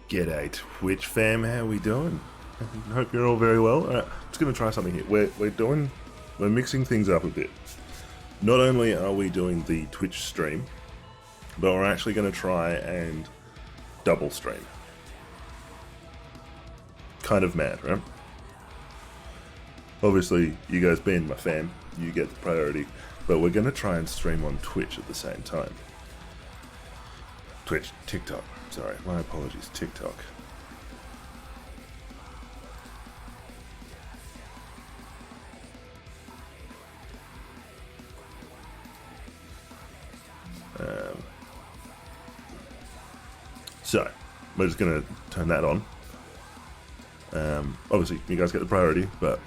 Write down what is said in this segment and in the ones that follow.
G'day Twitch fam, how we doing? Hope you're all very well. I'm just going to try something here. We're mixing things up a bit. Not only are we doing the Twitch stream, but we're actually going to try and double stream. Kind of mad, right? Obviously, you guys being my fam, you get the priority, but we're going to try and stream on Twitch at the same time. TikTok. Sorry, my apologies, TikTok. So, we're just going to turn that on. Obviously, you guys get the priority, but...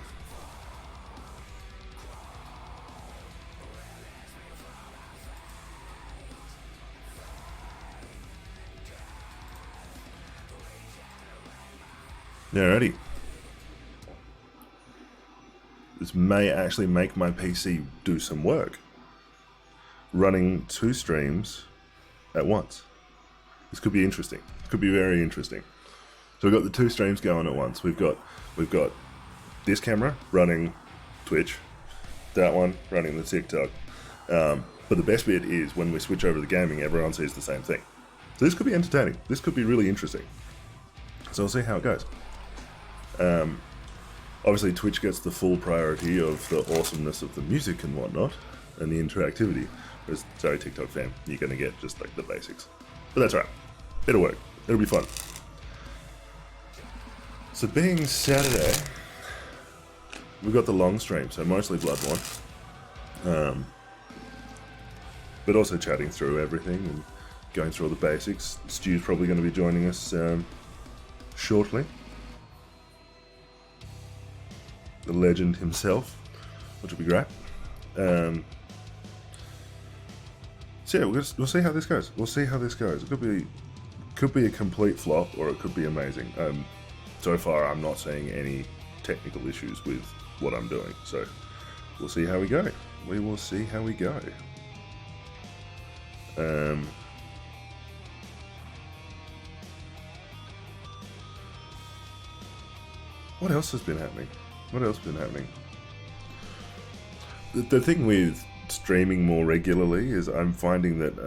Alrighty. This may actually make my PC do some work. Running 2 streams at once. This could be interesting. Could be very interesting. So we've got the 2 streams going at once. We've got this camera running Twitch, that one running the TikTok. But the best bit is when we switch over to the gaming, everyone sees the same thing. So this could be entertaining. This could be really interesting. So we'll see how it goes. Obviously Twitch gets the full priority of the awesomeness of the music and whatnot, and the interactivity, whereas, sorry TikTok fam, you're going to get just like the basics. But that's alright, it'll work, it'll be fun. So being Saturday, we've got the long stream, so mostly Bloodborne, but also chatting through everything and going through all the basics. Stu's probably going to be joining us shortly. The legend himself, which will be great. So yeah, we'll see how this goes. We'll see how this goes. It could be a complete flop, or it could be amazing. So far, I'm not seeing any technical issues with what I'm doing. So we'll see how we go. We will see how we go. What else has been happening? What else has been happening? The thing with streaming more regularly is I'm finding that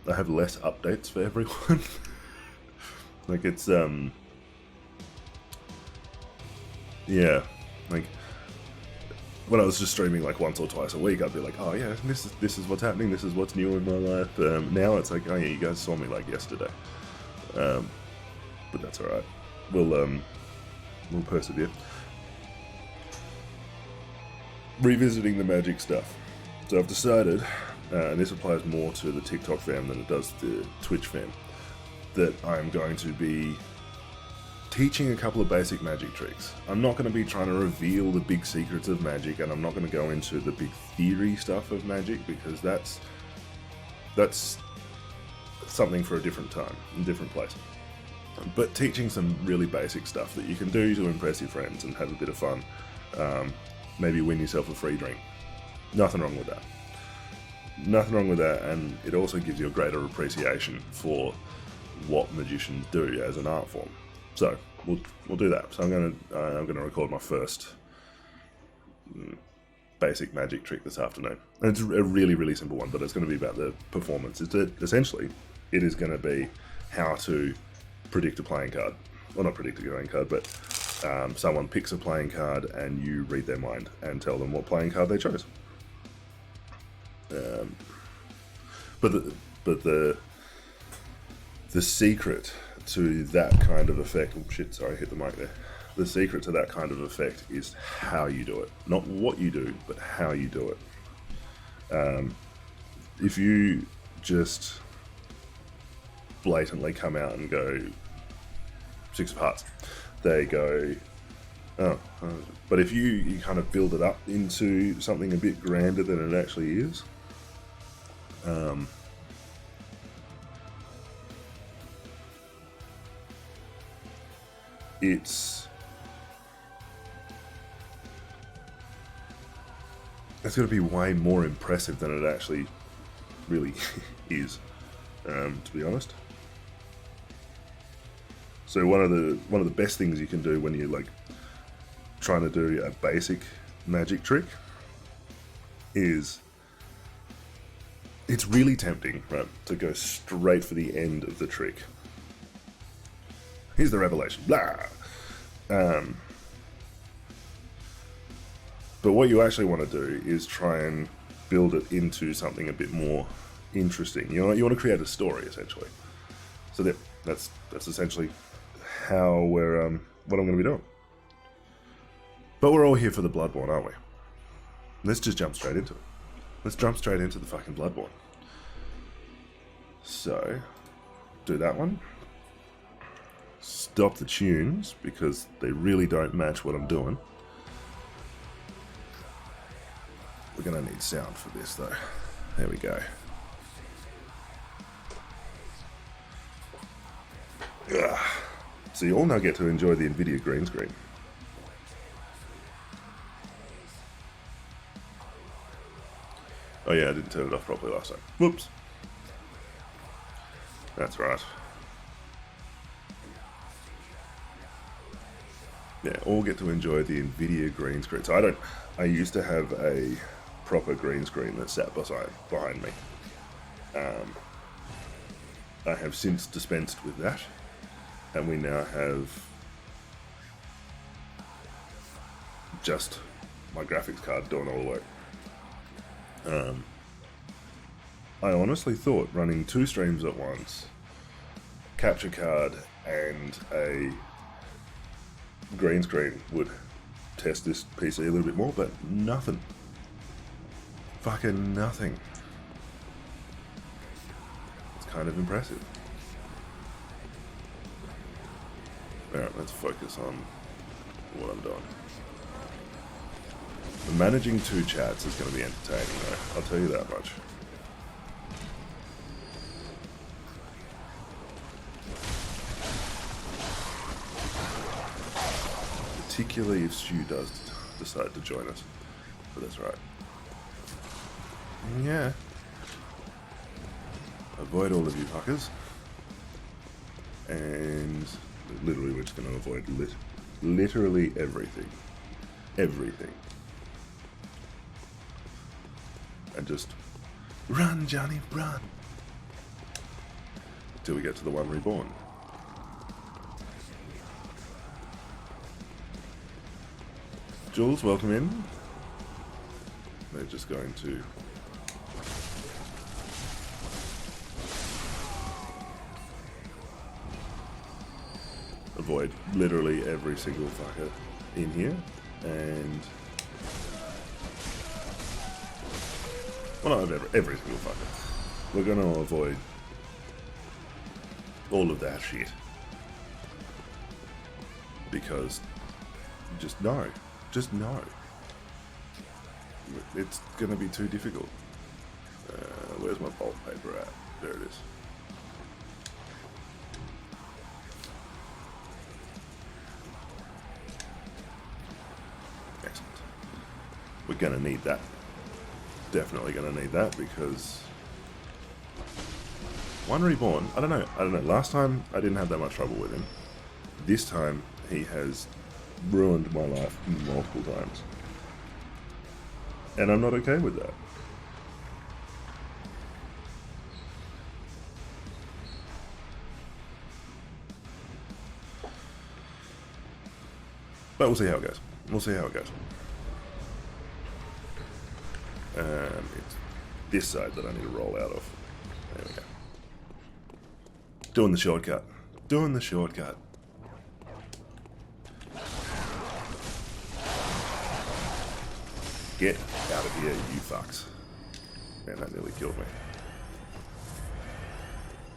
I have less updates for everyone. Like it's yeah, like when I was just streaming like once or twice a week, I'd be like, oh yeah, this is what's happening, this is what's new in my life. Now it's like, oh yeah, you guys saw me like yesterday. But that's alright. We'll persevere. Revisiting the magic stuff. So I've decided, and this applies more to the TikTok fam than it does the Twitch fam, that I'm going to be teaching a couple of basic magic tricks. I'm not going to be trying to reveal the big secrets of magic, and I'm not going to go into the big theory stuff of magic, because that's something for a different time, a different place. But teaching some really basic stuff that you can do to impress your friends and have a bit of fun. Maybe win yourself a free drink. Nothing wrong with that. Nothing wrong with that, and it also gives you a greater appreciation for what magicians do as an art form. So we'll do that. So I'm gonna record my first basic magic trick this afternoon. And it's a really, really simple one, but it's going to be about the performance. Essentially, it is going to be how to predict a playing card. Well, not predict a playing card, but someone picks a playing card and you read their mind and tell them what playing card they chose. But the secret to that kind of effect, oh shit, sorry, I hit the mic there. The secret to that kind of effect is how you do it. Not what you do, but how you do it. If you just blatantly come out and go 6 of hearts, they go, oh. But if you kind of build it up into something a bit grander than it actually is, it's going to be way more impressive than it actually really is, to be honest. So one of the best things you can do when you're like trying to do a basic magic trick is it's really tempting, right, to go straight for the end of the trick. Here's the revelation, blah. But what you actually want to do is try and build it into something a bit more interesting. You want to create a story, essentially. So that's essentially how we're what I'm going to be doing. But we're all here for the Bloodborne, aren't we? Let's just jump straight into it. Let's jump straight into the fucking Bloodborne. So, do that one. Stop the tunes, because they really don't match what I'm doing. We're going to need sound for this, though. There we go. Ugh. So you all now get to enjoy the NVIDIA green screen. Oh yeah, I didn't turn it off properly last time. Whoops. That's right. Yeah, all get to enjoy the NVIDIA green screen. So I used to have a proper green screen that sat behind me. I have since dispensed with that, and we now have just my graphics card doing all the work. I honestly thought running 2 streams at once, capture card and a green screen would test this PC a little bit more, but nothing. Fucking nothing. It's kind of impressive. Alright, let's focus on what I'm doing. Managing 2 chats is going to be entertaining, though. I'll tell you that much. Particularly if Stu does decide to join us. But that's right. Yeah. Avoid all of you fuckers. And literally we're just going to avoid literally everything. Everything. And just run, Johnny, run. Till we get to the one Reborn. Jules, welcome in. They're just going to avoid literally every single fucker in here, and well, not every single fucker. We're going to avoid all of that shit because just no. Just no. It's going to be too difficult. Where's my bolt paper at? There it is. Excellent. We're going to need that. Definitely going to need that because one Reborn, I don't know. Last time I didn't have that much trouble with him. This time he has ruined my life multiple times. And I'm not okay with that. But we'll see how it goes. We'll see how it goes. It's this side that I need to roll out of. There we go. Doing the shortcut. Doing the shortcut. Get out of here, you fucks. Man, that nearly killed me.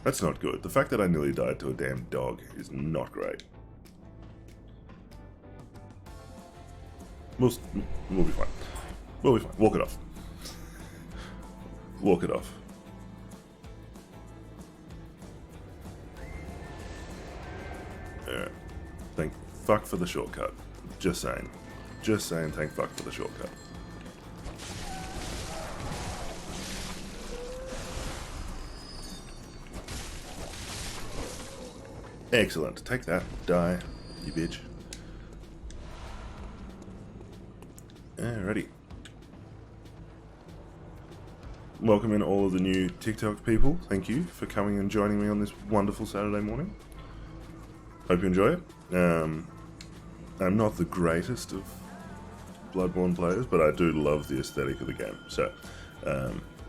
That's not good. The fact that I nearly died to a damn dog is not great. We'll be fine. We'll be fine. Walk it off. Walk it off. Alright. Thank fuck for the shortcut. Just saying. Just saying thank fuck for the shortcut. Excellent. Take that. Die, you bitch. Alrighty. Welcome in all of the new TikTok people. Thank you for coming and joining me on this wonderful Saturday morning. Hope you enjoy it. I'm not the greatest of Bloodborne players, but I do love the aesthetic of the game. So,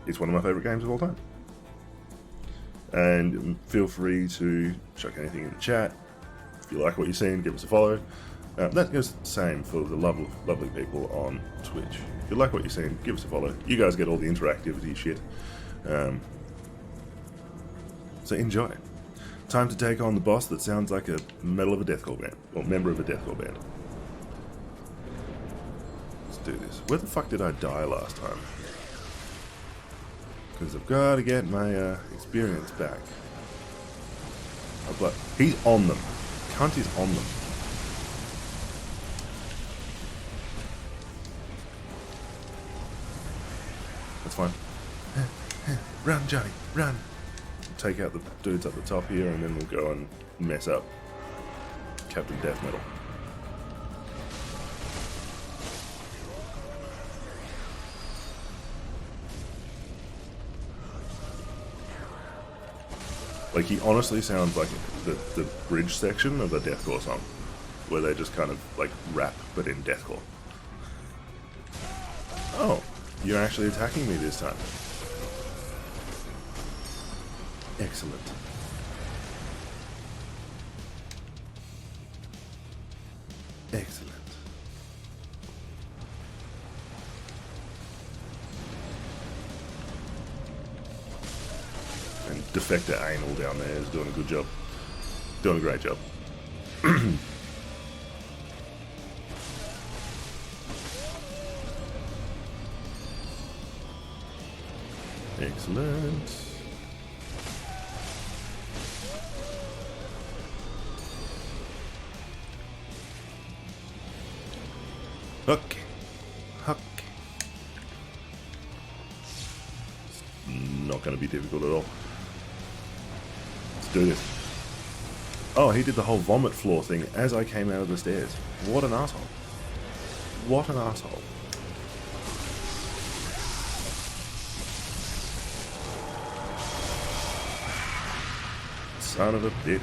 it's one of my favourite games of all time. And feel free to chuck anything in the chat. If you like what you're seeing, give us a follow. That goes the same for the lovely people on Twitch. If you like what you're seeing, give us a follow. You guys get all the interactivity shit. So enjoy. Time to take on the boss that sounds like a member of a deathcore band. Or member of a deathcore band. Let's do this. Where the fuck did I die last time? Because I've got to get my experience back. He's on them. Cunt is on them. That's fine. Run, Johnny, run! Take out the dudes up the top here, and then we'll go and mess up Captain Death Metal. Like, he honestly sounds like the bridge section of a deathcore song, where they just kind of, like, rap, but in deathcore. Oh, you're actually attacking me this time. Excellent. Excellent. And Defector Anal down there is doing a good job. Doing a great job. Excellent. Okay. Okay. Not going to be difficult at all. Let's do this. Oh, he did the whole vomit floor thing as I came out of the stairs. What an asshole. What an asshole. Son of a bitch.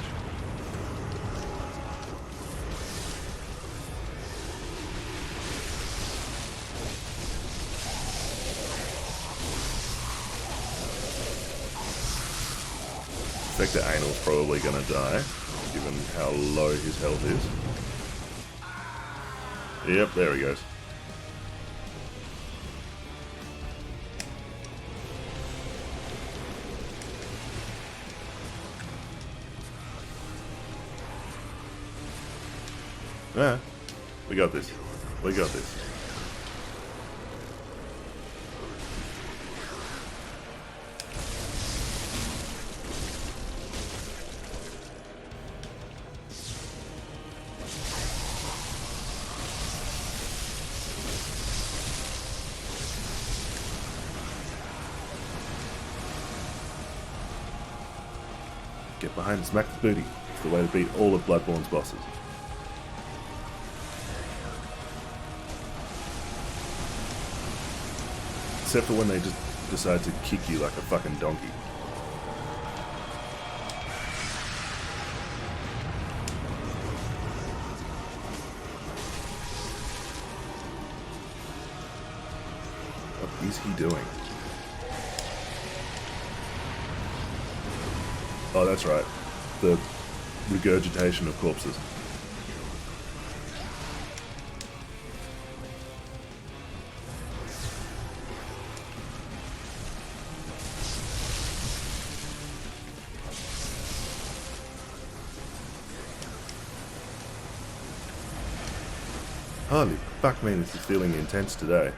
Spectre Anal's probably gonna die, given how low his health is. Yep, there he goes. Yeah, we got this. We got this. Get behind and smack the booty. It's the way to beat all of Bloodborne's bosses. Except for when they just decide to kick you like a fucking donkey. What is he doing? Oh, that's right. The regurgitation of corpses. Holy fuck me, this is feeling intense today.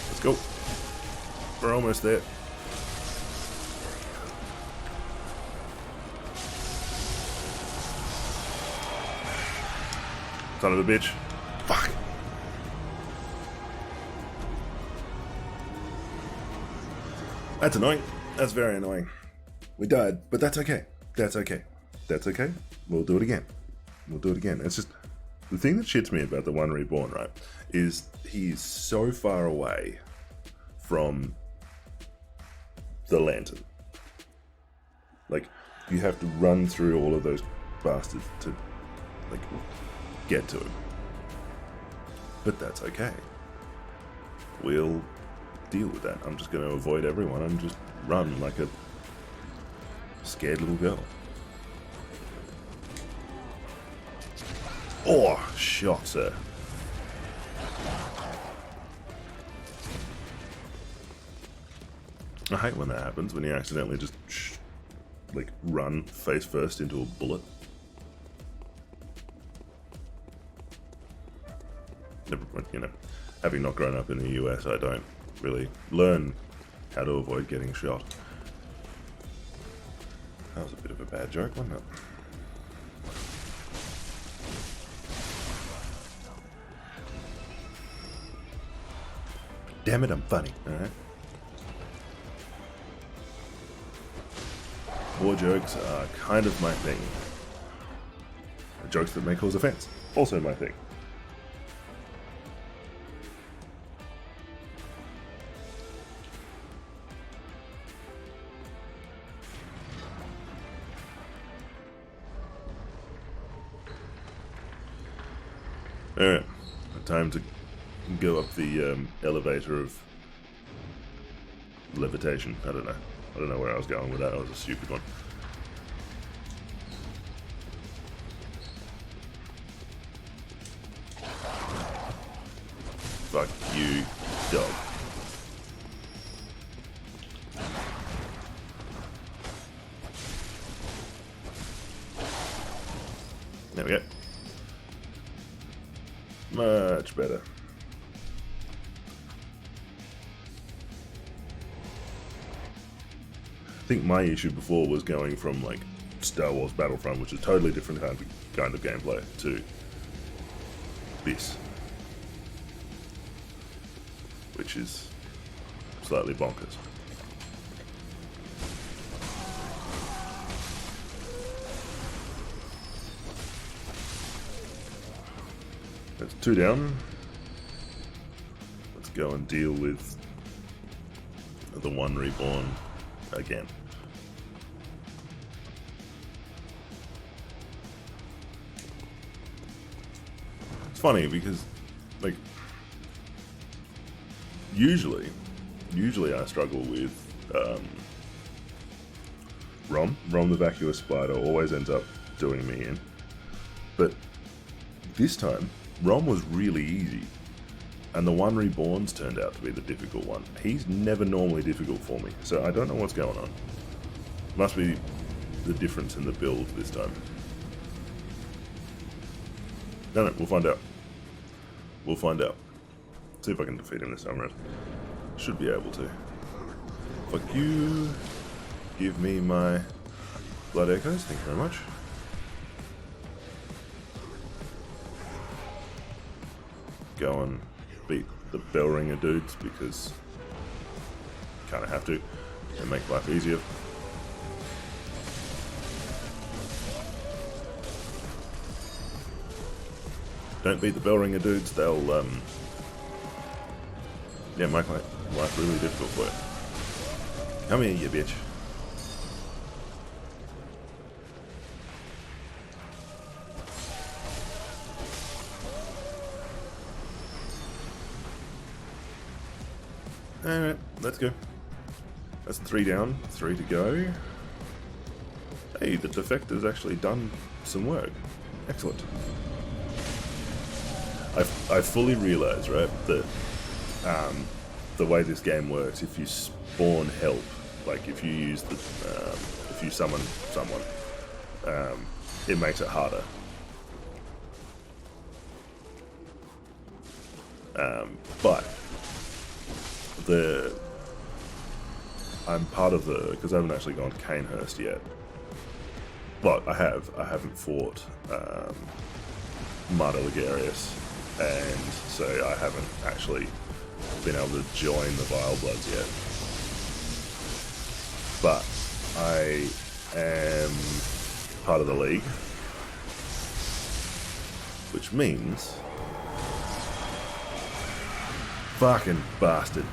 Let's go. We're almost there. Son of a bitch. Fuck. That's annoying. That's very annoying. We died, but that's okay. That's okay. That's okay. We'll do it again. We'll do it again. It's just... The thing that shits me about the one Reborn, right, is he's so far away from the lantern. Like, you have to run through all of those bastards to, like, get to him. But that's okay. We'll deal with that. I'm just going to avoid everyone and just run like a scared little girl. Oh, shot, sir. I hate when that happens, when you accidentally just, like, run face first into a bullet. Never, you know, having not grown up in the US, I don't really learn how to avoid getting shot. That was a bit of a bad joke, wasn't it? Damn it, I'm funny, alright? War jokes are kind of my thing. Jokes that may cause offense, also my thing. Alright, time to go up the elevator of levitation. I don't know where I was going with that. That was a stupid one. Fuck you, dog. There we go. Much better. I think my issue before was going from like Star Wars Battlefront, which is a totally different kind of gameplay, to this, which is slightly bonkers. That's 2 down. Let's go and deal with the one Reborn again. It's funny because, like, usually I struggle with Rom the vacuous spider always ends up doing me in, but this time Rom was really easy, and the one Reborn's turned out to be the difficult one. He's never normally difficult for me, so I don't know what's going on. Must be the difference in the build this time. No, we'll find out. We'll find out. See if I can defeat him this time around. Should be able to. Fuck you. Give me my blood echoes, thank you very much. Go and beat the bell ringer dudes because you kind of have to and make life easier. Don't beat the bell ringer dudes, they'll yeah, make life really difficult for you. Come here, you bitch. Alright, let's go. That's 3 down, 3 to go. Hey, the defector's actually done some work. Excellent. I fully realise, right, that the way this game works, if you spawn help, like if you use the, if you summon someone, it makes it harder. But I'm part of the, because I haven't actually gone to Canehurst yet. Well, I haven't fought Marta Ligarius, and so I haven't actually been able to join the Vile Bloods yet. But I am part of the league, which means... Fucking bastard.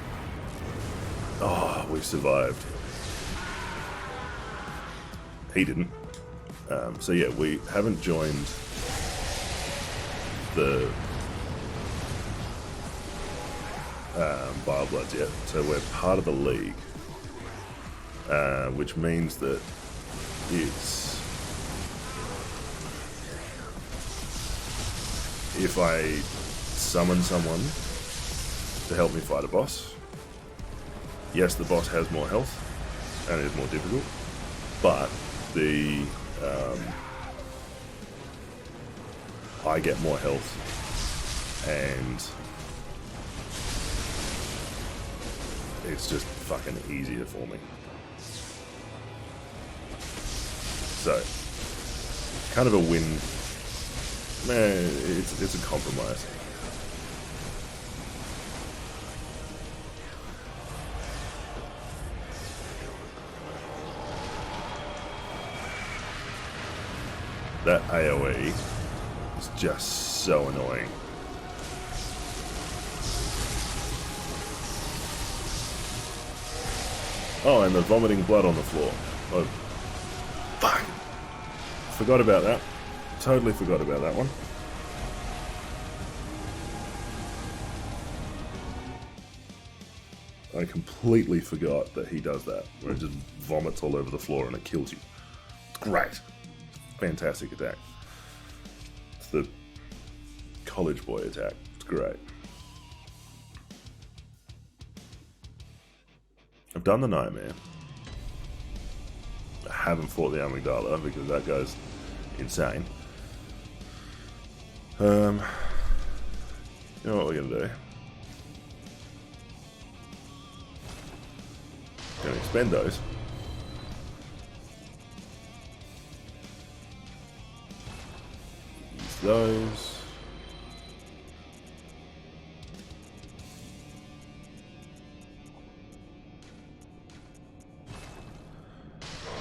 Oh, we survived. He didn't. So yeah, we haven't joined the Vile Bloods yet, so we're part of the league, which means that it's... if I summon someone to help me fight a boss, yes, the boss has more health and is more difficult, but the I get more health and it's just fucking easier for me. So, kind of a win. It's a compromise. That AoE is just so annoying. Oh, and the vomiting blood on the floor. Oh, fuck. Forgot about that. Totally forgot about that one. I completely forgot that he does that, where it just vomits all over the floor and it kills you. Great. Fantastic attack. It's the college boy attack. It's great. I've done the Nightmare. I haven't fought the Amygdala because that guy's insane. You know what we're gonna do? Gonna expend those. Use those.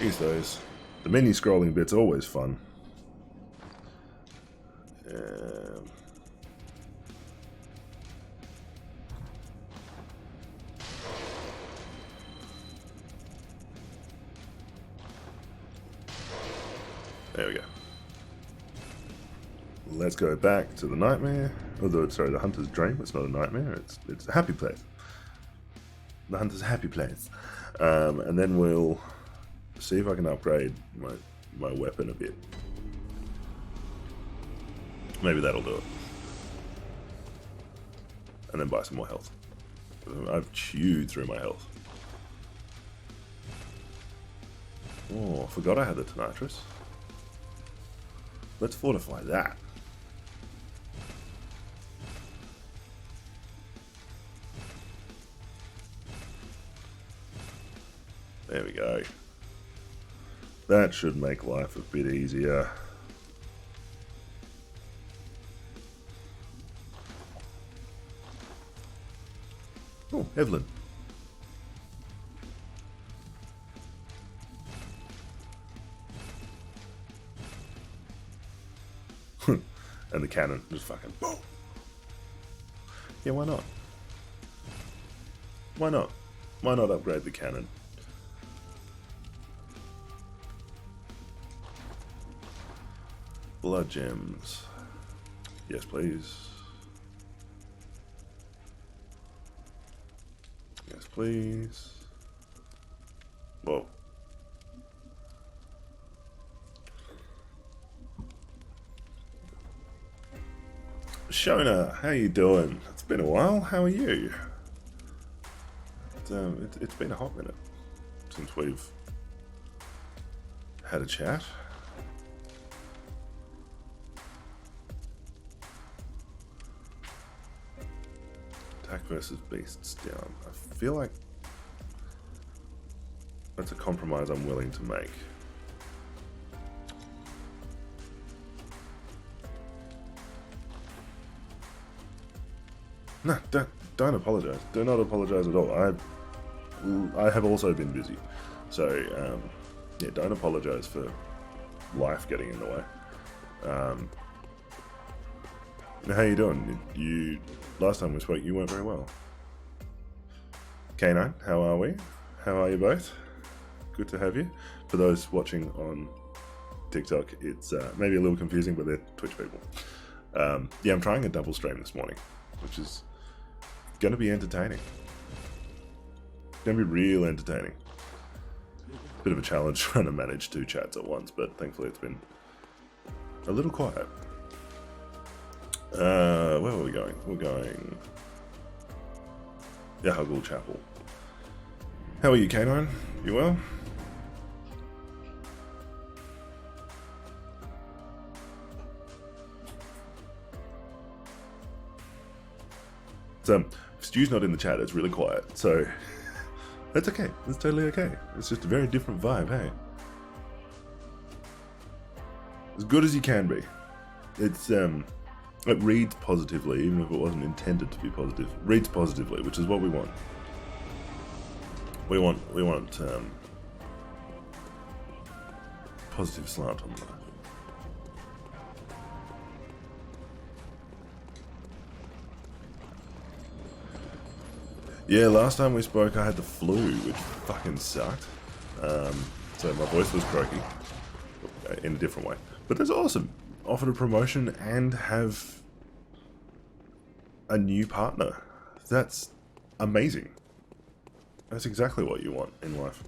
Use those. The menu scrolling bit's always fun. There we go. Let's go back to the Nightmare. Sorry, the Hunter's Dream. It's not a nightmare. It's a happy place. The Hunter's happy place. And then we'll see if I can upgrade my weapon a bit. Maybe that'll do it. And then buy some more health. I've chewed through my health. Oh, I forgot I had the Tonitrus. Let's fortify that. There we go. That should make life a bit easier. Oh, Evelyn. And the cannon just fucking boom. Yeah, why not? Why not? Why not upgrade the cannon? Blood gems. Yes, please. Yes, please. Whoa. Shona, how you doing? It's been a while. How are you? It's been a hot minute since we've had a chat. Attack versus beasts down. I feel like that's a compromise I'm willing to make. No, don't apologise. Do not apologise at all. I have also been busy, so yeah, don't apologise for life getting in the way. How you doing? You last time we spoke, you weren't very well. K9, how are we? How are you both? Good to have you. For those watching on TikTok, it's maybe a little confusing, but they're Twitch people. Yeah, I'm trying a double stream this morning, which is going to be entertaining. Going to be real entertaining. Bit of a challenge trying to manage 2 chats at once, but thankfully it's been a little quiet. Where were we going? We're going Yahagul Chapel. How are you, K9? You well? So, if Stu's not in the chat, it's really quiet, so that's okay. That's totally okay. It's just a very different vibe, hey? As good as you can be. It's, it reads positively, even if it wasn't intended to be positive. Reads positively, which is what we want. We want positive slant on that. Yeah, last time we spoke I had the flu, which fucking sucked. So my voice was croaky in a different way. But that's awesome. Offered a promotion and have a new partner. That's amazing. That's exactly what you want in life.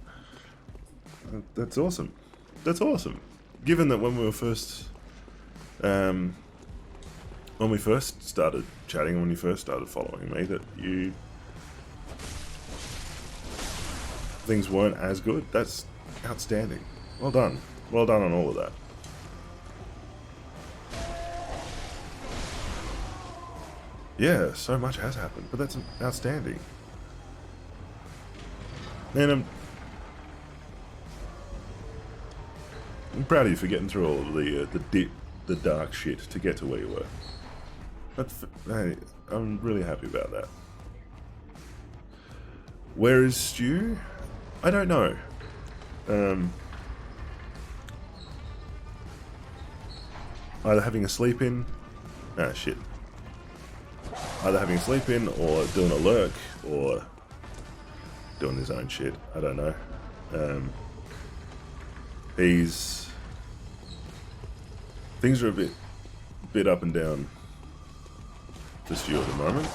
That's awesome. That's awesome. Given that when we first started chatting, when you first started following me, that things weren't as good. That's outstanding. Well done. Well done on all of that. Yeah, so much has happened, but that's outstanding. And I'm proud of you for getting through all of the dark shit to get to where you were. Hey, I'm really happy about that. Where is Stu? I don't know. Either having a sleep in. Ah, shit. Either having a sleep in, or doing a lurk, or doing his own shit. I don't know. Things are a bit up and down for Stu at the moment.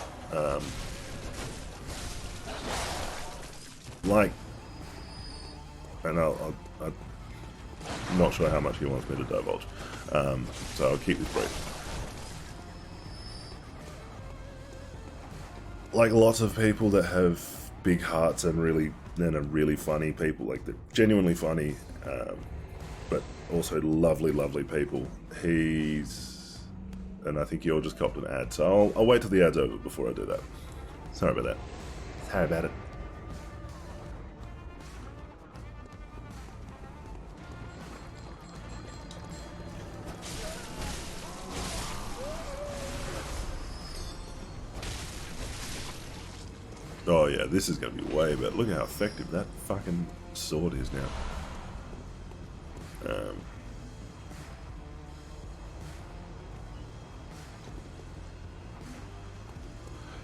And I'm not sure how much he wants me to divulge, so I'll keep this brief. Like lots of people that have big hearts and are really funny people, like they're genuinely funny, but also lovely, lovely people. And I think you all just copped an ad, so I'll wait till the ad's over before I do that. Sorry about that. Sorry about it. Oh yeah, this is going to be way better. Look at how effective that fucking sword is now.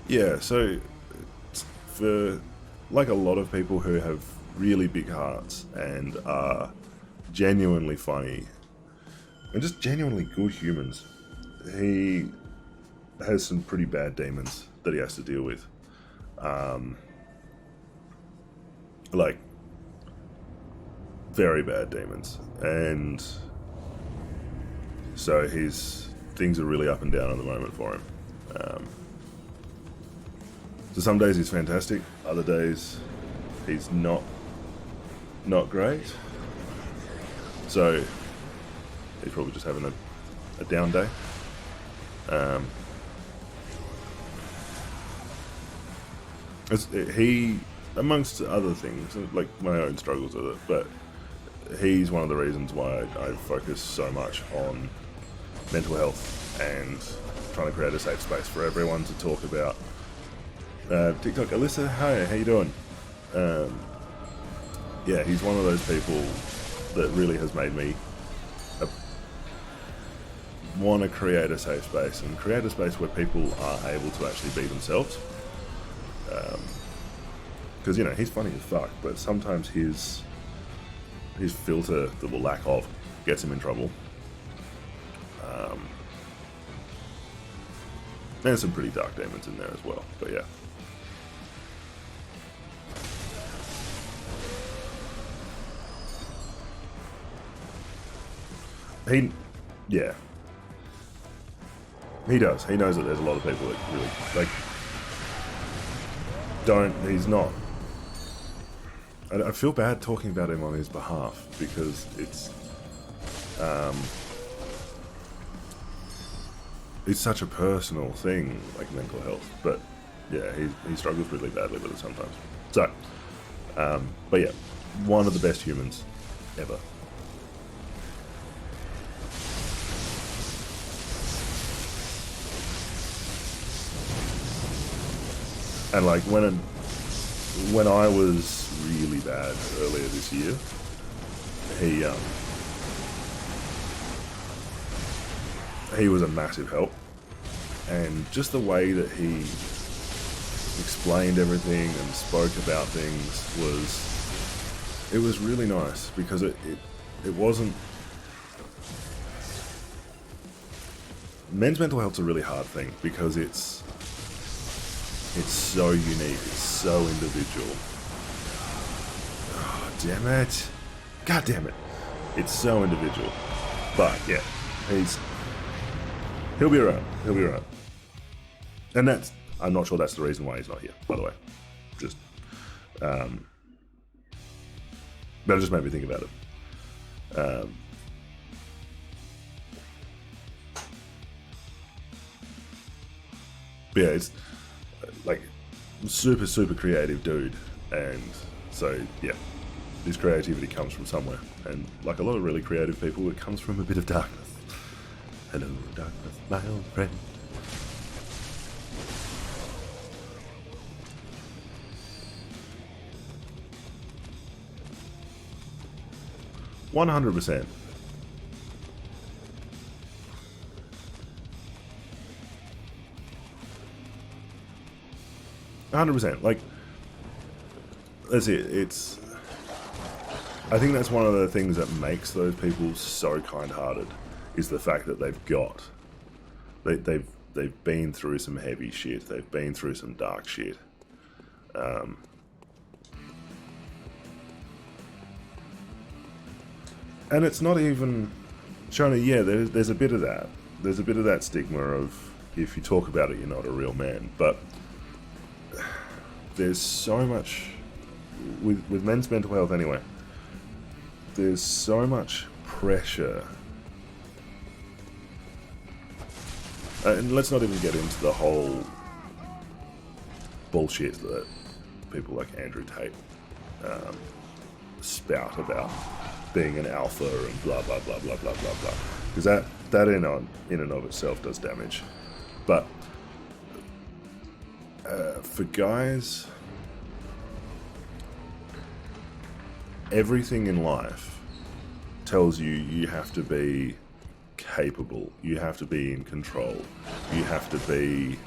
Yeah, so for like a lot of people who have really big hearts and are genuinely funny and just genuinely good humans, he has some pretty bad demons that he has to deal with. Like very bad demons, and so things are really up and down at the moment for him. So some days he's fantastic, other days he's not great. So he's probably just having a down day. He, amongst other things, like my own struggles with it, but he's one of the reasons why I focus so much on mental health and trying to create a safe space for everyone to talk about TikTok, Alyssa, hi, how you doing? Yeah, he's one of those people that really has made me want to create a safe space and create a space where people are able to actually be themselves. Because, you know, he's funny as fuck, but sometimes his filter, the lack of, gets him in trouble. There's some pretty dark demons in there as well, but yeah. Yeah. He does. He knows that there's a lot of people that really, like, he's not. I feel bad talking about him on his behalf, because it's such a personal thing, like mental health, but yeah, he struggles really badly with it sometimes. So, but yeah, one of the best humans ever. And like when I was really bad earlier this year, he was a massive help, and just the way that he explained everything and spoke about things was really nice, because it wasn't. Men's mental health's a really hard thing, because it's so unique, it's so individual. Oh, damn it. God damn it. It's so individual. But yeah, he'll be around. He'll be around. And I'm not sure that's the reason why he's not here, by the way. Just, but it just made me think about it. But yeah, it's like super creative dude, and so yeah, his creativity comes from somewhere, and like a lot of really creative people, it comes from a bit of darkness. Hello, darkness, my old friend. %. 100%. Like, that's it. I think that's one of the things that makes those people so kind-hearted, is the fact that they've been through some heavy shit. They've been through some dark shit. And it's not even trying to. Yeah, there's a bit of that. There's a bit of that stigma of, if you talk about it, you're not a real man. But there's so much with men's mental health anyway. There's so much pressure, and let's not even get into the whole bullshit that people like Andrew Tate spout about being an alpha and blah blah blah blah blah blah blah, because that in and of itself does damage. But for guys, everything in life tells you have to be capable, you have to be in control, you have to be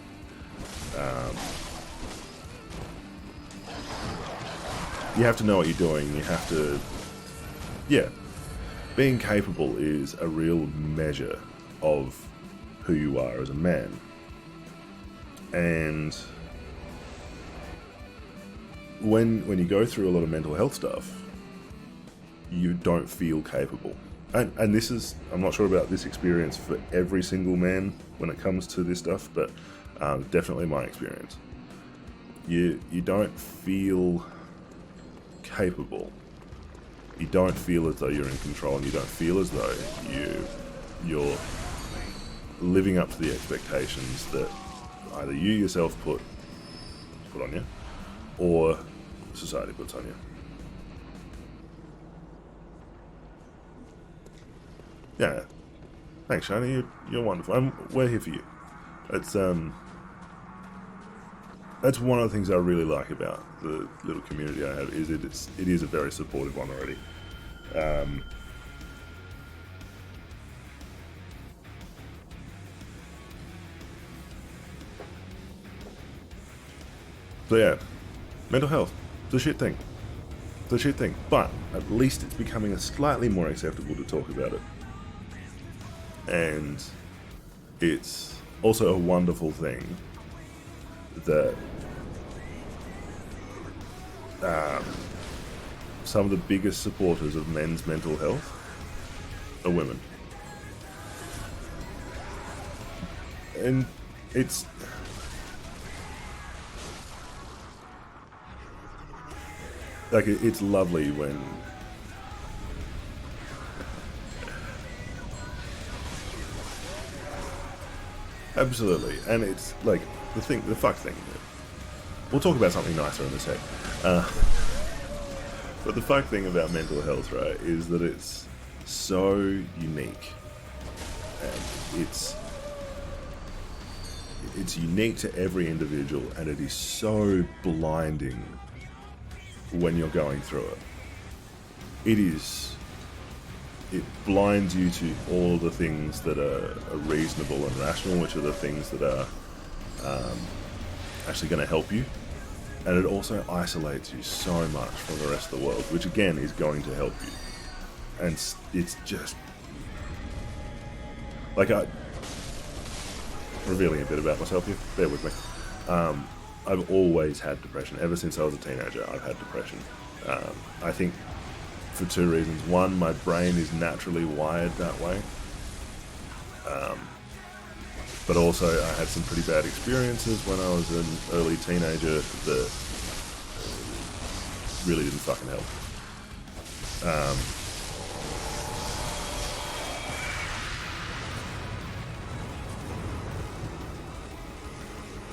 you have to know what you're doing, you have to, yeah, being capable is a real measure of who you are as a man. And when you go through a lot of mental health stuff, you don't feel capable. And this is, I'm not sure about this experience for every single man when it comes to this stuff, but definitely my experience. You don't feel capable. You don't feel as though you're in control, and you don't feel as though you're living up to the expectations that either you yourself put on you, or society puts on you. Yeah, thanks, Shani. You're wonderful. We're here for you. It's that's one of the things I really like about the little community I have, is it is a very supportive one already. So yeah, mental health, it's a shit thing. It's a shit thing, but at least it's becoming slightly more acceptable to talk about it. And it's also a wonderful thing that some of the biggest supporters of men's mental health are women. And it's... like, it's lovely when... Absolutely. And it's, like, the fuck thing. We'll talk about something nicer in a sec. But the fuck thing about mental health, right, is that it's so unique. And it's unique to every individual, and it is so blinding when you're going through it. It blinds you to all the things that are reasonable and rational, which are the things that are actually going to help you. And it also isolates you so much from the rest of the world, which again is going to help you. And it's just... like, revealing a bit about myself here, bear with me. I've always had depression. Ever since I was a teenager, I've had depression. I think for two reasons. One, my brain is naturally wired that way. But also, I had some pretty bad experiences when I was an early teenager that really didn't fucking help.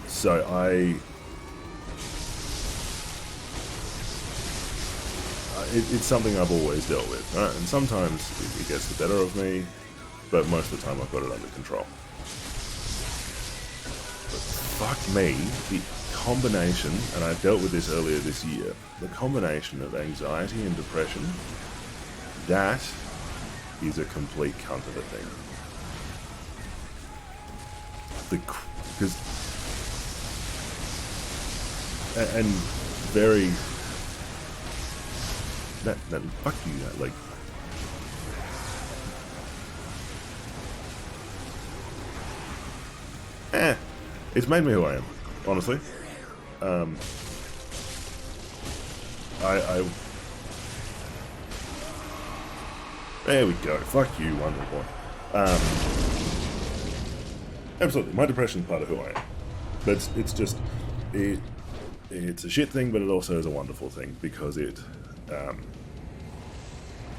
So it's something I've always dealt with, right? And sometimes it gets the better of me, but most of the time I've got it under control. But fuck me, the combination, and I dealt with this earlier this year, the combination of anxiety and depression, that is a complete cunt of a thing. Because... and very... That fuck you, that, like... It's made me who I am, honestly. There we go. Fuck you, Wonder Boy. Absolutely, my depression's part of who I am. But it's just... It's a shit thing, but it also is a wonderful thing, because it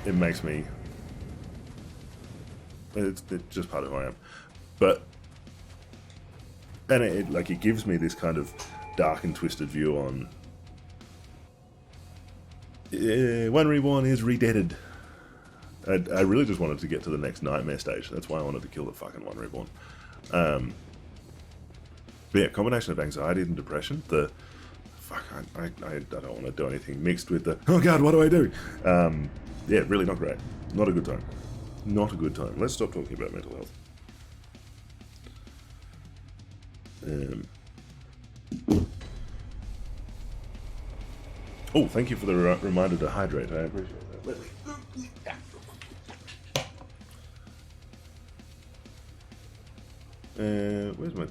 makes me... It's just part of who I am. But... and it gives me this kind of dark and twisted view on... One Reborn is redeaded. I really just wanted to get to the next nightmare stage. That's why I wanted to kill the fucking One Reborn. But yeah, combination of anxiety and depression. The... fuck, I don't want to do anything mixed with the... oh god, what do I do? Yeah, really not great. Not a good time. Not a good time. Let's stop talking about mental health. Oh, thank you for the reminder to hydrate. I appreciate that. Where's my...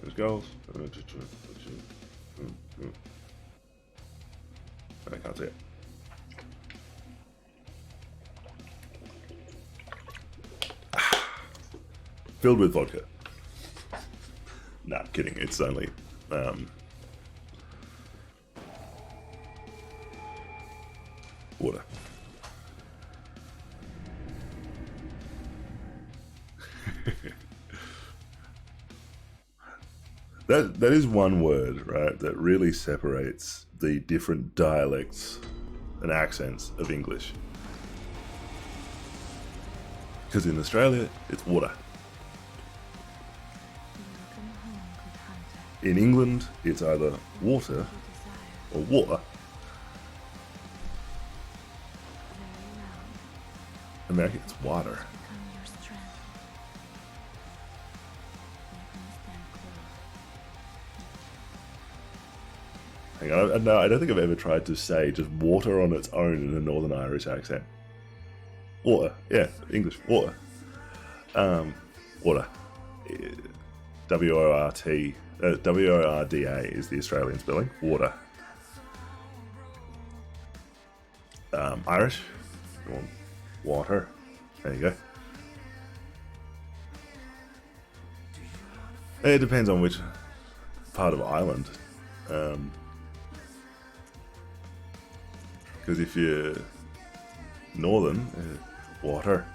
there's goals. I can't see it. Filled with vodka. Nah, kidding. It's only... water. That is one word, right, that really separates the different dialects and accents of English. Because in Australia, it's water. In England, it's either water or water. America, it's water. Hang on, no, I don't think I've ever tried to say just water on its own in a Northern Irish accent. Water, yeah, English, water. Water. W-O-R-T, W-O-R-D-A is the Australian spelling. Water. Irish. Water. There you go. It depends on which part of Ireland. Because if you're northern, water.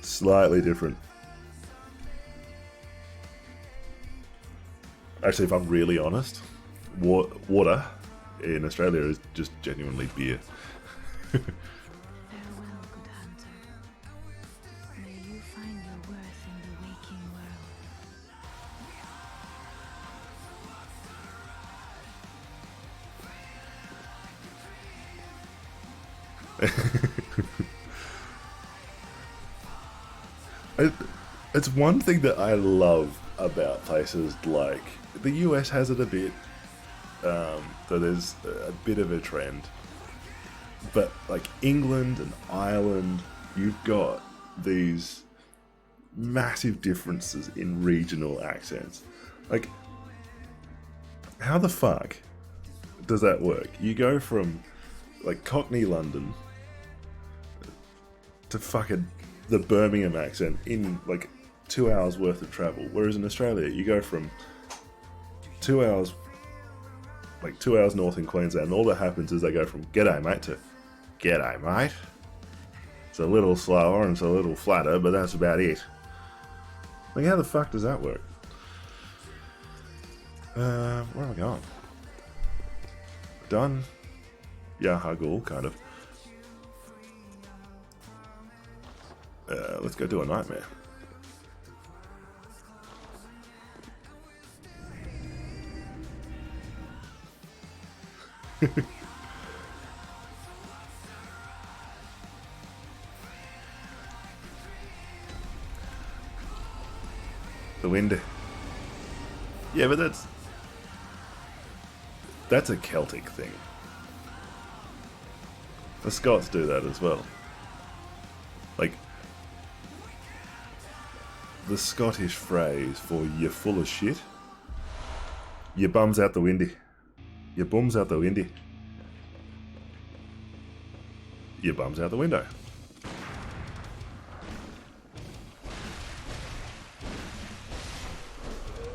Slightly different. Actually, if I'm really honest, water in Australia is just genuinely beer. Farewell, good hunter. May you find your worth in the waking world. It's one thing that I love about places like the US has it a bit. So there's a bit of a trend. But like England and Ireland, you've got these massive differences in regional accents. Like, how the fuck does that work? You go from like Cockney London to fucking the Birmingham accent in like 2 hours worth of travel, whereas in Australia you go from 2 hours, like 2 hours north in Queensland, and all that happens is they go from "g'day mate" to "g'day mate." It's a little slower and it's a little flatter, but that's about it. Like, how the fuck does that work? Where am I going? Done? Yeah, Hagul, kind of. Let's go do a nightmare. The wind. Yeah, but that's a Celtic thing. The Scots do that as well. Like, the Scottish phrase for "you're full of shit," your bum's out the windy. Your bum's out the windy. Your bum's out the window.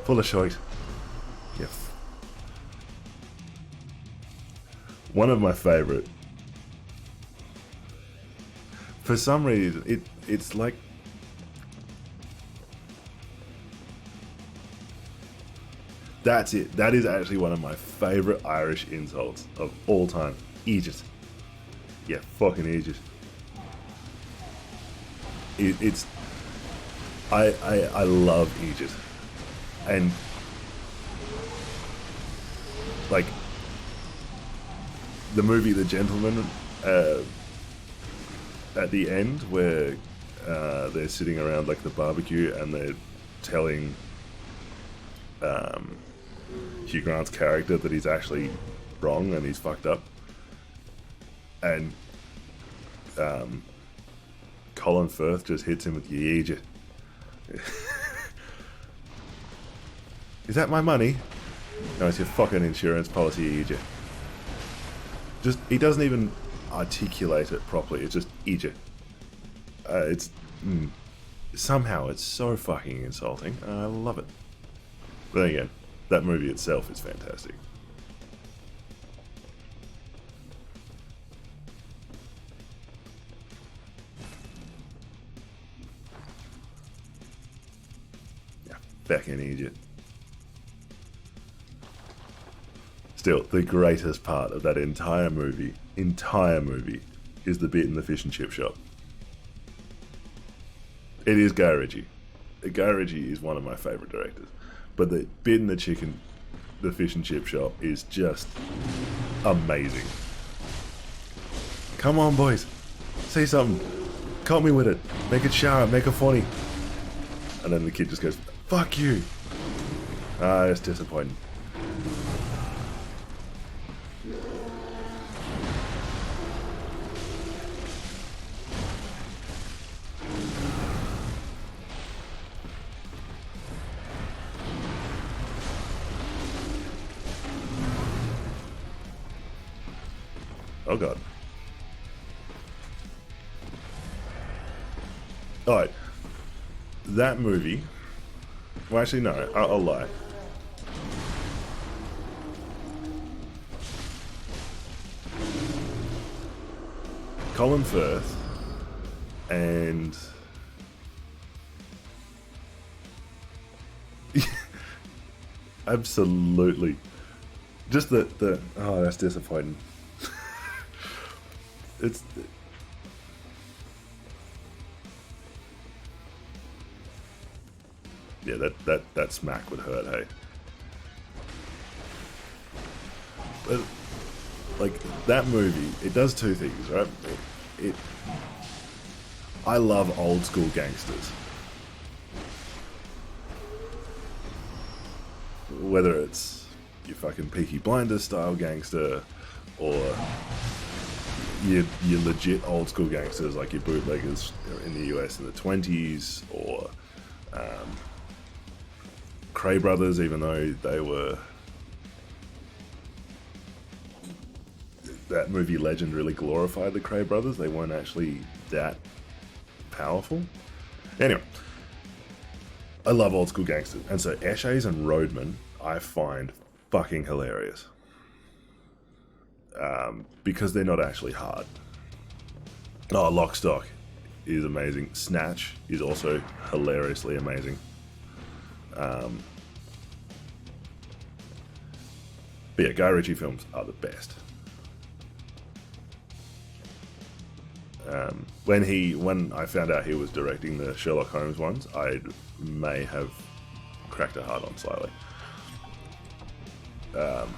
Full of shite. Yep. One of my favourite. For some reason, it's like... That's it. That is actually one of my favourite Irish insults of all time. Egypt. Yeah, fucking Egypt. It's... I love Egypt. And... like... the movie The Gentleman... at the end, where they're sitting around like the barbecue and they're telling Hugh Grant's character that he's actually wrong and he's fucked up, and Colin Firth just hits him with "Yeeja." Is that my money? No, it's your fucking insurance policy, Yeeja. Just, he doesn't even articulate it properly. It's just Egypt. Somehow it's so fucking insulting. I love it. But then again, that movie itself is fantastic. Yeah, back in Egypt. Still, the greatest part of that entire movie is the bit in the fish and chip shop. It is Guy Ritchie. Guy Ritchie is one of my favourite directors. But the bit in the fish and chip shop is just amazing. Come on, boys. Say something. Caught me with it. Make it sharp. Make it funny. And then the kid just goes, fuck you. Ah, it's disappointing. Oh god. Alright. That movie... Well, actually, no. I'll lie. Colin Firth and... Absolutely. Just the... Oh, that's disappointing. It's... Yeah, that smack would hurt, hey? But, like, that movie, it does two things, right? I love old school gangsters. Whether it's your fucking Peaky Blinders style gangster, or your legit old school gangsters like your bootleggers in the US in the 20s, or Cray Brothers, even though they were... That movie Legend really glorified the Cray Brothers. They weren't actually that powerful. Anyway, I love old school gangsters. And so Eshays and Roadman I find fucking hilarious. Because they're not actually hard. Oh, Lock, Stock is amazing. Snatch is also hilariously amazing. But yeah, Guy Ritchie films are the best. When I found out he was directing the Sherlock Holmes ones, I may have cracked a hard on slightly. But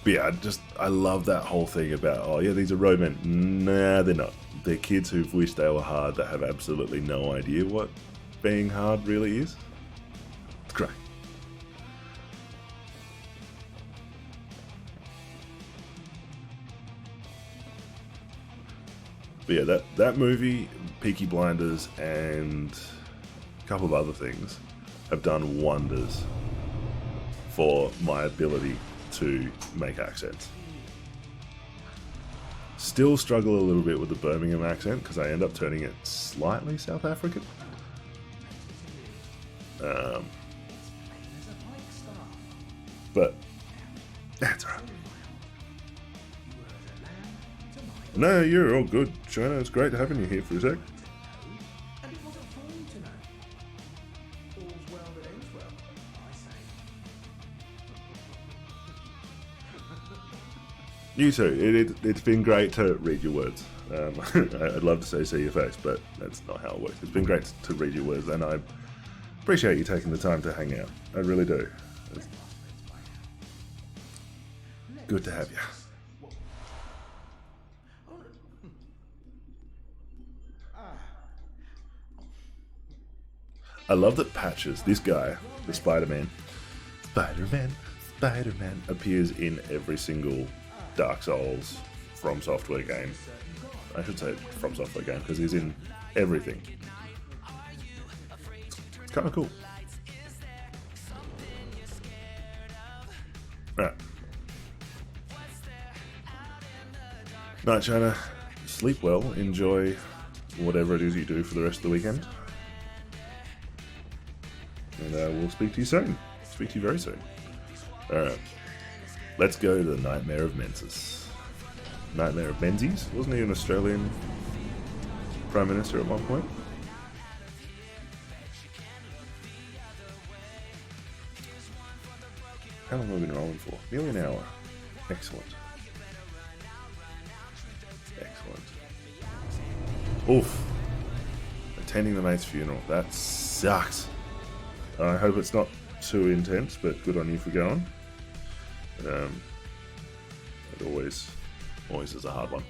yeah, I love that whole thing about, oh yeah, these are roadmen. Nah, they're not. They're kids who've wished they were hard that have absolutely no idea what being hard really is. It's great. But yeah, that movie, Peaky Blinders, and a couple of other things have done wonders for my ability to make accents. Still struggle a little bit with the Birmingham accent because I end up turning it slightly South African. But that's alright. No, you're all good, China. It's great having you here for a sec. You too. It's been great to read your words. I'd love to say see your face, but that's not how it works. It's been great to read your words, and I appreciate you taking the time to hang out. I really do. It's good to have you. I love that Patches, this guy, the Spider-Man, appears in every single Dark Souls From Software game. I should say From Software game because he's in everything. It's kind of cool. Right. Night, China. Sleep well. Enjoy whatever it is you do for the rest of the weekend. And we'll speak to you soon. Speak to you very soon. Alright. Let's go to the Nightmare of Menzies. Nightmare of Menzies? Wasn't he an Australian Prime Minister at one point? How long have we been rolling for? Nearly an hour. Excellent. Excellent. Oof. attending the mate's funeral. That sucks. I hope it's not too intense, but good on you for going. It always is a hard one.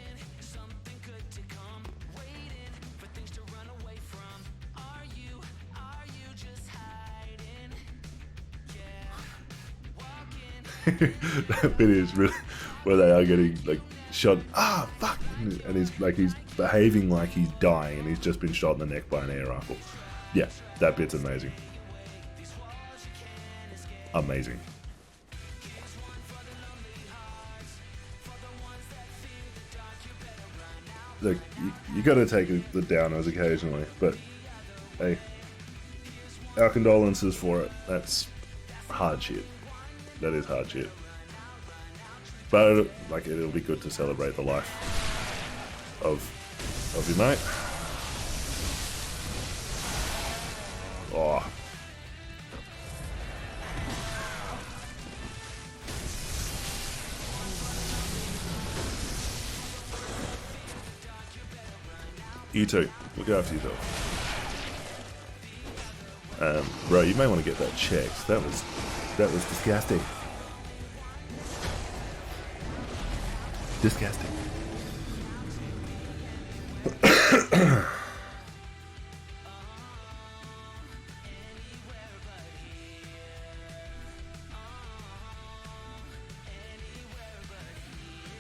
That bit is really where they are getting like shot. Ah, fuck! And he's behaving like he's dying, and he's just been shot in the neck by an air rifle. Yeah, that bit's amazing. Amazing. Look, you got to take the downers occasionally, but hey, our condolences for it. That's hard shit. That is hard shit. But like, it'll be good to celebrate the life of your mate. Oh. You too. Look after yourself. Bro, you may want to get that checked. That was disgusting. Disgusting.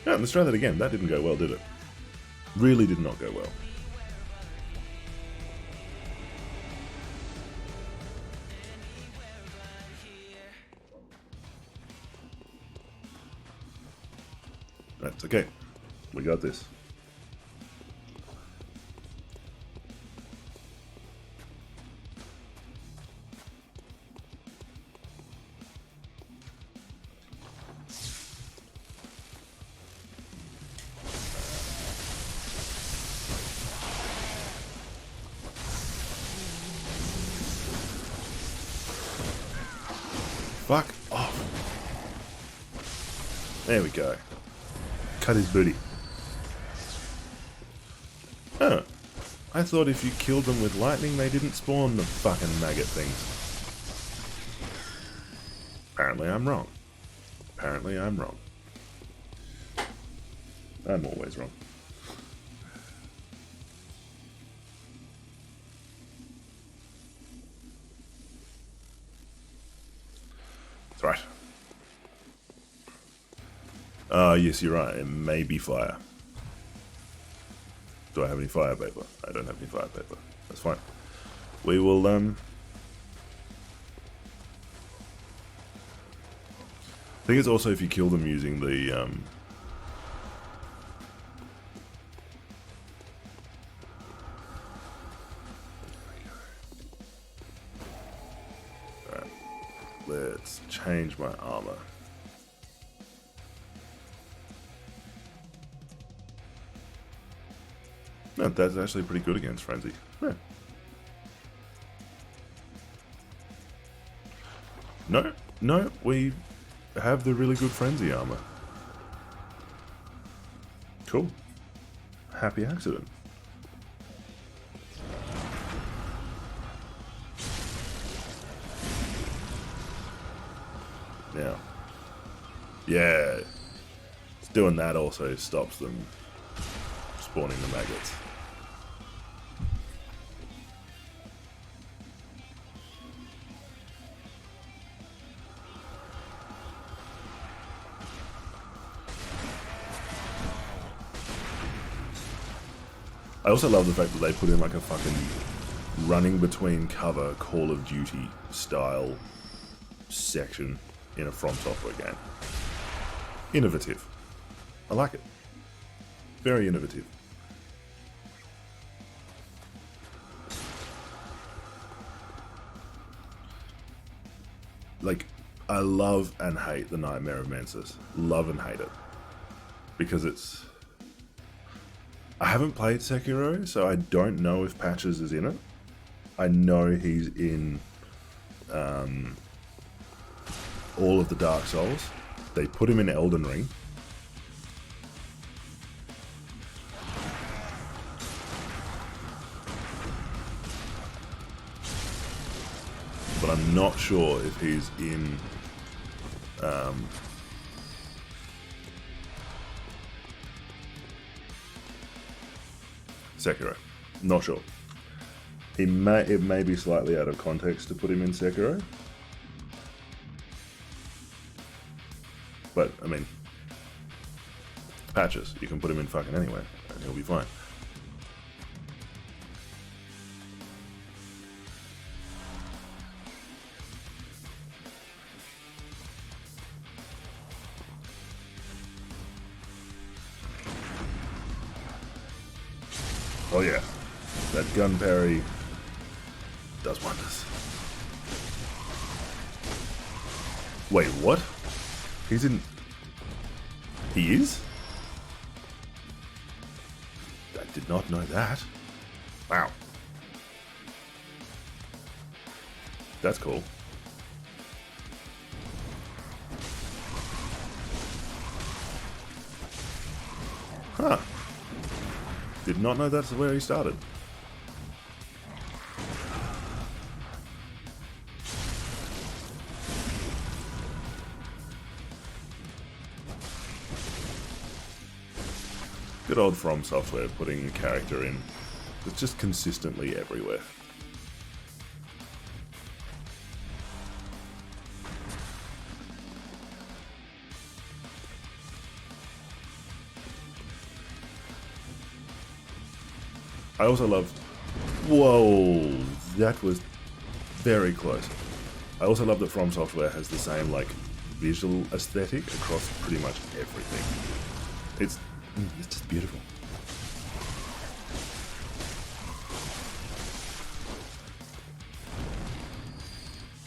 Yeah, let's try that again. That didn't go well, did it? Really did not go well. That's okay. We got this. Fuck off. There we go. Cut his booty. Oh. I thought if you killed them with lightning, they didn't spawn the fucking maggot things. Apparently I'm wrong. Apparently I'm wrong. I'm always wrong. That's right. Yes, you're right. It may be fire. Do I have any fire paper? I don't have any fire paper. That's fine. We will, I think it's also if you kill them using the, Alright. Let's change my armor. No, that's actually pretty good against Frenzy. Yeah. No, we have the really good Frenzy armor. Cool. Happy accident. Now. Yeah. Doing that also stops them spawning the maggots. I also love the fact that they put in like a fucking running between cover Call of Duty style section in a From Software game. Innovative. I like it. Very innovative. Like, I love and hate the Nightmare of Mensis. Love and hate it. Because it's... I haven't played Sekiro, so I don't know if Patches is in it. I know he's in all of the Dark Souls. They put him in Elden Ring. not sure if he's in Sekiro. Not sure. It may be slightly out of context to put him in Sekiro. But, I mean, patches. You can put him in fucking anywhere, and he'll be fine. Oh yeah, that gun parry does wonders. Wait, what? He's in... He is? I did not know that. Wow. That's cool. Huh. Did not know that's where he started. Good old From Software putting a character in that's just consistently everywhere. I also love... Whoa! That was very close. I also love that From Software has the same, like, visual aesthetic across pretty much everything. It's just beautiful.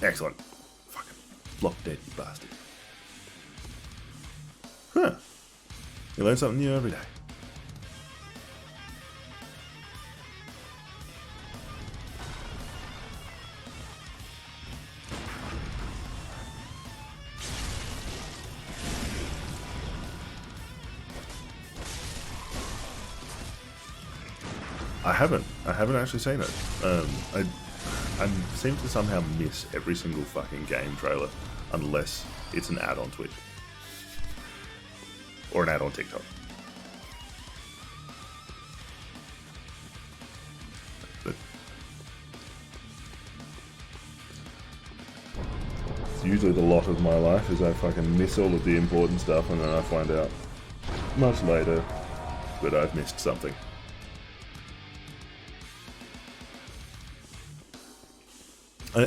Excellent. Fucking block dead, you bastard. Huh. You learn something new every day. I haven't actually seen it. I seem to somehow miss every single fucking game trailer unless it's an ad on Twitch. Or an ad on TikTok. But it's usually the lot of my life is I fucking miss all of the important stuff and then I find out much later that I've missed something.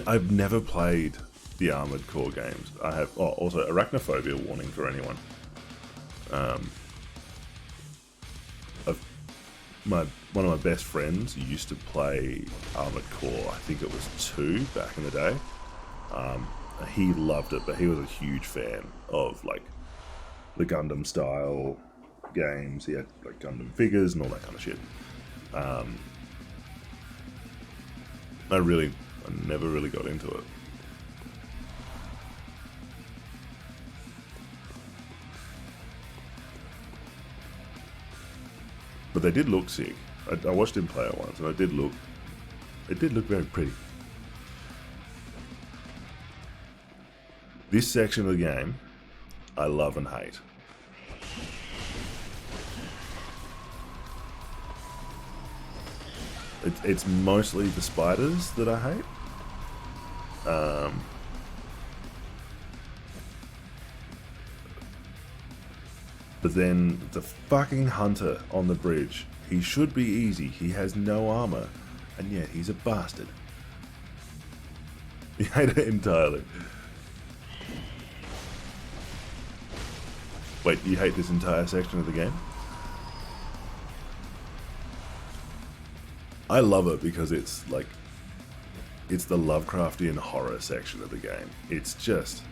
I've never played the Armored Core games. I have... Oh, also, arachnophobia warning for anyone. One of my best friends used to play Armored Core. I think it was 2 back in the day. He loved it, but he was a huge fan of, like, the Gundam style games. He had, like, Gundam figures and all that kind of shit. I never really got into it. But they did look sick. I watched him play it once, and it did look very pretty. This section of the game, I love and hate. It's mostly the spiders that I hate. But then the fucking hunter on the bridge, he should be easy. He has no armor, and yet he's a bastard. You hate it entirely. Wait, you hate this entire section of the game? I love it because it's like, it's the Lovecraftian horror section of the game. It's just...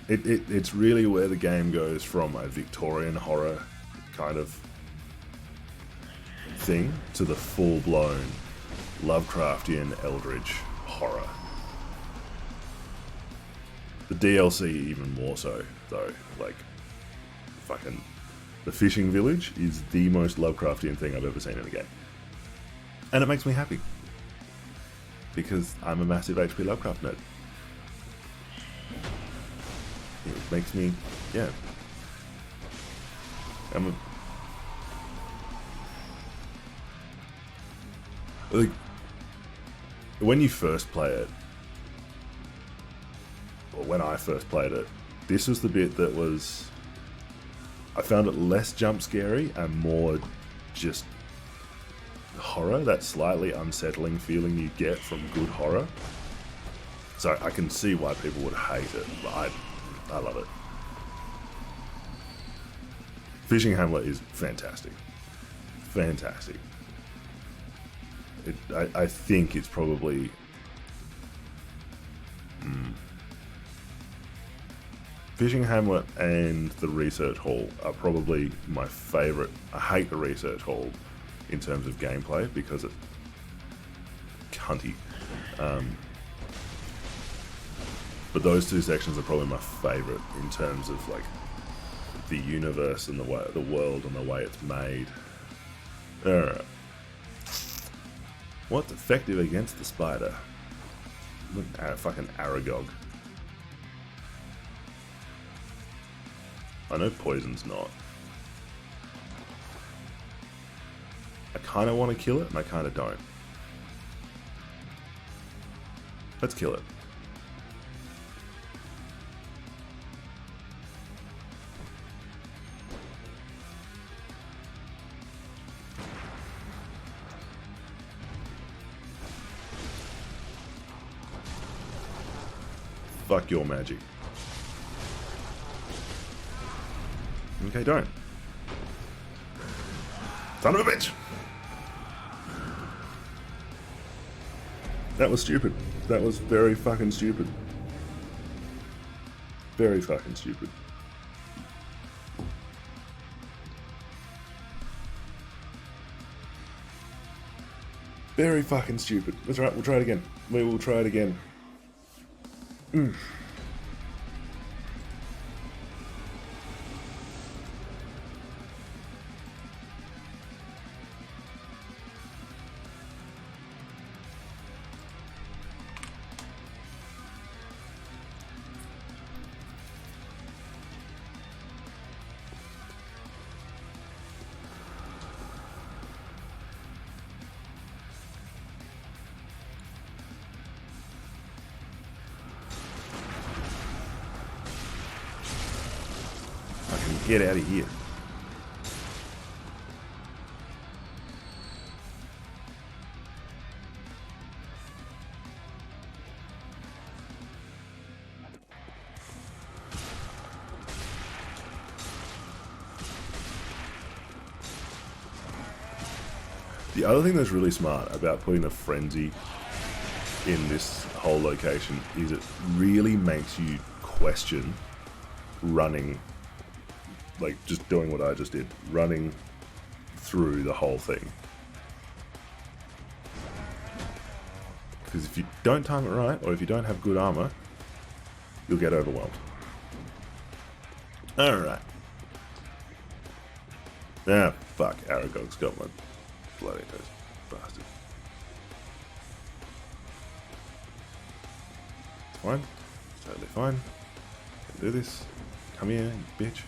It's really where the game goes from a Victorian horror kind of thing to the full-blown Lovecraftian eldritch horror. The DLC even more so, though. Like, fucking... The fishing village is the most Lovecraftian thing I've ever seen in a game. And it makes me happy. Because I'm a massive HP Lovecraft nerd. It makes me, yeah. Like, when you first play it, or when I first played it, this was the bit that was, I found it less jump scary and more just horror, that slightly unsettling feeling you get from good horror. So I can see why people would hate it, but I love it. Fishing Hamlet is fantastic. Fantastic. I think it's probably... Fishing Hamlet and the Research Hall are probably my favourite. I hate the Research Hall in terms of gameplay because it's cunty. But those two sections are probably my favourite in terms of like the universe and the world and the way it's made. Alright. What's effective against the spider? Fucking Aragog. I know poison's not. I kind of want to kill it, and I kind of don't. Let's kill it. Fuck your magic. Okay, don't. Son of a bitch! That was stupid. That was very fucking stupid. Very fucking stupid. Very fucking stupid. That's right, we'll try it again. We will try it again. Get out of here. The other thing that's really smart about putting a frenzy in this whole location is it really makes you question running, like just doing what I just did, running through the whole thing. Because if you don't time it right, or if you don't have good armor, you'll get overwhelmed. Alright. Ah, fuck, Aragog's got my bloody nose. Bastard. It's fine. It's totally fine. Can do this. Come here, you bitch.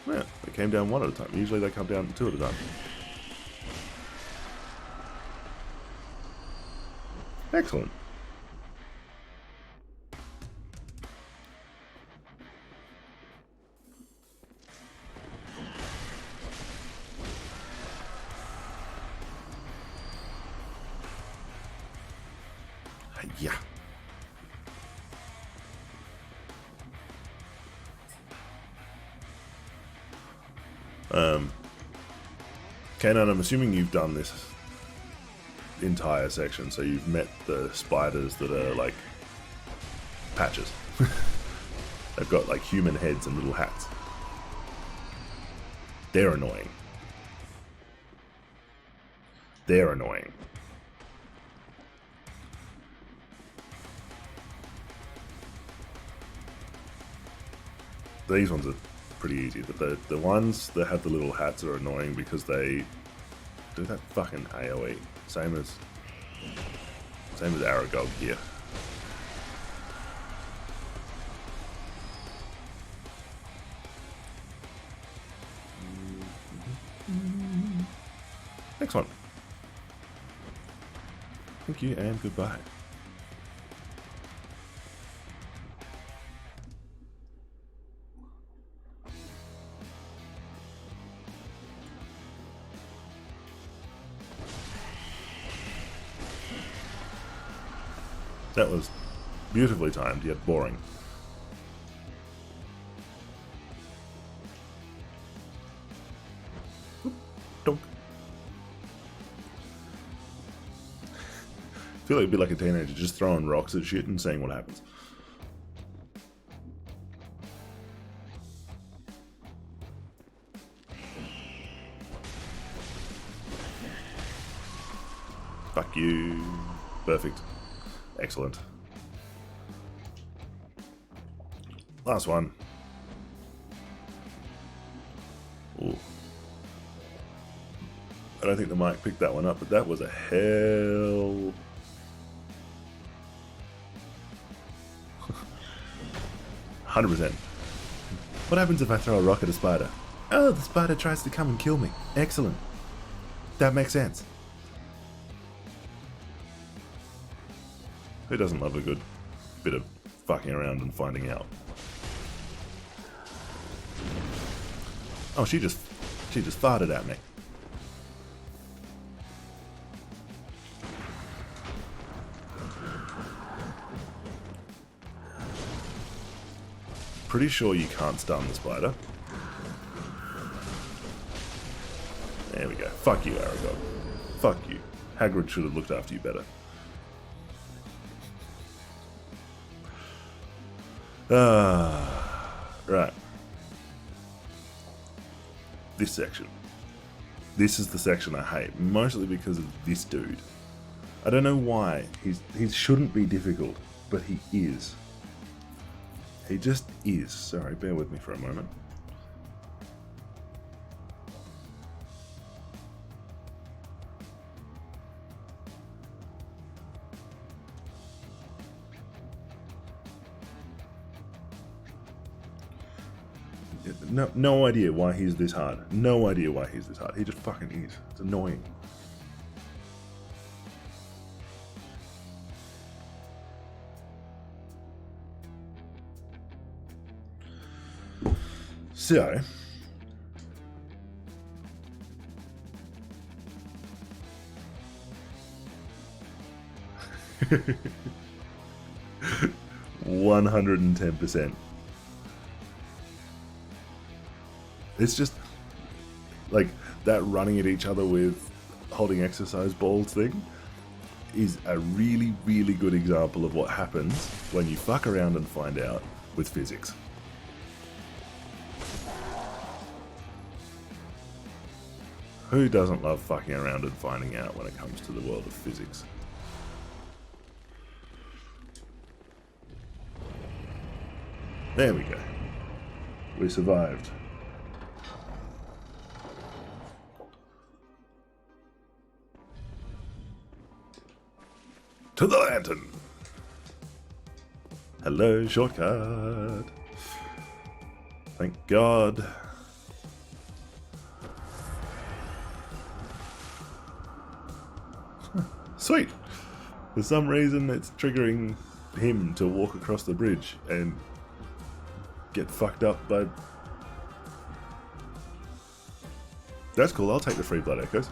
Yeah, they came down one at a time. Usually they come down two at a time. Excellent. Yeah. Kanan, I'm assuming you've done this entire section, so you've met the spiders that are like patches. They've got like human heads and little hats. They're annoying. They're annoying. These ones are pretty easy, but the ones that have the little hats are annoying because they do that fucking AoE. Same as Aragog here. Next one. Thank you and goodbye. That was beautifully timed, yet boring. Oop, donk. I feel like it'd be like a teenager just throwing rocks at shit and seeing what happens. Fuck you. Perfect. Excellent. Last one. Ooh. I don't think the mic picked that one up, but that was a hell... 100%. What happens if I throw a rock at a spider? Oh, the spider tries to come and kill me. Excellent. That makes sense. Who doesn't love a good bit of fucking around and finding out? Oh, she just farted at me. Pretty sure you can't stun the spider. There we go. Fuck you, Aragog. Fuck you. Hagrid should have looked after you better. Right. This section. This is the section I hate, mostly because of this dude. I don't know why. He shouldn't be difficult, but he is. He just is. Sorry, bear with me for a moment. No idea why he's this hard. No idea why he's this hard. He just fucking is. It's annoying. So, $110%. It's just like that running at each other with holding exercise balls thing is a really, really good example of what happens when you fuck around and find out with physics. Who doesn't love fucking around and finding out when it comes to the world of physics? There we go. We survived. To the lantern! Hello, shortcut. Thank God. Sweet! For some reason it's triggering him to walk across the bridge and get fucked up by... That's cool, I'll take the free blood echoes.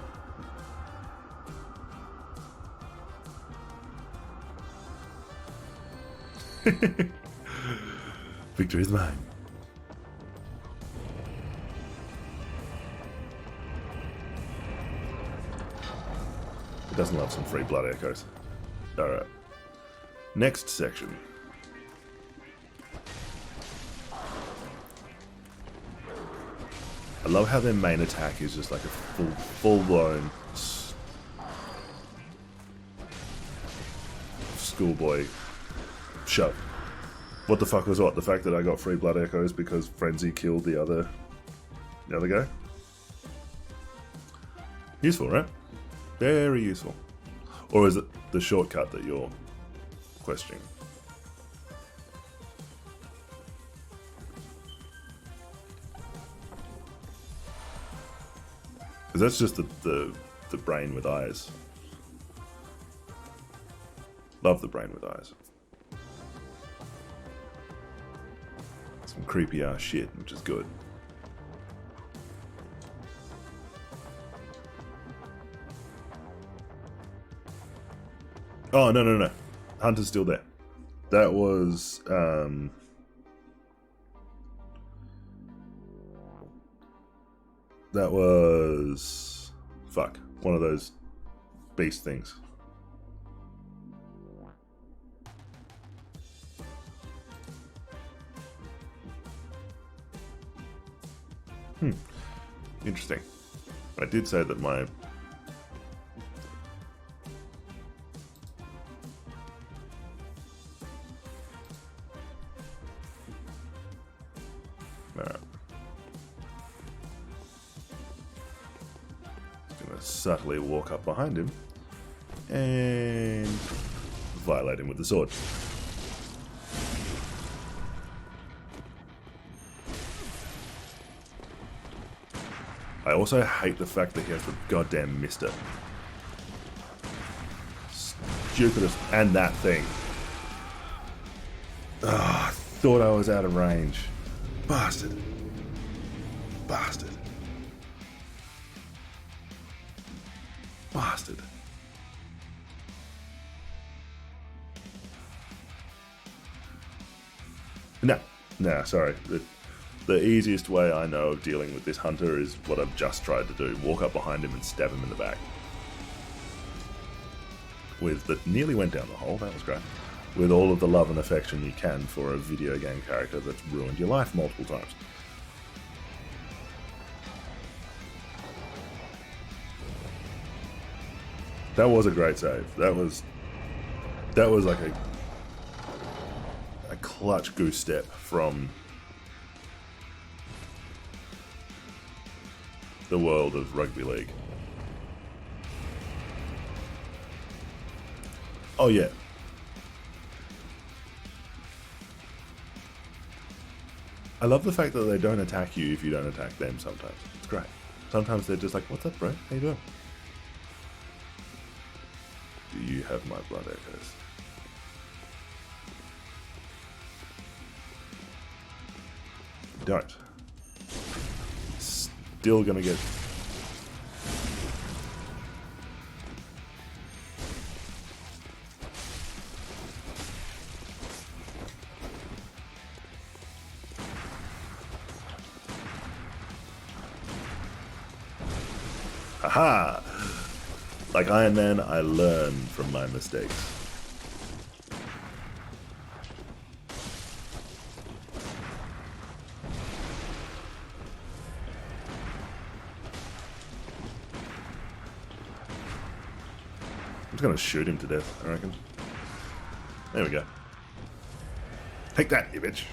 Victory is mine. It doesn't love some free blood echoes. Alright. Next section. I love how their main attack is just like a full-blown schoolboy shove. What the fuck was what? The fact that I got free blood echoes because Frenzy killed the other guy? Useful, right? Very useful. Or is it the shortcut that you're questioning? Because that's just the brain with eyes. Love the brain with eyes. Some creepy ass shit, which is good. Oh, no. Hunter's still there. That was, fuck, one of those beast things. Interesting. I did say that my... Alright. Just gonna subtly walk up behind him and violate him with the sword. I also hate the fact that he has the goddamn mister. Stupidest. And that thing. I thought I was out of range. Bastard. Bastard. Bastard. No, sorry. The easiest way I know of dealing with this hunter is what I've just tried to do. Walk up behind him and stab him in the back. That nearly went down the hole, that was great. With all of the love and affection you can for a video game character that's ruined your life multiple times. That was a great save. That was like a clutch goose step from the world of rugby league. Oh yeah. I love the fact that they don't attack you if you don't attack them sometimes. It's great. Sometimes they're just like, what's up, bro? How you doing? Do you have my blood echoes? Don't. Still gonna get... Haha! Like Iron Man, I learn from my mistakes. I'm just gonna shoot him to death, I reckon. There we go. Take that, you bitch!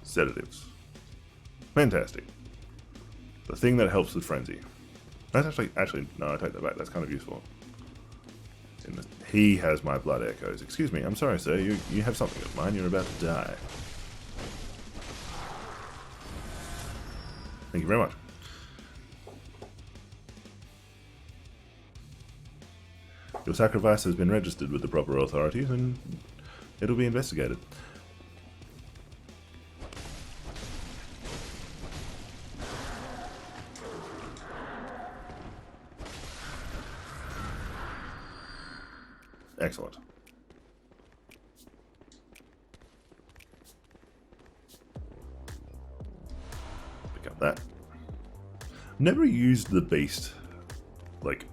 Sedatives. Fantastic. The thing that helps with frenzy. That's actually, no, I take that back. That's kind of useful. He has my blood echoes. Excuse me, I'm sorry, sir. You have something of mine. You're about to die. Thank you very much. Your sacrifice has been registered with the proper authorities, and it'll be investigated. Excellent. Pick up that. Never used the beast, like,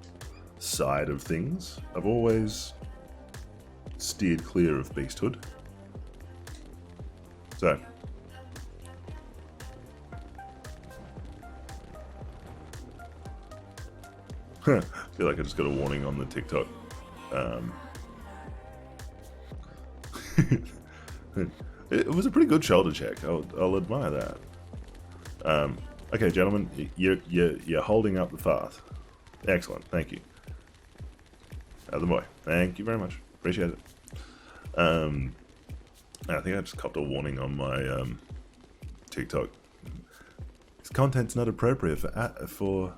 side of things. I've always steered clear of beasthood. So, I feel like I just got a warning on the TikTok. It was a pretty good shoulder check. I'll admire that. Okay, gentlemen, you're holding up the path. Excellent, thank you. Other boy, thank you very much. Appreciate it. I think I just copped a warning on my TikTok. This content's not appropriate for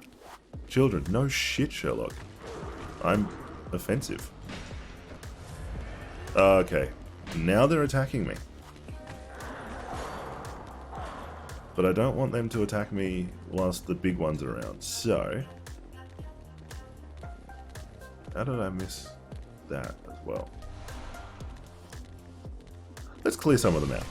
children. No shit, Sherlock. I'm offensive. Okay, now they're attacking me. But I don't want them to attack me whilst the big ones are around. So, how did I miss that as well? Let's clear some of them out.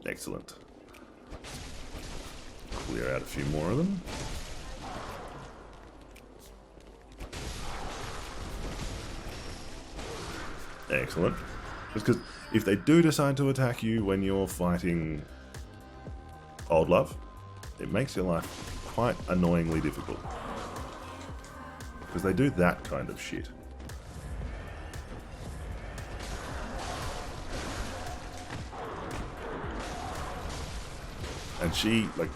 Excellent. Clear out a few more of them. Excellent. Just because if they do decide to attack you when you're fighting Old Love, it makes your life quite annoyingly difficult. Because they do that kind of shit. And she, like,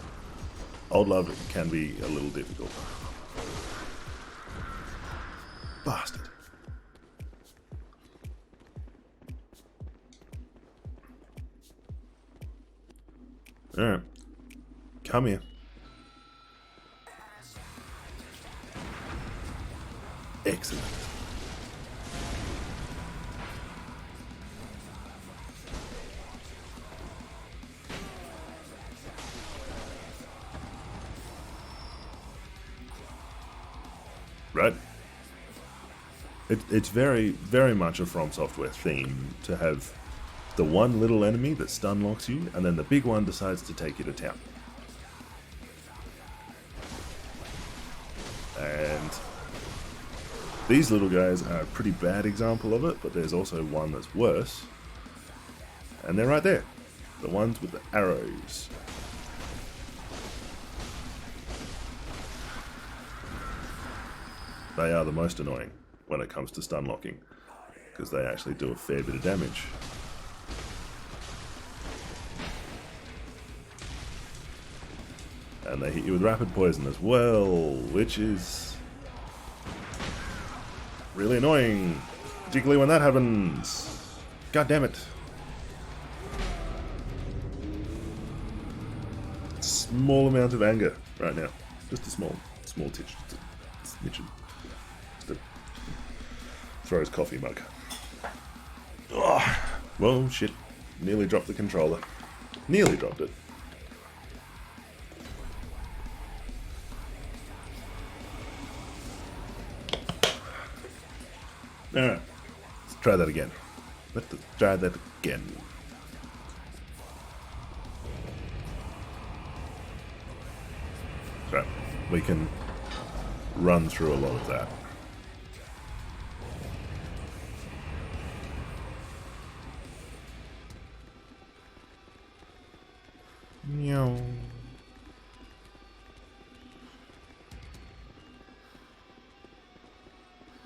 Old Love can be a little difficult. Bastard. Alright. Come here. Excellent. Right? It's very, very much a From Software theme to have the one little enemy that stun locks you, and then the big one decides to take you to town. And these little guys are a pretty bad example of it, but there's also one that's worse. And they're right there. The ones with the arrows. They are the most annoying when it comes to stun locking, because they actually do a fair bit of damage. And they hit you with rapid poison as well, which is really annoying, particularly when that happens. God damn it. Small amount of anger right now. Just a small titch. Snitching. Throw his coffee mug. Oh, well, shit. Nearly dropped the controller. Nearly dropped it. Alright. Let's try that again. Let's try that again. Right. We can run through a lot of that. Meow.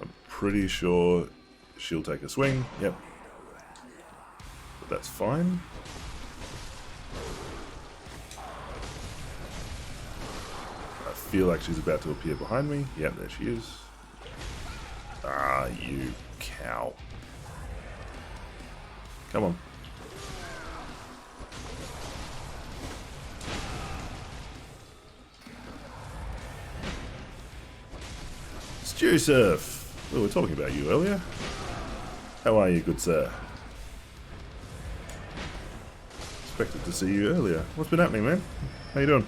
I'm pretty sure she'll take a swing. Yep. But that's fine. I feel like she's about to appear behind me. Yep, there she is. Ah, you cow. Come on. Joseph! We were talking about you earlier. How are you, good sir? Expected to see you earlier. What's been happening, man? How you doing?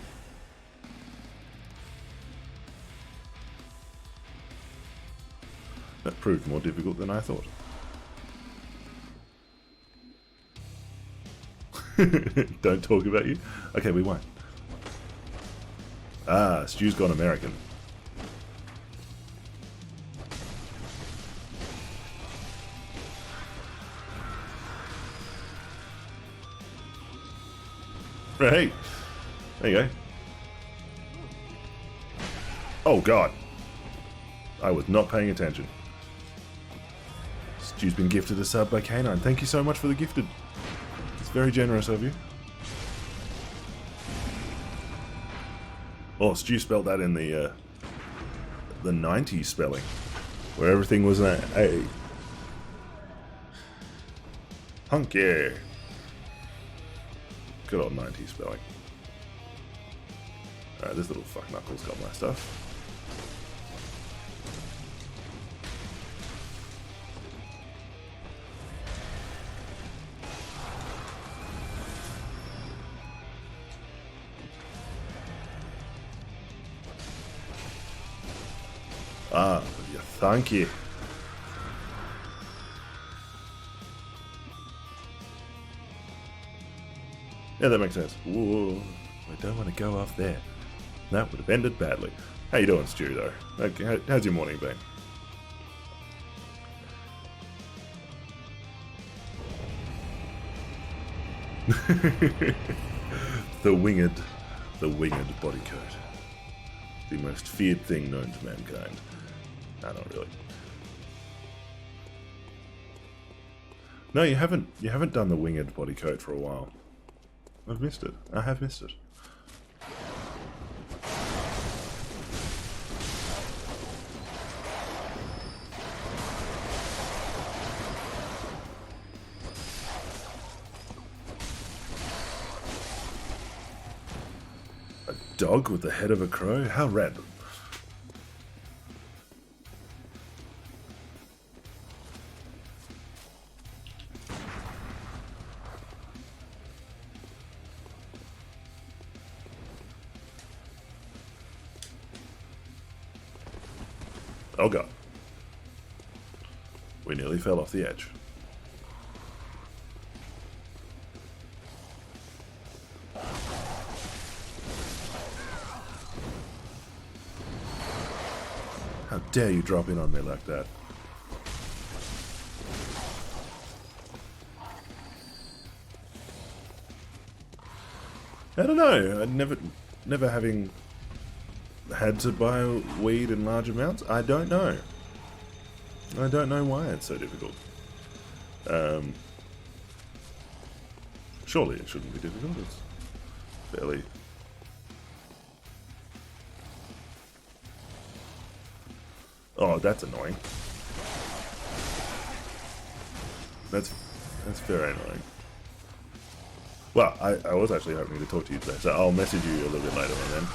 That proved more difficult than I thought. Don't talk about you? Okay, we won't. Ah, Stu's gone American. Right. There you go. Oh, God. I was not paying attention. Stu's been gifted a sub by Canine. Thank you so much for the gifted. It's very generous of you. Oh, Stu spelled that in the 90s spelling, where everything was an A. Hunky. Good old 90s spelling. Alright, this little fuck knuckles got my stuff. Ah, yeah, thank you. Yeah, that makes sense. Whoa, I don't want to go off there. That would have ended badly. How you doing, Stu, though? Okay, how's your morning been? The winged body coat. The most feared thing known to mankind. No, not really. No, you haven't done the winged body coat for a while. I've missed it. I have missed it. A dog with the head of a crow? How random. Oh god. We nearly fell off the edge. How dare you drop in on me like that? I don't know. Never having had to buy weed in large amounts. I don't know. I don't know why it's so difficult. Surely it shouldn't be difficult. It's fairly... Oh, that's annoying. That's very annoying. Well, I was actually hoping to talk to you today, so I'll message you a little bit later on then.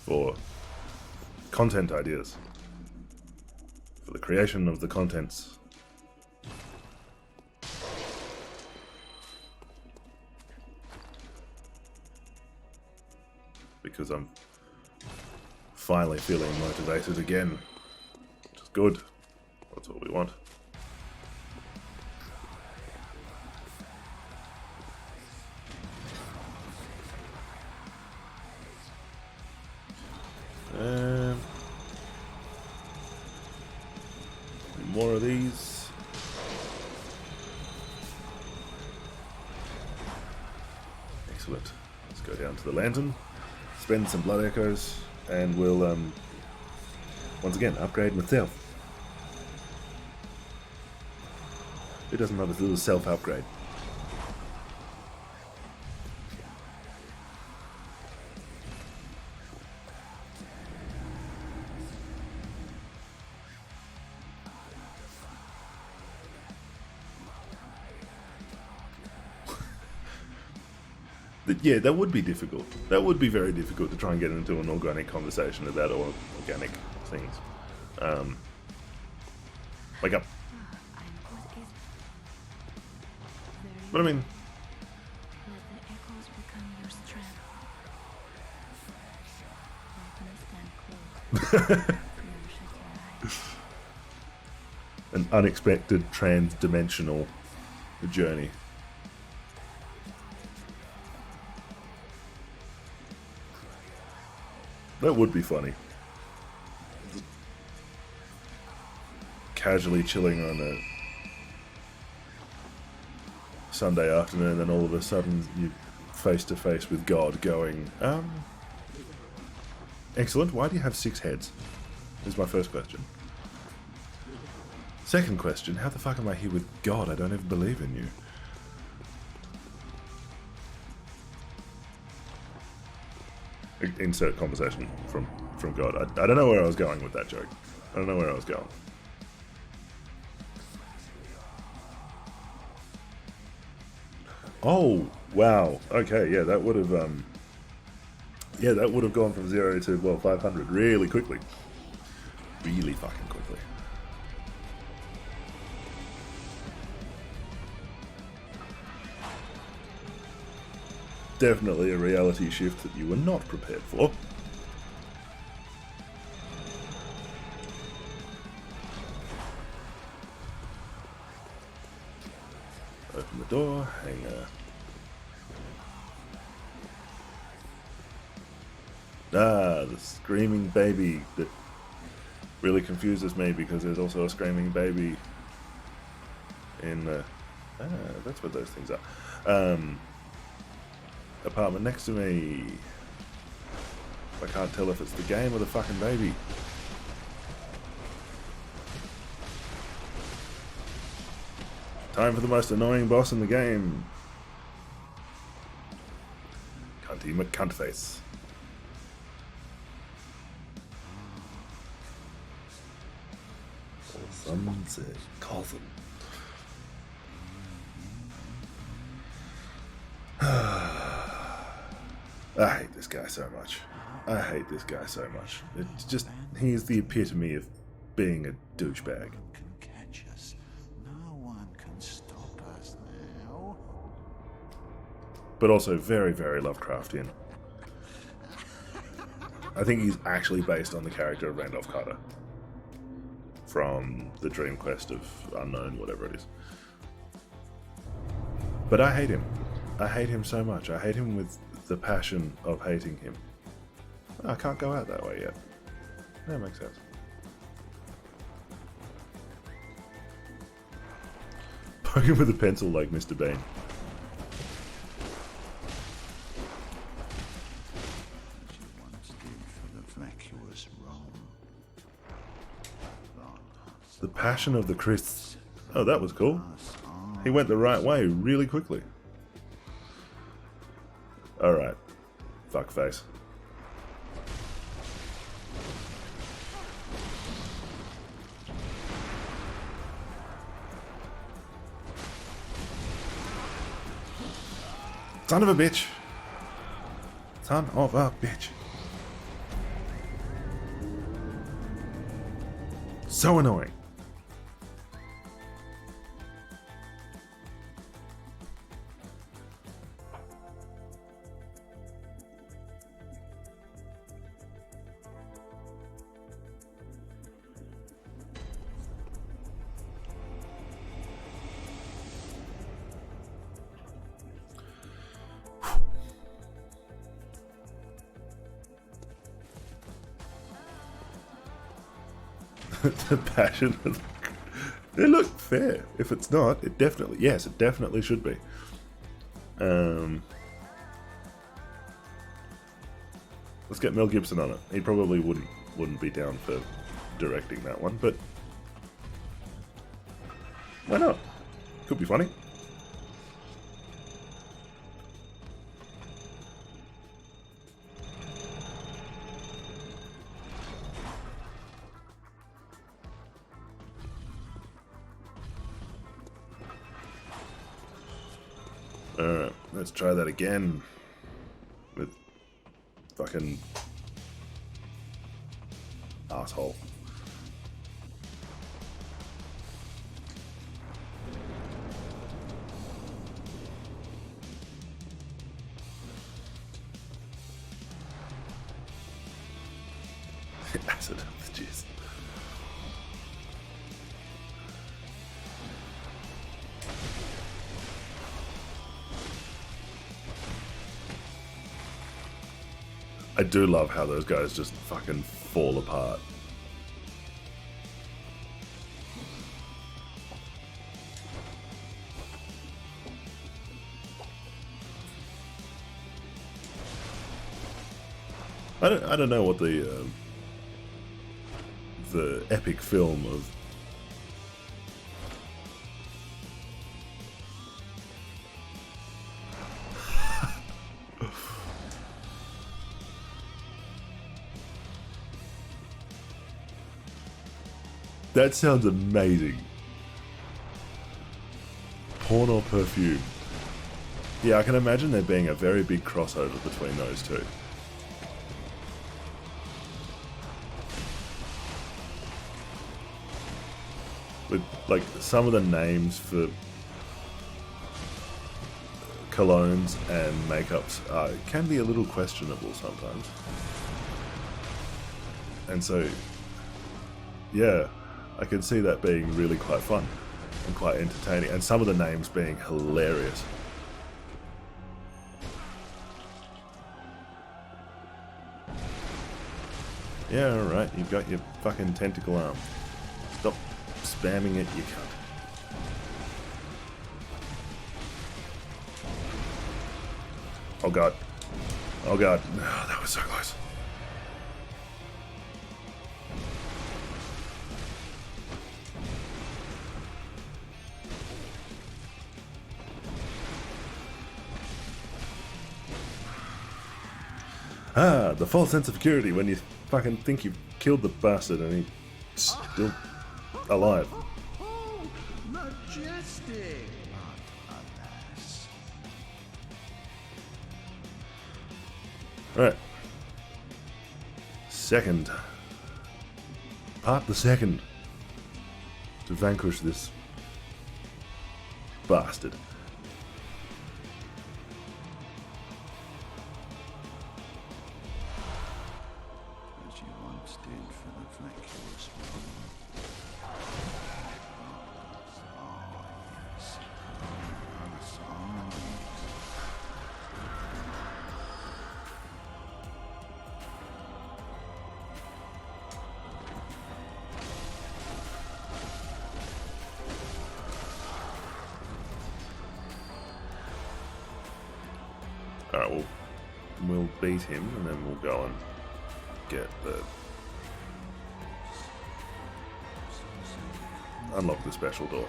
For content ideas. For the creation of the contents. Because I'm finally feeling motivated again. Which is good. That's what we want. More of these. Excellent. Let's go down to the lantern, spend some blood echoes, and we'll once again upgrade myself. Who doesn't love a little self-upgrade? Yeah, that would be difficult. That would be very difficult to try and get into an organic conversation about all organic things. Wake up. But I mean... Let the echoes become your strength. Open stand close. Never shut your eyes. An unexpected trans-dimensional journey. That would be funny. Casually chilling on Sunday afternoon, and all of a sudden you face to face with God going, excellent, why do you have 6 heads? Is my first question. Second question, how the fuck am I here with God? I don't even believe in you. Insert conversation from God. I don't know where I was going with that joke. I don't know where I was going. Oh, wow. Okay, yeah, that would have gone from 0 to, well, 500 really quickly. Really fucking quickly. Definitely a reality shift that you were not prepared for. Open the door, hanger. Ah, the screaming baby that really confuses me because there's also a screaming baby in the... Ah, that's what those things are. Apartment next to me. I can't tell if it's the game or the fucking baby. Time for the most annoying boss in the game. Cunty McCuntface. Or some say cousin. I hate this guy so much. I hate this guy so much. It's just, he is the epitome of being a douchebag. Can catch us. No one can stop us now. But also very, very Lovecraftian. I think he's actually based on the character of Randolph Carter. From the Dream Quest of Unknown, whatever it is. But I hate him. I hate him so much. I hate him with the passion of hating him. I can't go out that way yet. That makes sense. Poke him with a pencil like Mr. Bean. She once did for the vacuous Rome. The Passion of the Christ. Oh, that was cool. He went the right way really quickly. Alright. Fuckface. Son of a bitch. Son of a bitch. So annoying. The Passion of the... They look fair. If it's not, it definitely... Yes, it definitely should be. Let's get Mel Gibson on it. He probably wouldn't be down for directing that one, but... Why not? Could be funny. Alright, let's try that again. With fucking asshole. Acid of the juice. I do love how those guys just fucking fall apart. I don't know what the epic film of that sounds amazing. Porn or perfume? Yeah, I can imagine there being a very big crossover between those two. With, like, some of the names for colognes and makeups can be a little questionable sometimes. And so, yeah, I can see that being really quite fun and quite entertaining, and some of the names being hilarious. Yeah, alright, you've got your fucking tentacle arm. Stop spamming it, you cunt. Oh god. Oh god. Oh, that was so close. Ah, the false sense of security when you fucking think you've killed the bastard and he's still alive. Majestic! But alas. Alright. Second. Part the second. To vanquish this bastard. As you once did for the vacuous one. Oh, yes. Alright, we'll beat him and then we'll go and get the... unlock the special door.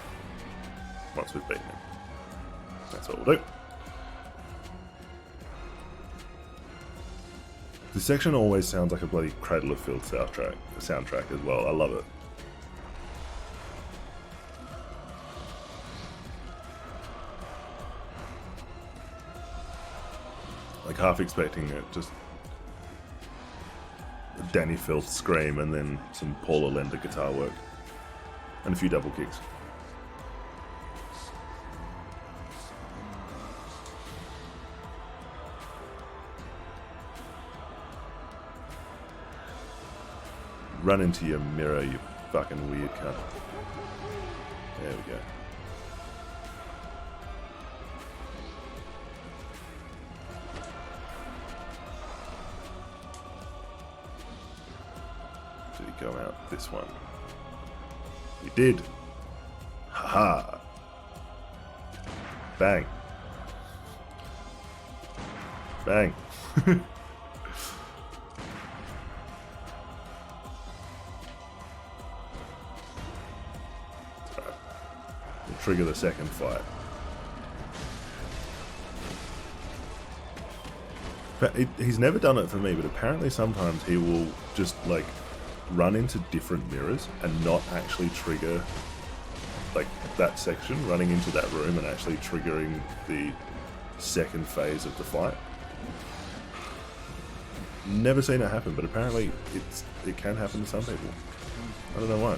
Once we've beaten him. That's what we'll do. This section always sounds like a bloody Cradle of Filth soundtrack as well. I love it. Like half expecting it, just a Danny Filth scream and then some Paula Lender guitar work. And a few double kicks. Run into your mirror, you fucking weird cunt. There we go. Did he go out this one? He did. Haha. Bang. Bang. We'll trigger the second fight. But he's never done it for me, but apparently sometimes he will just like run into different mirrors and not actually trigger like that section, running into that room and actually triggering the second phase of the fight. Never seen it happen, but apparently it can happen to some people. I don't know why.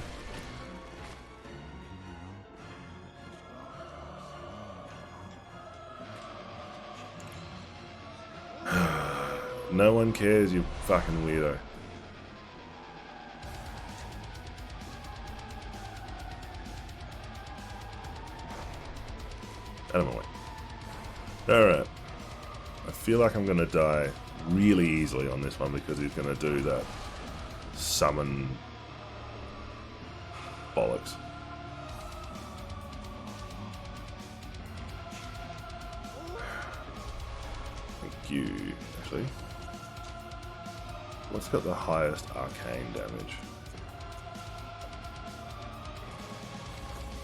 No one cares, you fucking weirdo. Out of my way. Alright. I feel like I'm going to die really easily on this one because he's going to do that summon bollocks. Thank you, actually. What's got the highest arcane damage?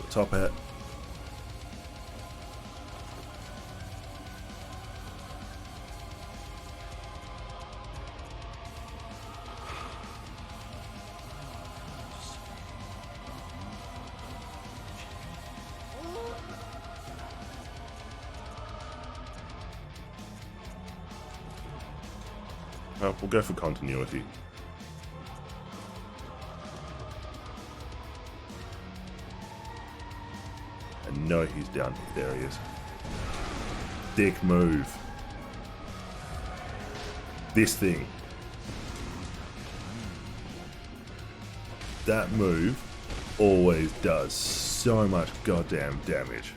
The top hat. Oh, we'll go for continuity. I know he's down here. There he is. Dick move. This thing. That move always does so much goddamn damage.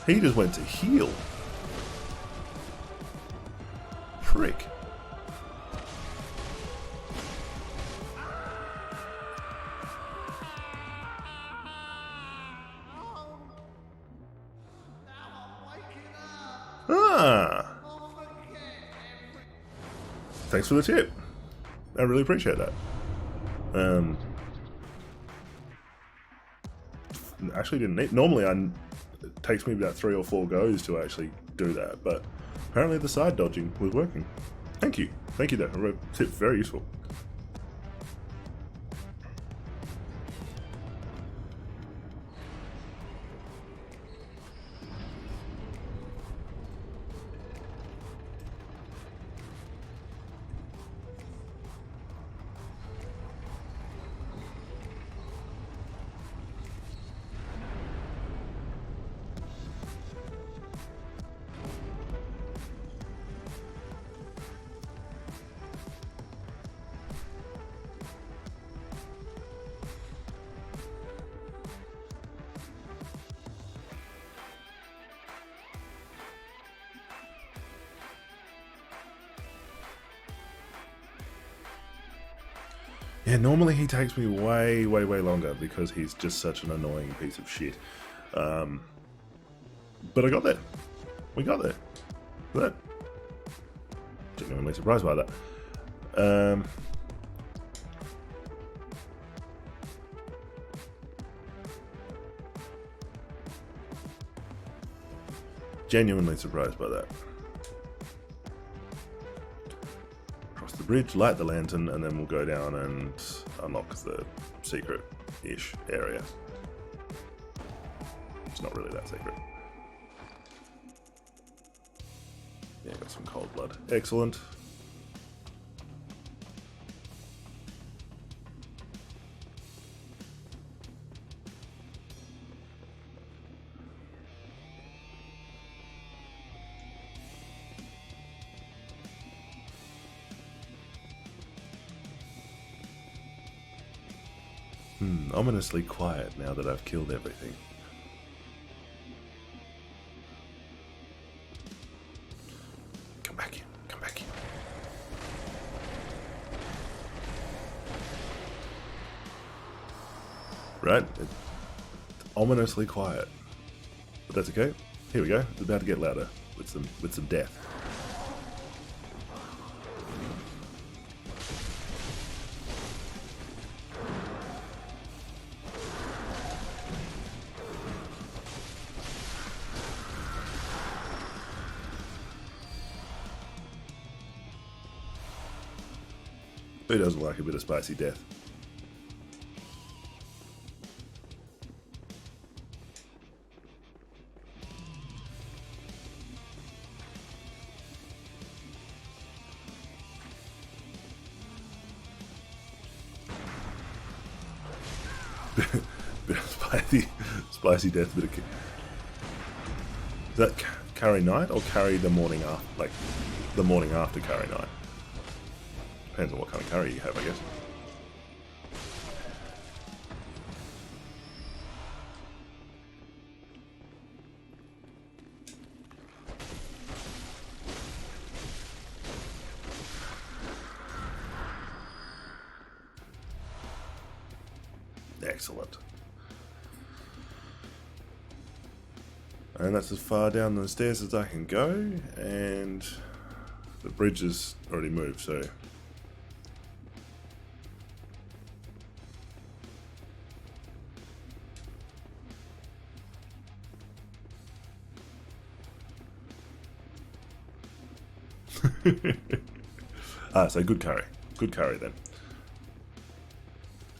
He just went to heal. Prick. Ah. Thanks for the tip. I really appreciate that. Actually didn't need, normally it takes me about 3 or 4 goes to actually do that, but apparently the side dodging was working. Thank you though, tip, very useful. Yeah, normally he takes me way longer because he's just such an annoying piece of shit. But I got there. We got there. That. Genuinely surprised by that. Genuinely surprised by that. The bridge, light the lantern, and then we'll go down and unlock the secret-ish area. It's not really that secret. Yeah, got some cold blood. Excellent. Ominously quiet now that I've killed everything. Come back here, come back here. Right? It's ominously quiet. But that's okay. Here we go. It's about to get louder with some death. Who doesn't like a bit of spicy death? Bit of spicy death, bit of kick. that carry night or carry the morning after, like the morning after carry night? Depends on what kind of carry you have, I guess. Excellent. And that's as far down the stairs as I can go, and the bridge has already moved, so... so good curry. Good curry then.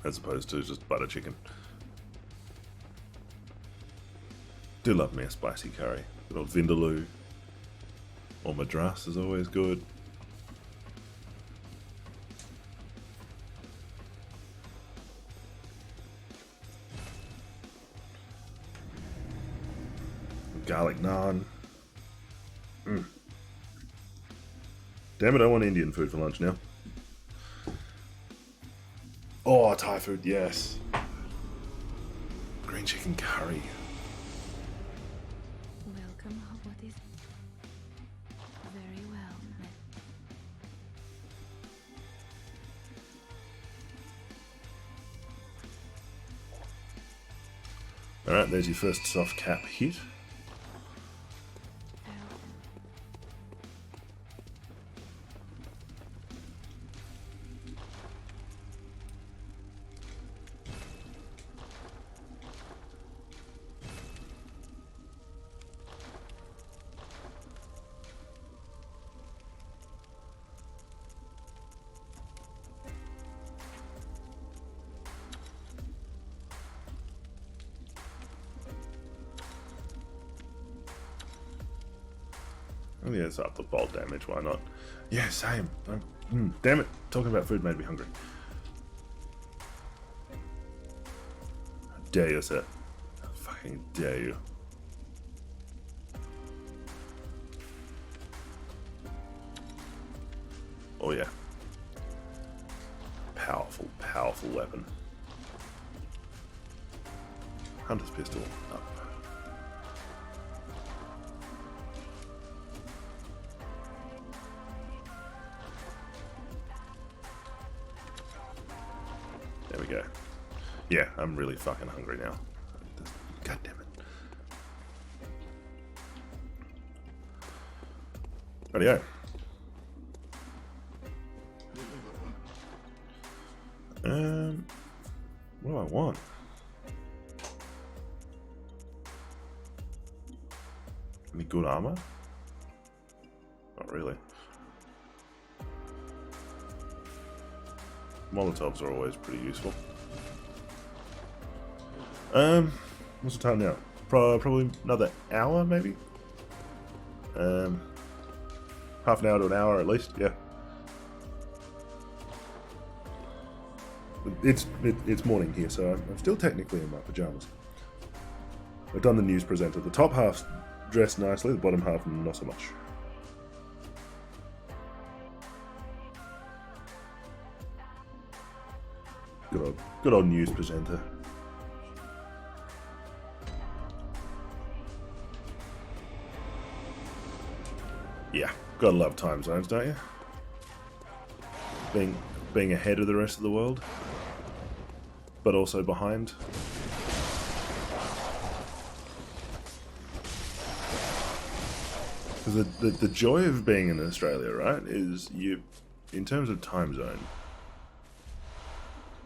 As opposed to just butter chicken. Do love me a spicy curry. Good old vindaloo. Or madras is always good. Garlic naan. Damn it, I want Indian food for lunch now. Oh, Thai food, yes. Green chicken curry. Welcome, what is... Very well. Alright, there's your first soft cap hit. Oh yeah, it's up the bolt damage, why not? Yeah, same. Damn it, talking about food made me hungry. How dare you, sir? How fucking dare you. Oh yeah. Powerful, powerful weapon. Hunter's pistol, up. There we go. Yeah, I'm really fucking hungry now. God damn it. Rightio. What do I want? Any good armor? Not really. Molotovs are always pretty useful. What's the time now? Probably another hour, maybe? Half an hour to an hour at least, yeah. It's morning here, so I'm still technically in my pajamas. I've done the news presenter. The top half's dressed nicely, the bottom half not so much. Good old news presenter. Yeah, gotta love time zones, don't you? Being ahead of the rest of the world, but also behind. Because the joy of being in Australia, right, is you, in terms of time zone.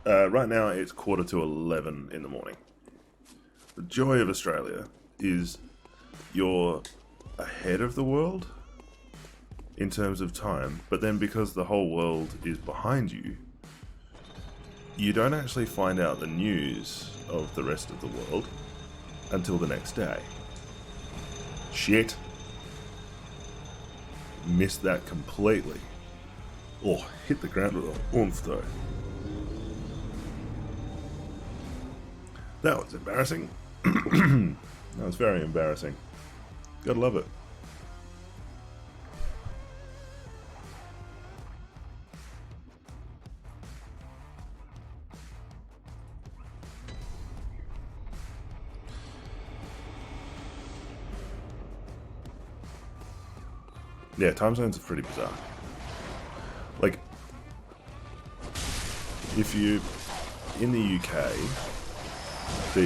Right now it's 11:45 in the morning. The joy of Australia is you're ahead of the world in terms of time, but then because the whole world is behind you, you don't actually find out the news of the rest of the world until the next day. Shit. Missed that completely. Oh, hit the ground with a oomph though. That was embarrassing. That was very embarrassing. Gotta love it. Yeah, time zones are pretty bizarre. Like, if you in the UK,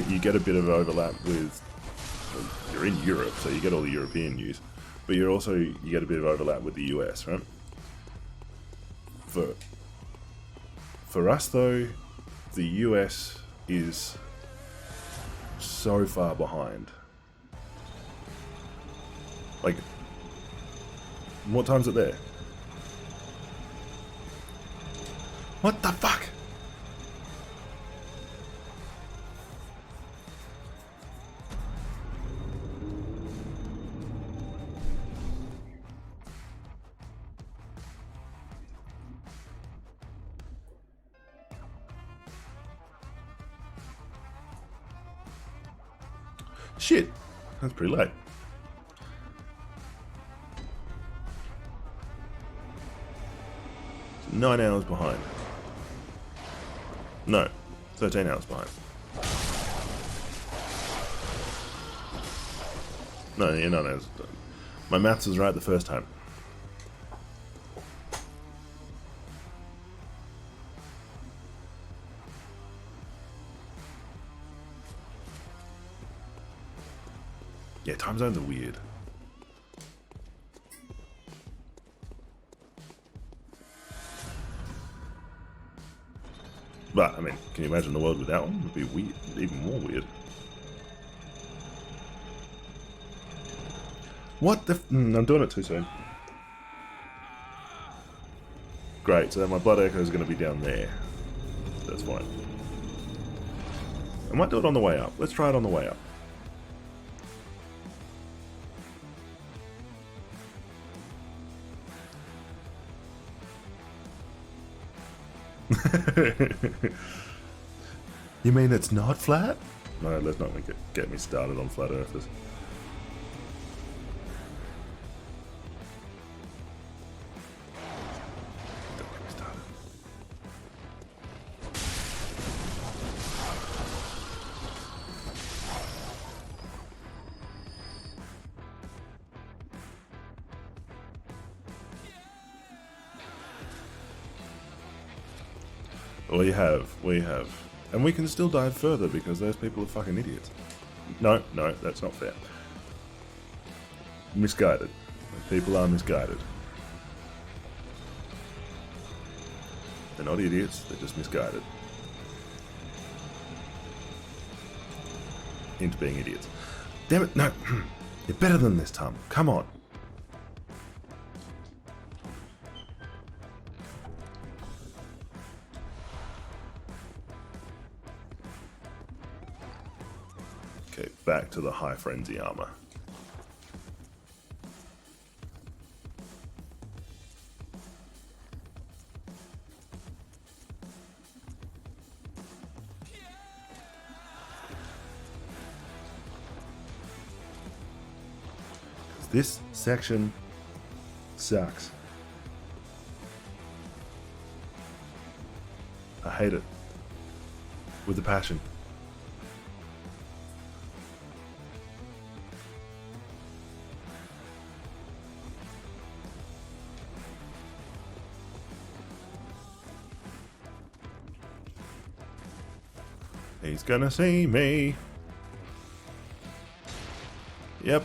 you get a bit of overlap with. You're in Europe, so you get all the European news, but you get a bit of overlap with the US, right? For us though, the US is so far behind. Like, what time's it there? What the fuck? Shit, that's pretty late. It's 9 hours behind. No, 13 hours behind. No, yeah, 9 hours. My maths was right the first time. Yeah, time zones are weird. But, I mean, can you imagine the world without one? It would be weird, even more weird. What the I'm doing it too soon. Great, so my blood echo is going to be down there. That's fine. I might do it on the way up. Let's try it on the way up. You mean it's not flat? No, let's not get me started on flat earthers. Don't get me started. We have. And we can still dive further because those people are fucking idiots. No, that's not fair. Misguided. People are misguided. They're not idiots, they're just misguided. Into being idiots. Damn it, no. You're better than this, Tom. Come on. Okay, back to the high frenzy armor. This section sucks. I hate it. With a passion. He's gonna see me. Yep.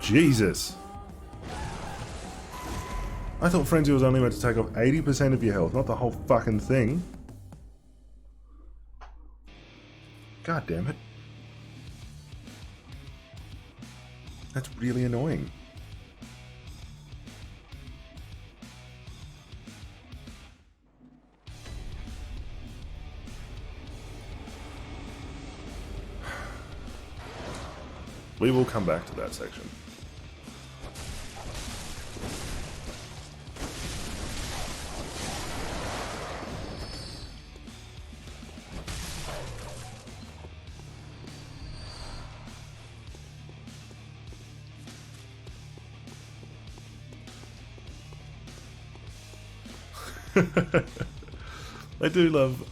Jesus. I thought Frenzy was only meant to take off 80% of your health, not the whole fucking thing. God damn it. That's really annoying. We will come back to that section. I do love.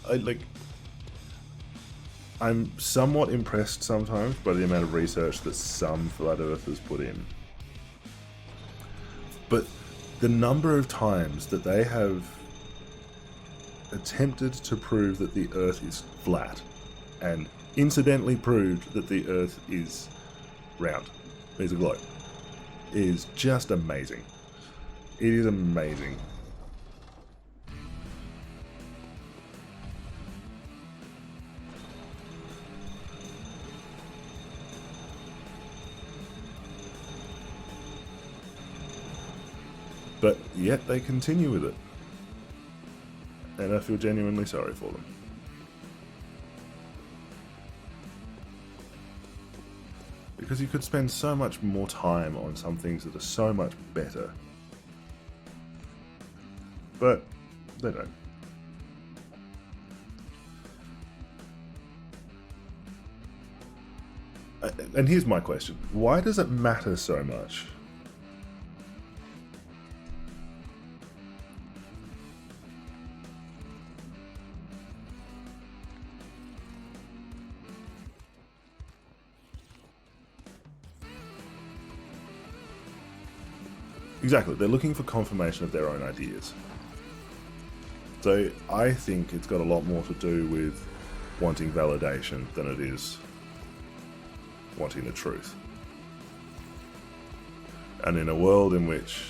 I'm somewhat impressed sometimes by the amount of research that some flat earthers put in. But the number of times that they have attempted to prove that the Earth is flat, and incidentally proved that the Earth is round, is a globe, is just amazing. It is amazing. But yet they continue with it. And I feel genuinely sorry for them. Because you could spend so much more time on some things that are so much better. But they don't. And here's my question. Why does it matter so much? Exactly, they're looking for confirmation of their own ideas. So I think it's got a lot more to do with wanting validation than it is wanting the truth. And in a world in which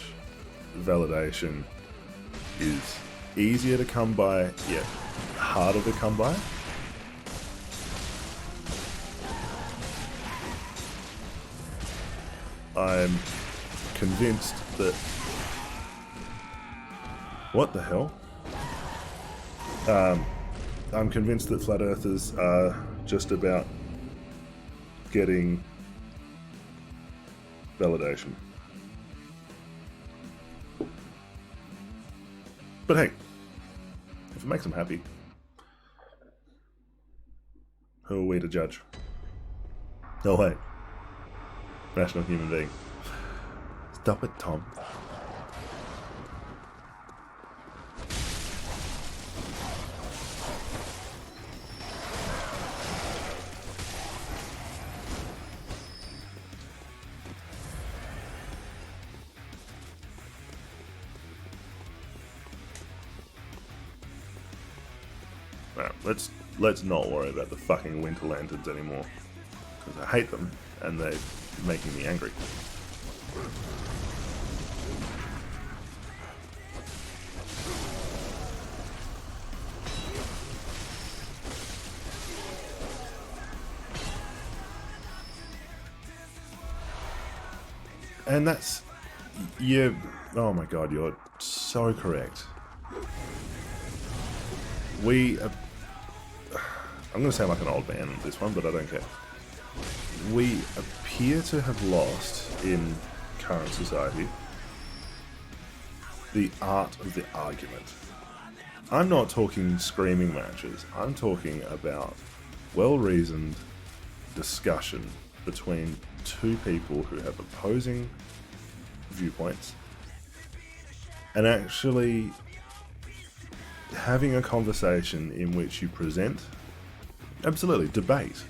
validation is easier to come by, yet harder to come by, I'm convinced that... What the hell? I'm convinced that flat earthers are just about getting validation. But hey, if it makes them happy, who are we to judge? Oh wait, rational human being. Stop it, Tom. Well, let's not worry about the fucking winter lanterns anymore, because I hate them and they're making me angry. And that's... oh my god, you're so correct. I'm going to sound like an old man in this one, but I don't care. We appear to have lost, in current society, the art of the argument. I'm not talking screaming matches. I'm talking about well-reasoned discussion between two people who have opposing viewpoints and actually having a conversation in which you present, absolutely, debate.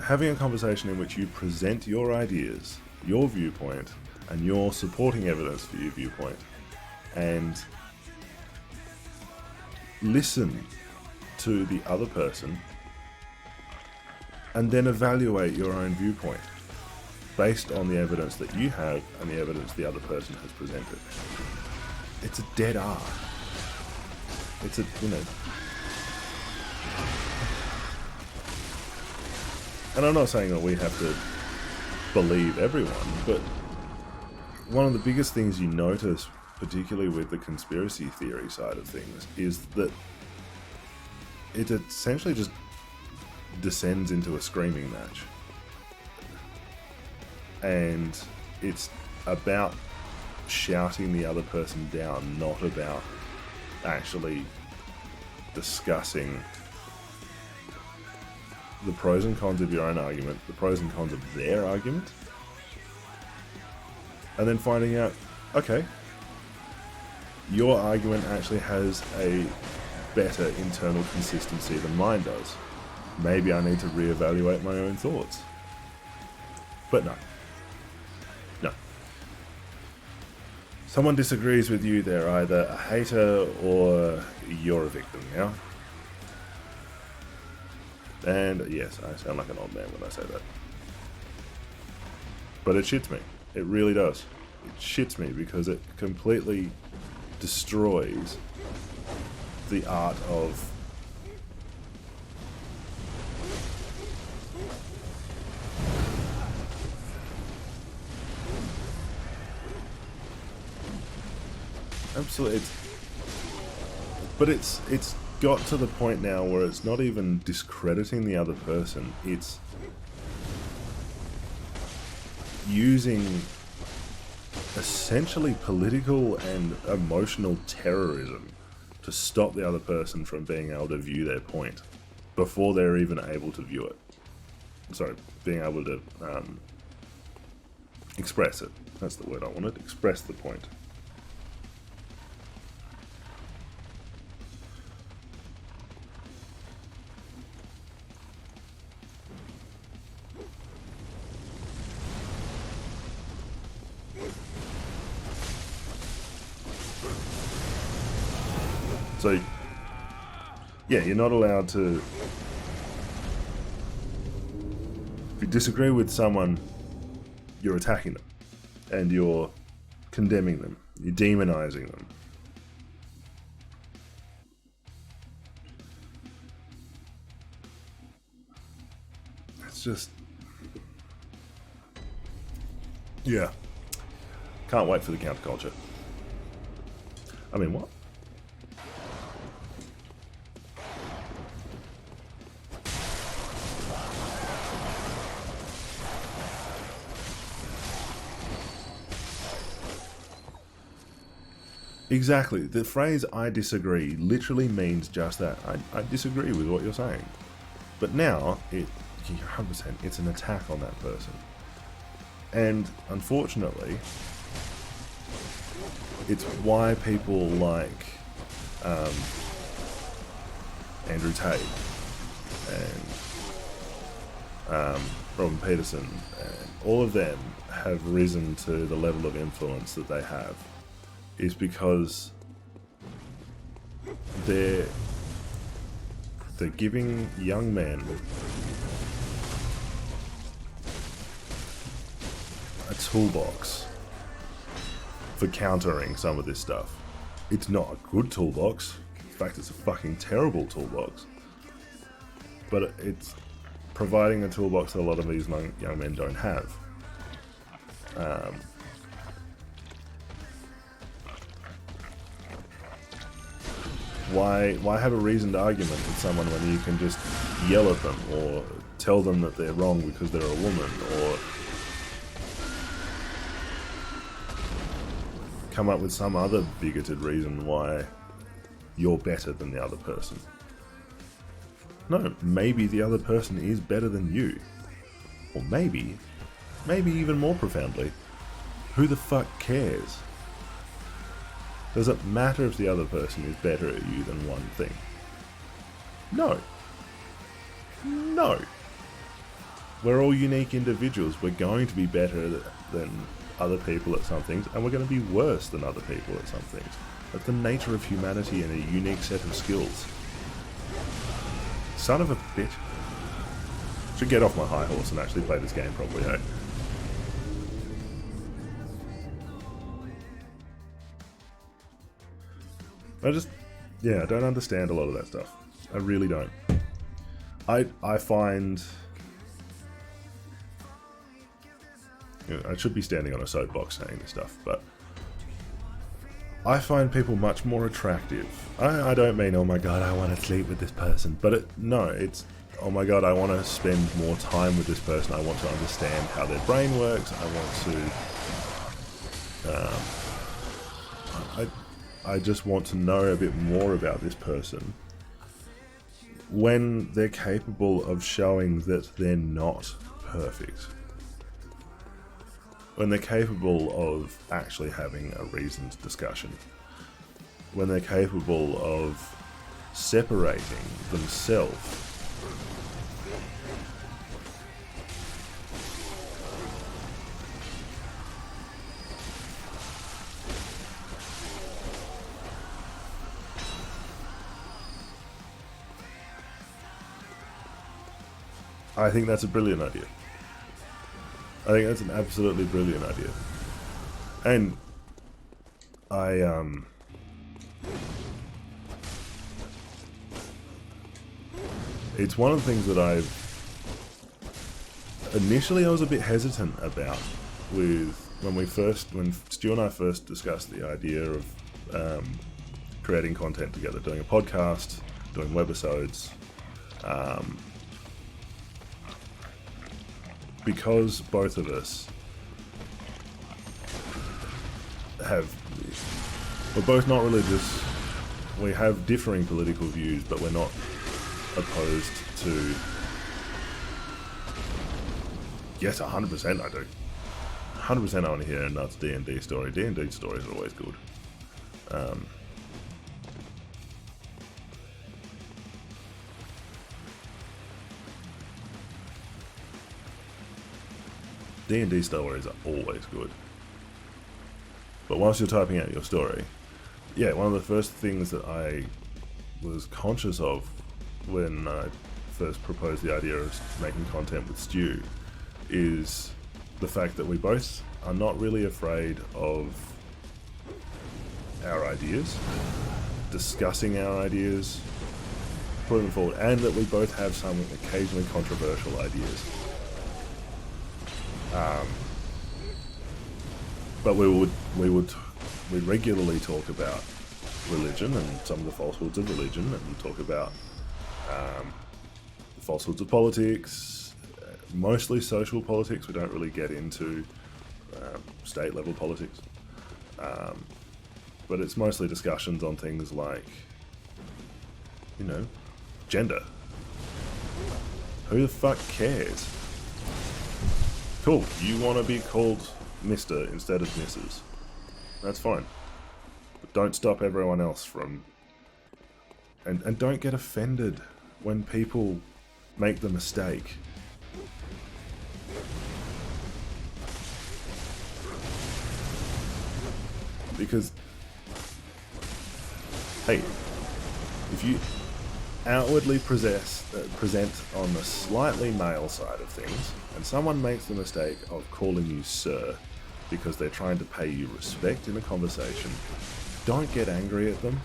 Having a conversation in which you present your ideas, your viewpoint, and your supporting evidence for your viewpoint, and listen to the other person, and then evaluate your own viewpoint based on the evidence that you have and the evidence the other person has presented. It's a dead art. It's a, and I'm not saying that we have to believe everyone, but one of the biggest things you notice, particularly with the conspiracy theory side of things, is that it essentially just descends into a screaming match. And it's about shouting the other person down, not about actually discussing the pros and cons of your own argument, the pros and cons of their argument, and then finding out, okay, your argument actually has a better internal consistency than mine does. Maybe I need to reevaluate my own thoughts. But no. No. Someone disagrees with you, they're either a hater or you're a victim, yeah? And yes, I sound like an old man when I say that. But it shits me. It really does. It shits me because it completely destroys the art of absolutely. But it's got to the point now where it's not even discrediting the other person, it's using essentially political and emotional terrorism to stop the other person from being able to view their point before they're even able to view it. Sorry, being able to express it. That's the word I wanted. Express the point. So, yeah, you're not allowed to... If you disagree with someone, you're attacking them. And you're condemning them. You're demonizing them. It's just... Yeah. Can't wait for the counterculture. I mean, what? Exactly. The phrase "I disagree" literally means just that. I disagree with what you're saying. But now, 100%, it's an attack on that person. And unfortunately, it's why people like Andrew Tate and Robin Peterson, and all of them have risen to the level of influence that they have. Is because they're giving young men a toolbox for countering some of this stuff. It's not a good toolbox. In fact, it's a fucking terrible toolbox. But it's providing a toolbox that a lot of these young men don't have. Why have a reasoned argument with someone when you can just yell at them or tell them that they're wrong because they're a woman, or come up with some other bigoted reason why you're better than the other person? No, maybe the other person is better than you. Or maybe even more profoundly, who the fuck cares? Does it matter if the other person is better at you than one thing? No. No. We're all unique individuals. We're going to be better than other people at some things, and we're going to be worse than other people at some things. That's the nature of humanity and a unique set of skills. Son of a bitch. Should get off my high horse and actually play this game properly, hey? I don't understand a lot of that stuff. I really don't. I find... I should be standing on a soapbox saying this stuff, but I find people much more attractive. I don't mean, oh my god, I want to sleep with this person, but it's, oh my god, I want to spend more time with this person, I want to understand how their brain works, I want to... I just want to know a bit more about this person when they're capable of showing that they're not perfect. When they're capable of actually having a reasoned discussion. when they're capable of separating themselves I think that's a brilliant idea. I think that's an absolutely brilliant idea. And it's one of the things that initially I was a bit hesitant about with when Stu and I first discussed the idea of creating content together, doing a podcast, doing webisodes, because both of us we're both not religious, we have differing political views, but we're not opposed to... Yes, 100% I do. 100% I want to hear a nuts D&D story. D&D stories are always good. D&D stories are always good. But once you're typing out your story, yeah, one of the first things that I was conscious of when I first proposed the idea of making content with Stu is the fact that we both are not really afraid of our ideas, discussing our ideas, putting them forward, and that we both have some occasionally controversial ideas. But we regularly talk about religion and some of the falsehoods of religion, and talk about the falsehoods of politics, mostly social politics. We don't really get into state level politics, but it's mostly discussions on things like, you know, gender. Who the fuck cares? Cool, you want to be called Mr. instead of Mrs. That's fine. But don't stop everyone else from... And don't get offended when people make the mistake. Because, hey, if you outwardly present on the slightly male side of things, and someone makes the mistake of calling you sir because they're trying to pay you respect in a conversation, don't get angry at them.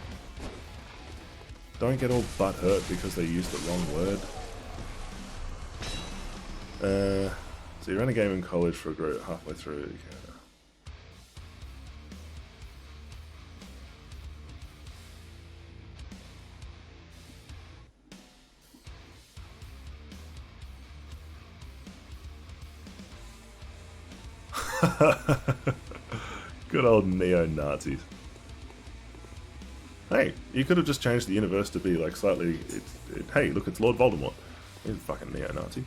Don't get all butthurt because they used the wrong word. So you ran a game in college for a group halfway through. Good old neo-Nazis. Hey, you could have just changed the universe to be like slightly... hey, look, it's Lord Voldemort. He's a fucking neo-Nazi.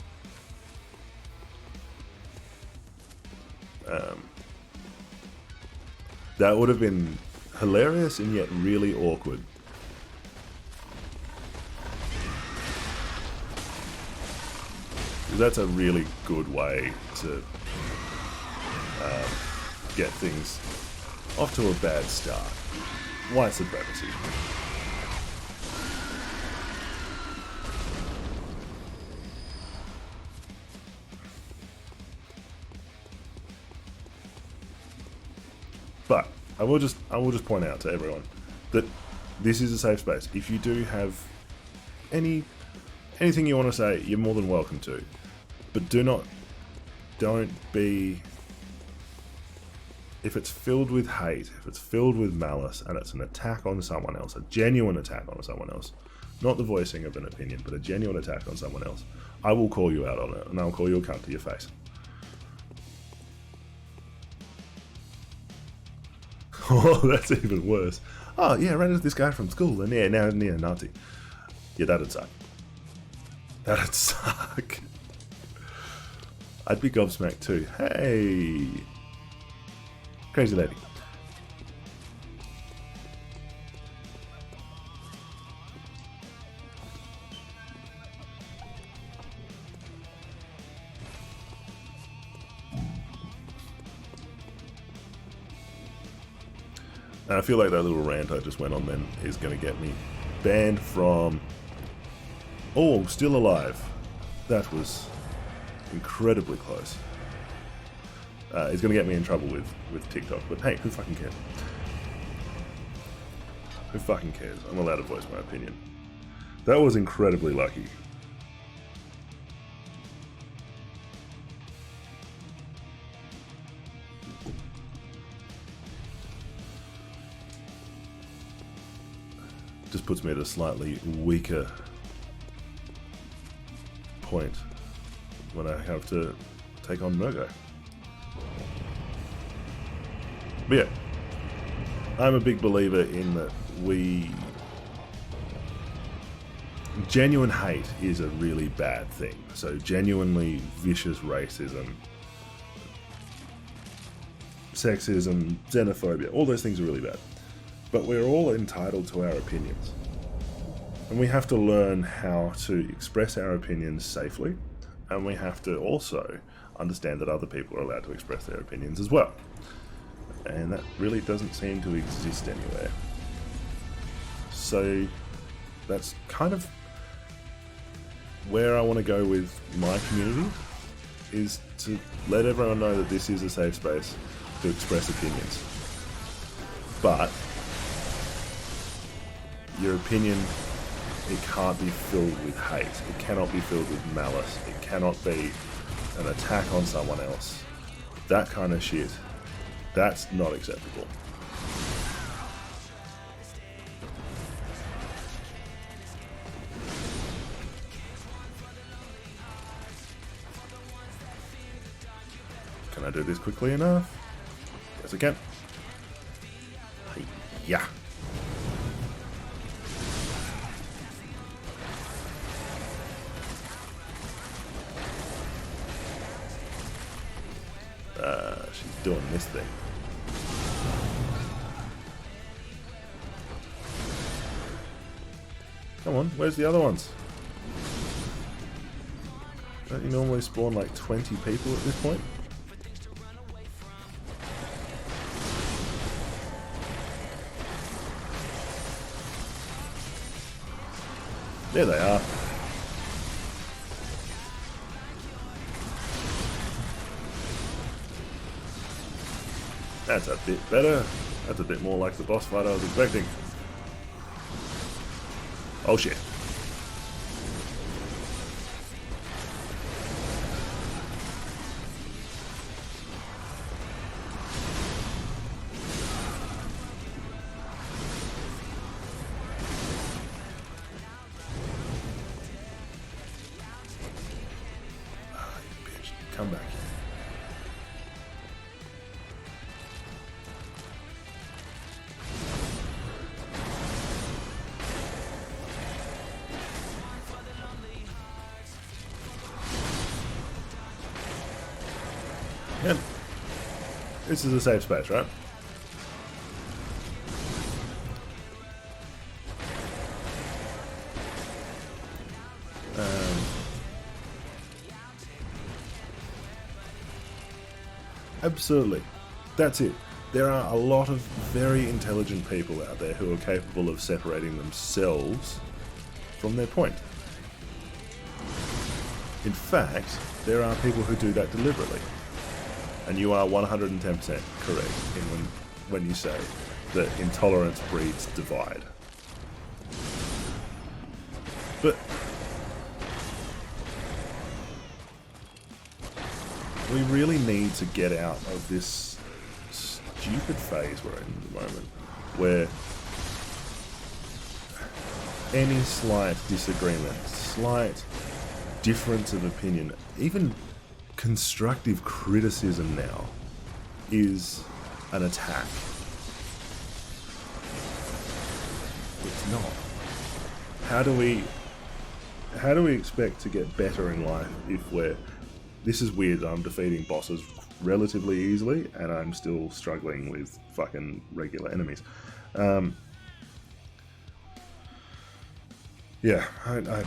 That would have been hilarious and yet really awkward. That's a really good way to get things off to a bad start. White supremacy. But I will just point out to everyone that this is a safe space. If you do have anything you want to say, you're more than welcome to. But don't be... If it's filled with hate, if it's filled with malice, and it's an attack on someone else, a genuine attack on someone else, not the voicing of an opinion, but a genuine attack on someone else, I will call you out on it, and I'll call you a cunt to your face. Oh, that's even worse. Oh, yeah, I ran into this guy from school, and yeah, now he's neo-Nazi. Yeah, that'd suck. That'd suck. I'd be gobsmacked too. Hey! Crazy lady. And I feel like that little rant I just went on then is going to get me banned from... Oh, still alive. That was incredibly close. It's going to get me in trouble with TikTok, but hey, who fucking cares? Who fucking cares? I'm allowed to voice my opinion. That was incredibly lucky. Just puts me at a slightly weaker point when I have to take on Murgo. But yeah, I'm a big believer in that genuine hate is a really bad thing. So genuinely vicious racism, sexism, xenophobia, all those things are really bad. But we're all entitled to our opinions. And we have to learn how to express our opinions safely. And we have to also understand that other people are allowed to express their opinions as well. And that really doesn't seem to exist anywhere. So that's kind of where I want to go with my community, is to let everyone know that this is a safe space to express opinions. But your opinion, it can't be filled with hate. It cannot be filled with malice. It cannot be an attack on someone else. That kind of shit, that's not acceptable. Can I do this quickly enough? Yes, I can. Yeah. She's doing this thing. Come on, where's the other ones? Don't you normally spawn like 20 people at this point? There they are. That's a bit better. That's a bit more like the boss fight I was expecting. Oh shit. Ah, you bitch. Come back here. Yeah. This is a safe space, right? Absolutely. That's it. There are a lot of very intelligent people out there who are capable of separating themselves from their point. In fact, there are people who do that deliberately. And you are 110% correct when you say that intolerance breeds divide. But we really need to get out of this stupid phase we're in at the moment, where any slight disagreement, slight difference of opinion, even constructive criticism now, is an attack. It's not. How do we expect to get better in life if this is weird, I'm defeating bosses relatively easily and I'm still struggling with fucking regular enemies. Yeah, I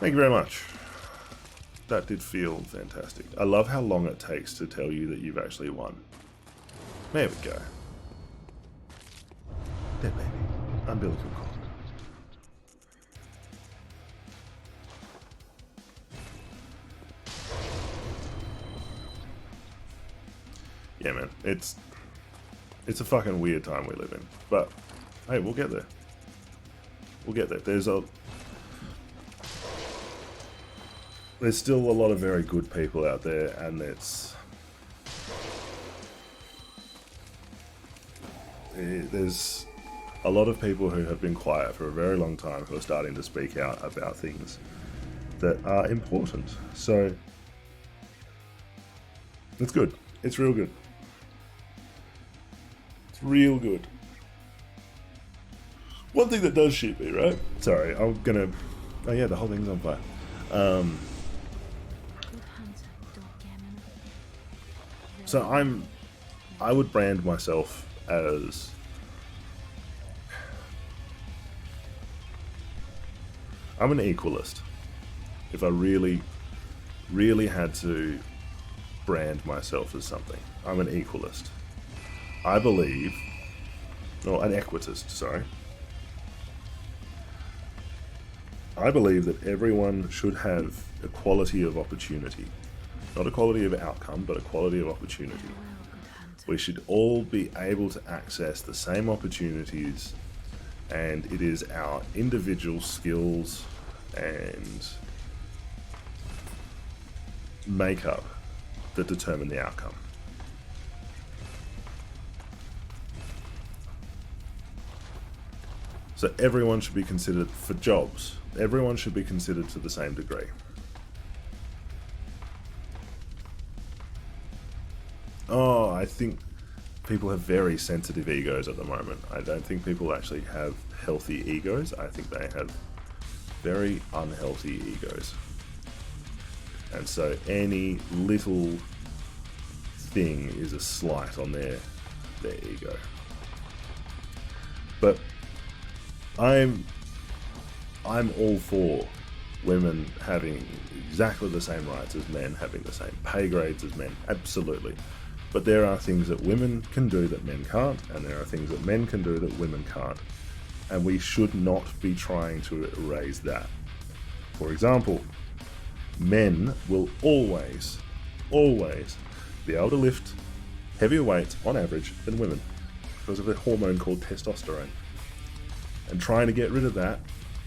thank you very much. That did feel fantastic. I love how long it takes to tell you that you've actually won. There we go. Yeah, baby. Umbilical cord. Yeah, man. It's a fucking weird time we live in. But, hey, we'll get there. We'll get there. There's still a lot of very good people out there, and there's a lot of people who have been quiet for a very long time who are starting to speak out about things that are important. So, it's good. It's real good. It's real good. One thing that does shit me, right? Sorry, I'm gonna... Oh yeah, the whole thing's on fire. Good hunter, Dorgammon. So I would brand myself as... I'm an equalist. If I really, really had to brand myself as something, I'm an equalist. I believe... No, an equitist, sorry. I believe that everyone should have equality of opportunity. Not equality of outcome, but equality of opportunity. Farewell, good hunter. We should all be able to access the same opportunities, and it is our individual skills and makeup that determine the outcome. So everyone should be considered for jobs. Everyone should be considered to the same degree. Oh, I think people have very sensitive egos at the moment. I don't think people actually have healthy egos. I think they have very unhealthy egos. And so any little thing is a slight on their ego. But I'm all for women having exactly the same rights as men, having the same pay grades as men, absolutely. But there are things that women can do that men can't, and there are things that men can do that women can't. And we should not be trying to erase that. For example, men will always be able to lift heavier weights on average than women because of a hormone called testosterone. And trying to get rid of that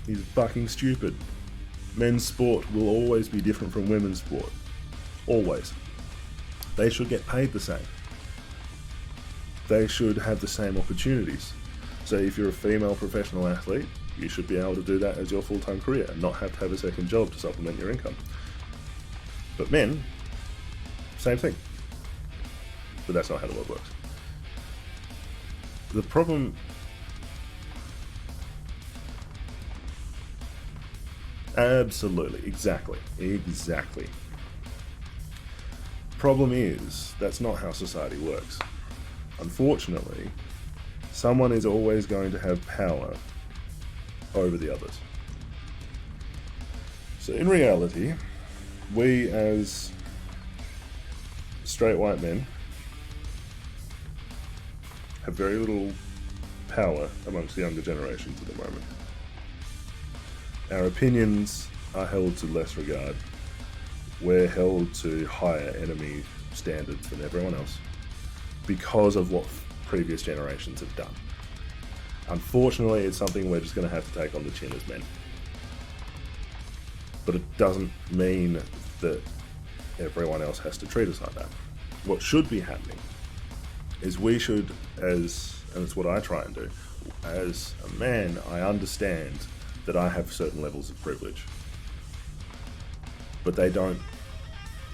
is fucking stupid. Men's sport will always be different from women's sport. Always. They should get paid the same. They should have the same opportunities. So if you're a female professional athlete, you should be able to do that as your full-time career and not have to have a second job to supplement your income. But men, same thing. But that's not how the world works. The problem... Absolutely, exactly. Problem is, that's not how society works. Unfortunately, someone is always going to have power over the others. So in reality, we as straight white men have very little power amongst the younger generations at the moment. Our opinions are held to less regard. We're held to higher enemy standards than everyone else because of what previous generations have done. Unfortunately, it's something we're just going to have to take on the chin as men. But it doesn't mean that everyone else has to treat us like that. What should be happening is we should, and it's what I try and do, as a man, I understand that I have certain levels of privilege. But they don't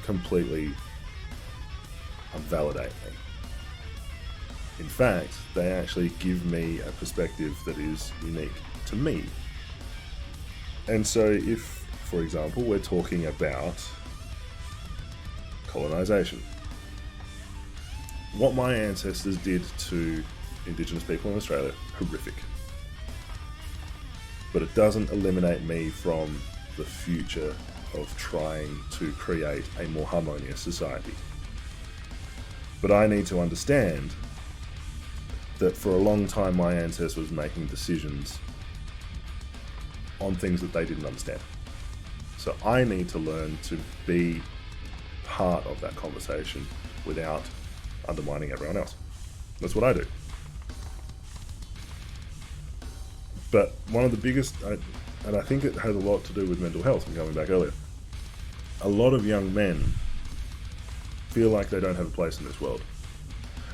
completely invalidate me. In fact, they actually give me a perspective that is unique to me. And so if, for example, we're talking about colonization, what my ancestors did to Indigenous people in Australia, horrific. But it doesn't eliminate me from the future of trying to create a more harmonious society. But I need to understand that for a long time my ancestor was making decisions on things that they didn't understand. So I need to learn to be part of that conversation without undermining everyone else. That's what I do. But one of the biggest, and I think it has a lot to do with mental health, and going back earlier, a lot of young men feel like they don't have a place in this world.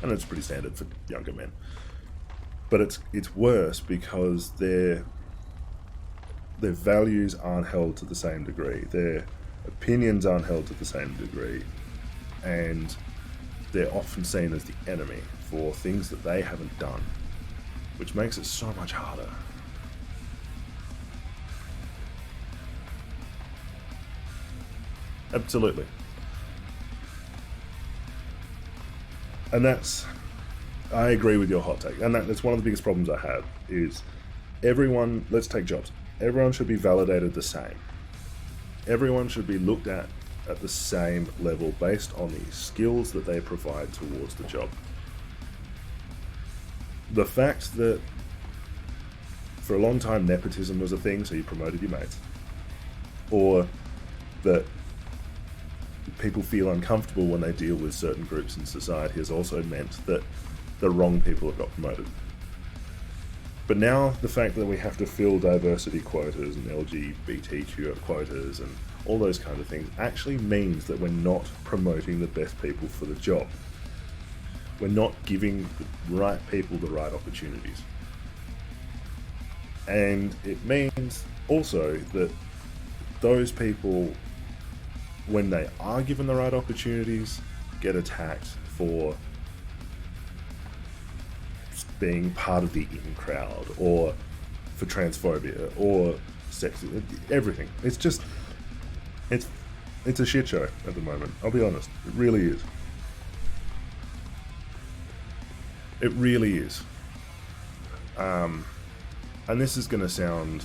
And it's pretty standard for younger men. But it's worse because their values aren't held to the same degree. Their opinions aren't held to the same degree. And they're often seen as the enemy for things that they haven't done, which makes it so much harder. Absolutely. And I agree with your hot take. And that's one of the biggest problems I have is everyone, let's take jobs. Everyone should be validated the same. Everyone should be looked at the same level based on the skills that they provide towards the job. The fact that for a long time nepotism was a thing, so you promoted your mates, or that people feel uncomfortable when they deal with certain groups in society has also meant that the wrong people have got promoted. But now the fact that we have to fill diversity quotas and LGBTQ quotas and all those kind of things actually means that we're not promoting the best people for the job. We're not giving the right people the right opportunities. And it means also that those people, when they are given the right opportunities, get attacked for being part of the in crowd, or for transphobia, or sex, everything. It's just, it's a shit show at the moment. I'll be honest, it really is. It really is. And this is going to sound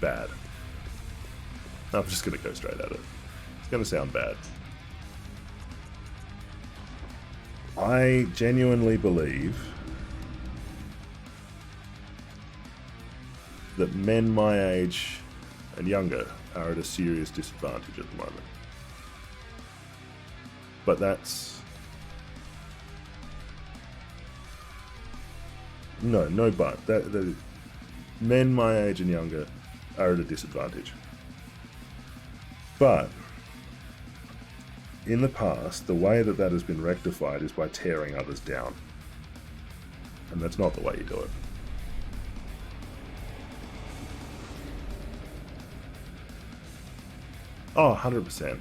bad. I'm just going to go straight at it. It's going to sound bad. I genuinely believe that men my age and younger are at a serious disadvantage at the moment. But that's... No, but. That men my age and younger are at a disadvantage. But in the past, the way that has been rectified is by tearing others down. And that's not the way you do it. Oh, 100%.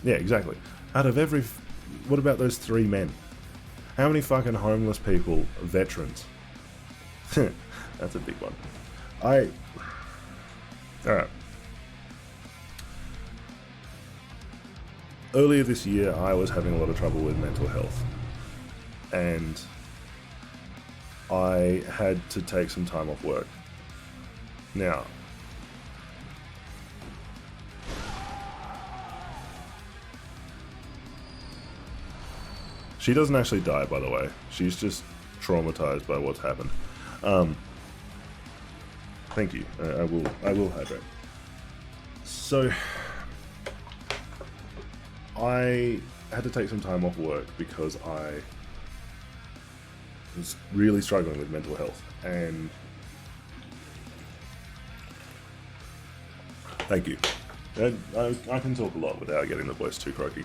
Yeah, exactly. Out of every... What about those 3 men? How many fucking homeless people are veterans? That's a big one. Alright. Earlier this year, I was having a lot of trouble with mental health. And I had to take some time off work. Now, she doesn't actually die, by the way. She's just traumatized by what's happened. Thank you. I will hydrate. So, I had to take some time off work because I was really struggling with mental health. And thank you. I can talk a lot without getting the voice too croaky.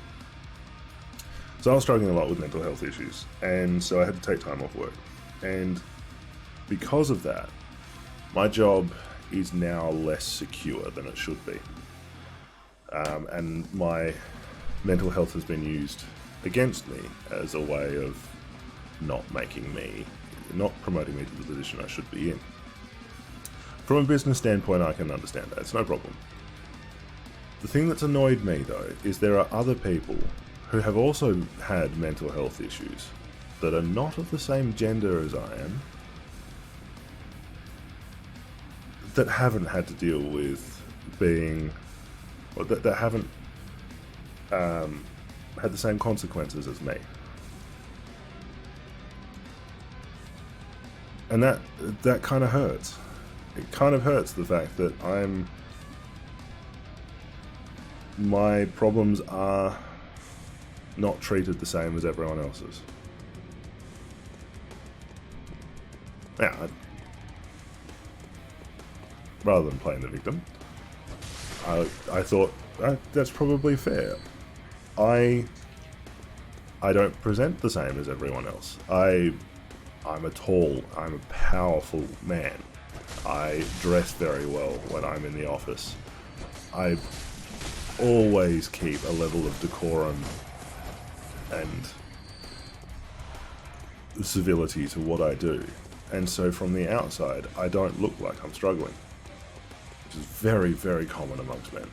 So I was struggling a lot with mental health issues, and so I had to take time off work. And because of that, my job is now less secure than it should be. And my mental health has been used against me as a way of not promoting me to the position I should be in. From a business standpoint, I can understand that. It's no problem. The thing that's annoyed me, though, is there are other people who have also had mental health issues that are not of the same gender as I am, that haven't had to deal with being, or that haven't had the same consequences as me. And that kind of hurts. It kind of hurts, the fact that my problems are not treated the same as everyone else's. Now, rather than playing the victim, I thought that's probably fair. I don't present the same as everyone else. I'm a powerful man. I dress very well when I'm in the office. I always keep a level of decorum and civility to what I do. And so from the outside, I don't look like I'm struggling, which is very, very common amongst men.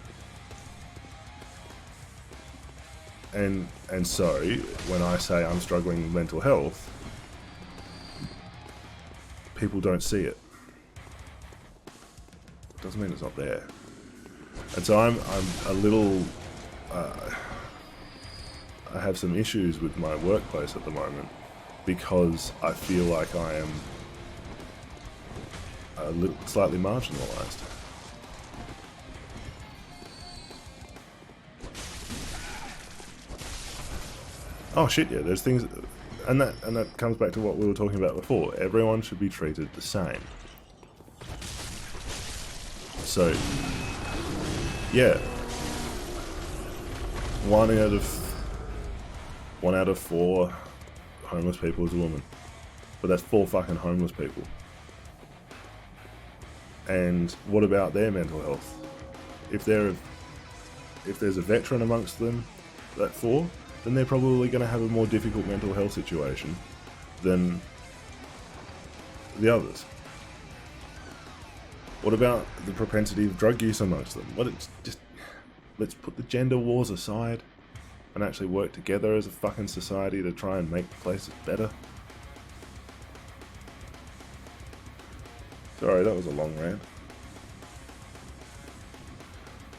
And so, when I say I'm struggling with mental health, people don't see it. Doesn't mean it's not there. And so I'm a little... I have some issues with my workplace at the moment because I feel like I am slightly marginalised. Oh shit, yeah, there's things... And that comes back to what we were talking about before. Everyone should be treated the same. So, yeah. One out of 4 homeless people is a woman. But that's 4 fucking homeless people. And what about their mental health? If there's a veteran amongst them, that 4, then they're probably going to have a more difficult mental health situation than the others. What about the propensity of drug use amongst them? Let's put the gender wars aside and actually work together as a fucking society to try and make places better. Sorry, that was a long rant.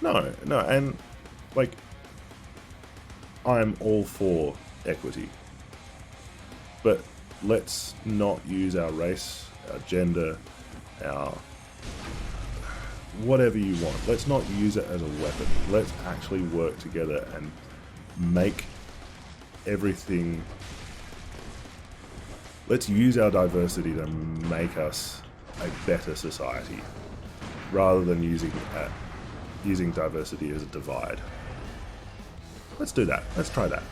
No, and like, I'm all for equity, but let's not use our race, our gender, our whatever you want. Let's not use it as a weapon. Let's actually work together and make everything... Let's use our diversity to make us a better society, rather than using diversity as a divide. Let's do that. Let's try that.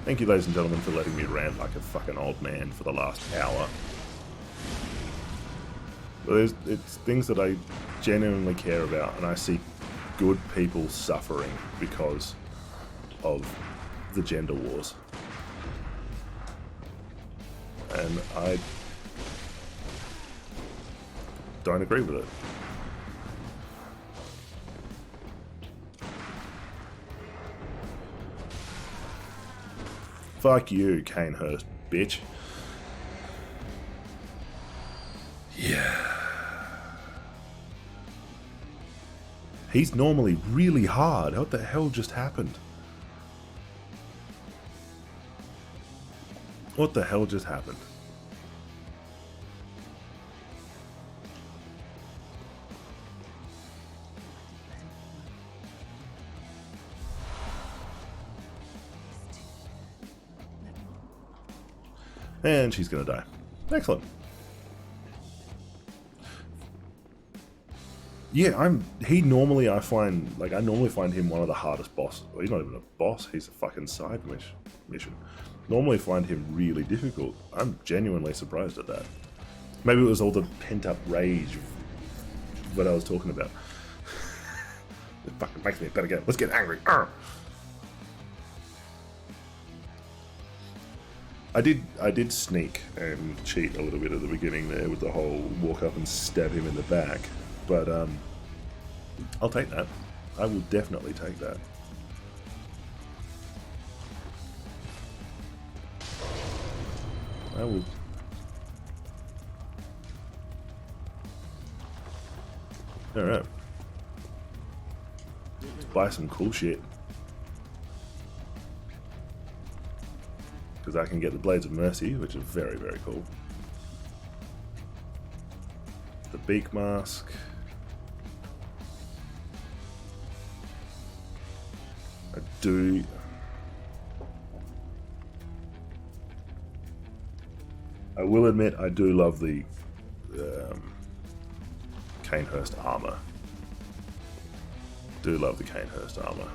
Thank you, ladies and gentlemen, for letting me rant like a fucking old man for the last hour. But it's things that I genuinely care about, and I see good people suffering because of the gender wars. And I don't agree with it. Fuck you, Kanehurst, bitch. Yeah. He's normally really hard. What the hell just happened? What the hell just happened? And she's gonna die. Excellent. Yeah, I normally find him one of the hardest bosses. Well, he's not even a boss, he's a fucking side mission. Normally find him really difficult. I'm genuinely surprised at that. Maybe it was all the pent-up rage of what I was talking about. It fucking makes me a better game. Let's get angry. Arr! I did sneak and cheat a little bit at the beginning there with the whole walk up and stab him in the back, but I'll take that. I will definitely take that. Alright. Let's buy some cool shit. Because I can get the Blades of Mercy, which is very, very cool. The Beak Mask. I do... I will admit, I do love the Canehurst armor. Do love the Canehurst armor.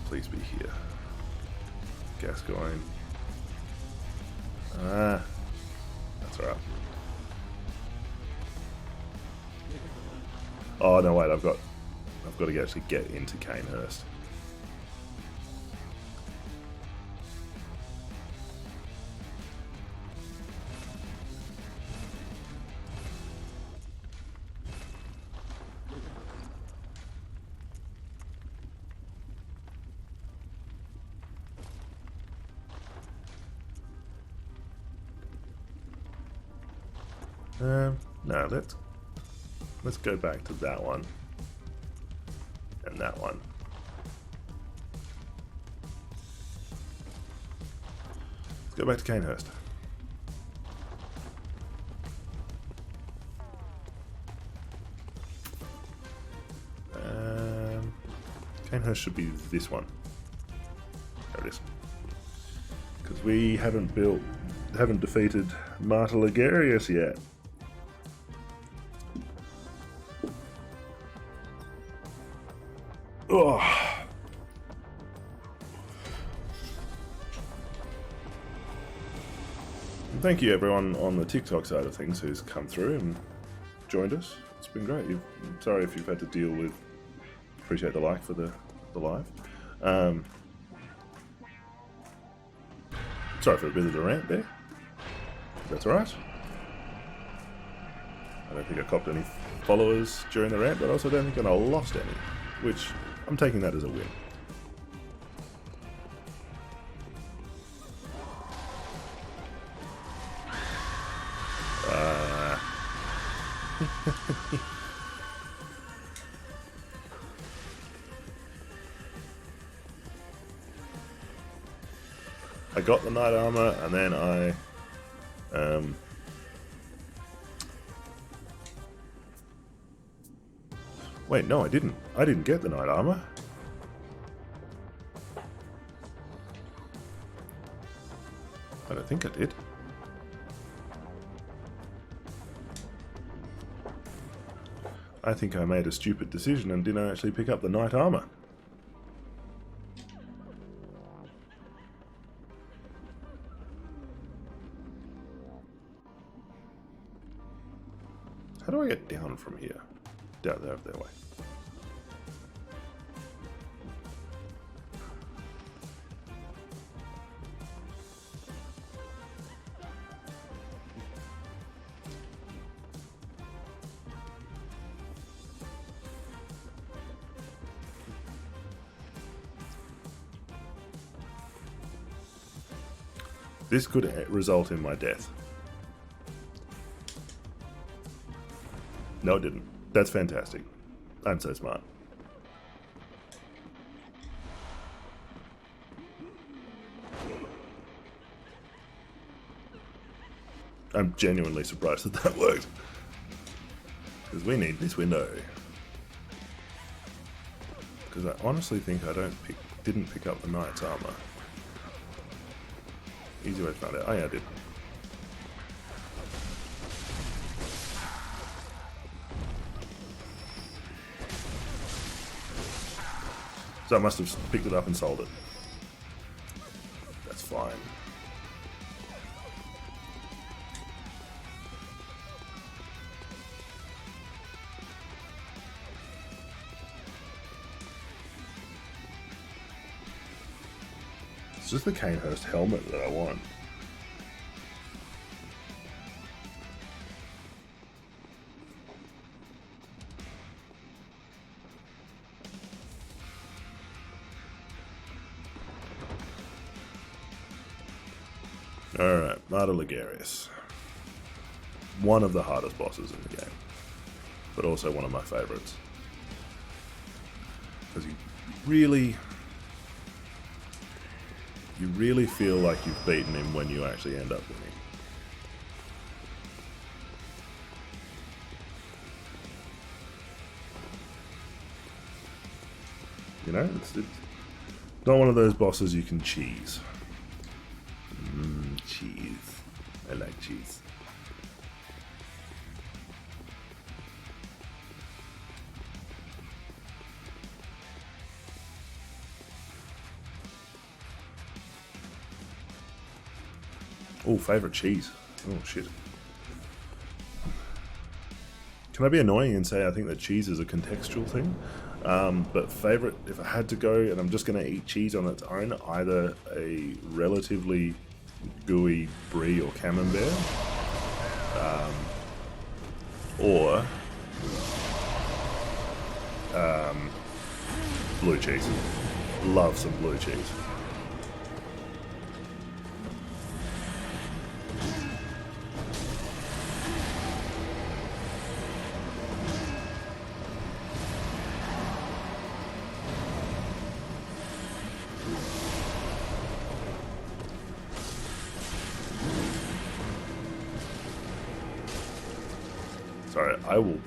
Please be here. Gascoigne. Ah, that's alright. Oh no, wait! I've got to actually get into Canehurst. No, let's go back to that one and that one. Let's go back to Canehurst. Canehurst should be this one. There it is. Because we haven't defeated Marta Ligarius yet. Oh. And thank you everyone on the TikTok side of things who's come through and joined us. It's been great. I'm sorry if you've had to deal with. Appreciate the like for the live. Sorry for a bit of the rant there. That's alright. I don't think I copped any followers during the rant, but I also don't think I lost any, which I'm taking that as a win. I got the knight armor, and then I wait, no, I didn't. I didn't get the knight armor. I don't think I did. I think I made a stupid decision and didn't actually pick up the knight armor. How do I get down from here? Down there, that way. This could result in my death. No, it didn't. That's fantastic. I'm so smart. I'm genuinely surprised that that worked. Because we need this window. Because I honestly think I didn't pick up the knight's armor. Easy way to find out. Oh yeah, I did. So I must have picked it up and sold it. That's fine. It's just the Canehurst helmet that I want. Alright, Martyr Ligarius. One of the hardest bosses in the game, but also one of my favourites. Because you really feel like you've beaten him when you actually end up winning. You know, it's not one of those bosses you can cheese. Cheese. I like cheese. Oh, favourite cheese. Oh, shit. Can I be annoying and say I think that cheese is a contextual thing? But favourite, if I had to go, and I'm just going to eat cheese on its own, either a relatively gooey brie or camembert, or blue cheese. Love some blue cheese. Sorry, I will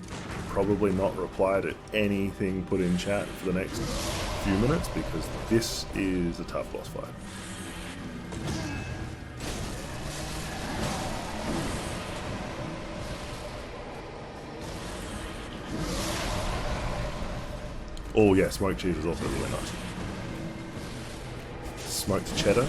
probably not reply to anything put in chat for the next few minutes because this is a tough boss fight. Oh yeah, smoked cheese is also really nice. Smoked cheddar.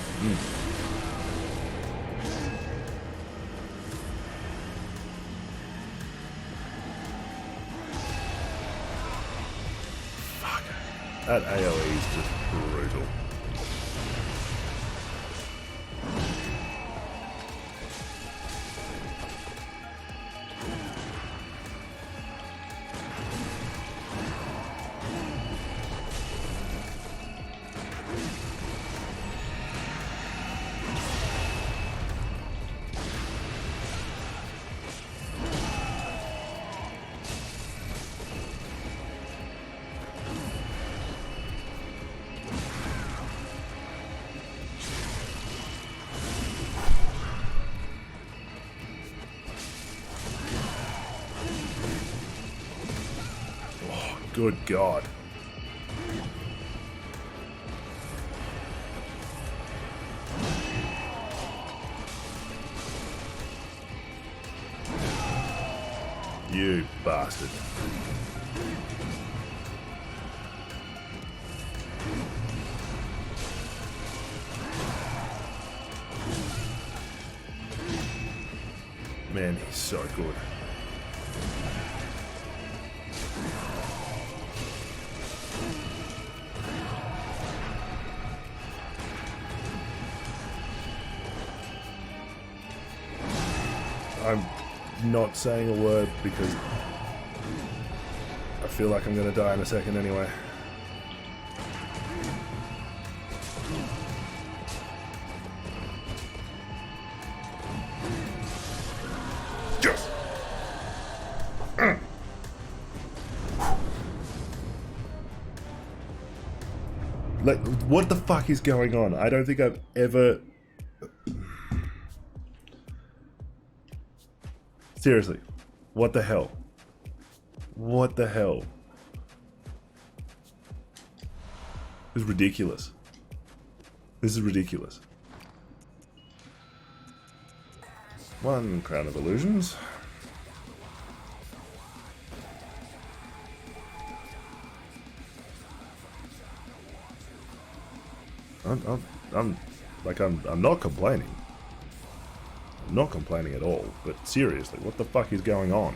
That AoE is just brutal. Good God. You bastard. Man, he's so good. I'm not saying a word because I feel like I'm going to die in a second anyway. Yes! Like, what the fuck is going on? I don't think I've ever... Seriously, what the hell? What the hell? This is ridiculous. This is ridiculous. One Crown of Illusions. I'm not complaining. I'm not complaining at all, but seriously, what the fuck is going on?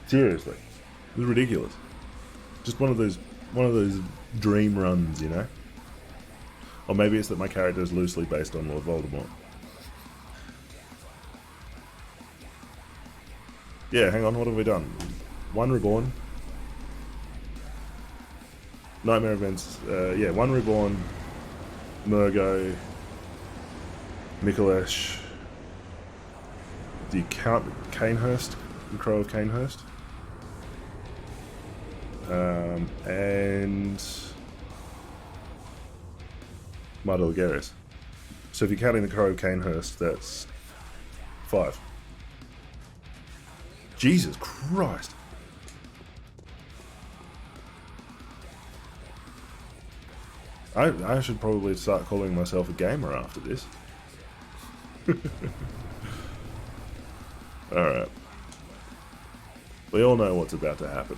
Seriously. This is ridiculous. Just one of those dream runs, you know? Or maybe it's that my character is loosely based on Lord Voldemort. Yeah, hang on, what have we done? One Reborn. Nightmare events. Yeah, one Reborn, Murgo, Mikulesh. Do you count Canehurst and Crow of Canehurst? And Mardalgaris. So if you're counting the Crow of Canehurst, that's 5. Jesus Christ. I should probably start calling myself a gamer after this. Alright. We all know what's about to happen.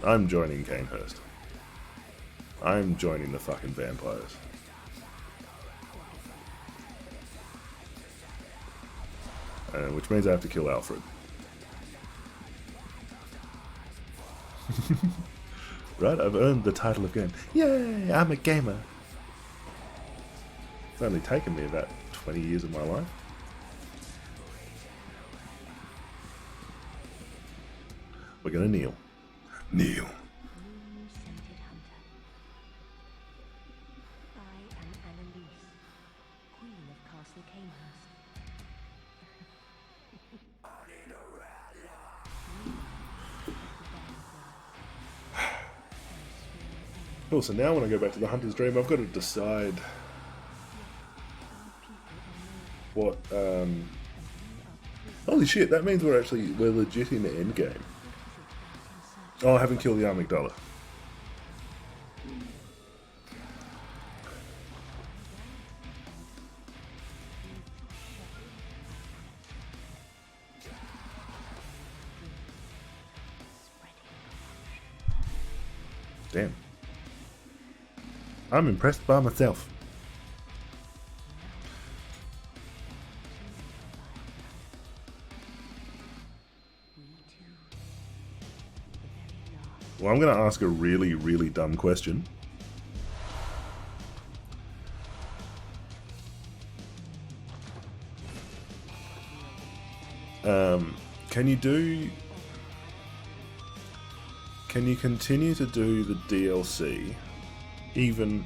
I'm joining Canehurst. I'm joining the fucking vampires. Which means I have to kill Alfred. Right, I've earned the title of game. Yay, I'm a gamer. It's only taken me about 20 years of my life. We're gonna kneel. Kneel. Blue-scented hunter. I am Annalise, Queen of Castle Canehurst. Cool, so now when I go back to the Hunter's Dream, I've got to decide what, holy shit, that means we're legit in the end game. Oh, I haven't killed the Amygdala. Damn. I'm impressed by myself. Well, I'm going to ask a really, really dumb question. Can you continue to do the DLC even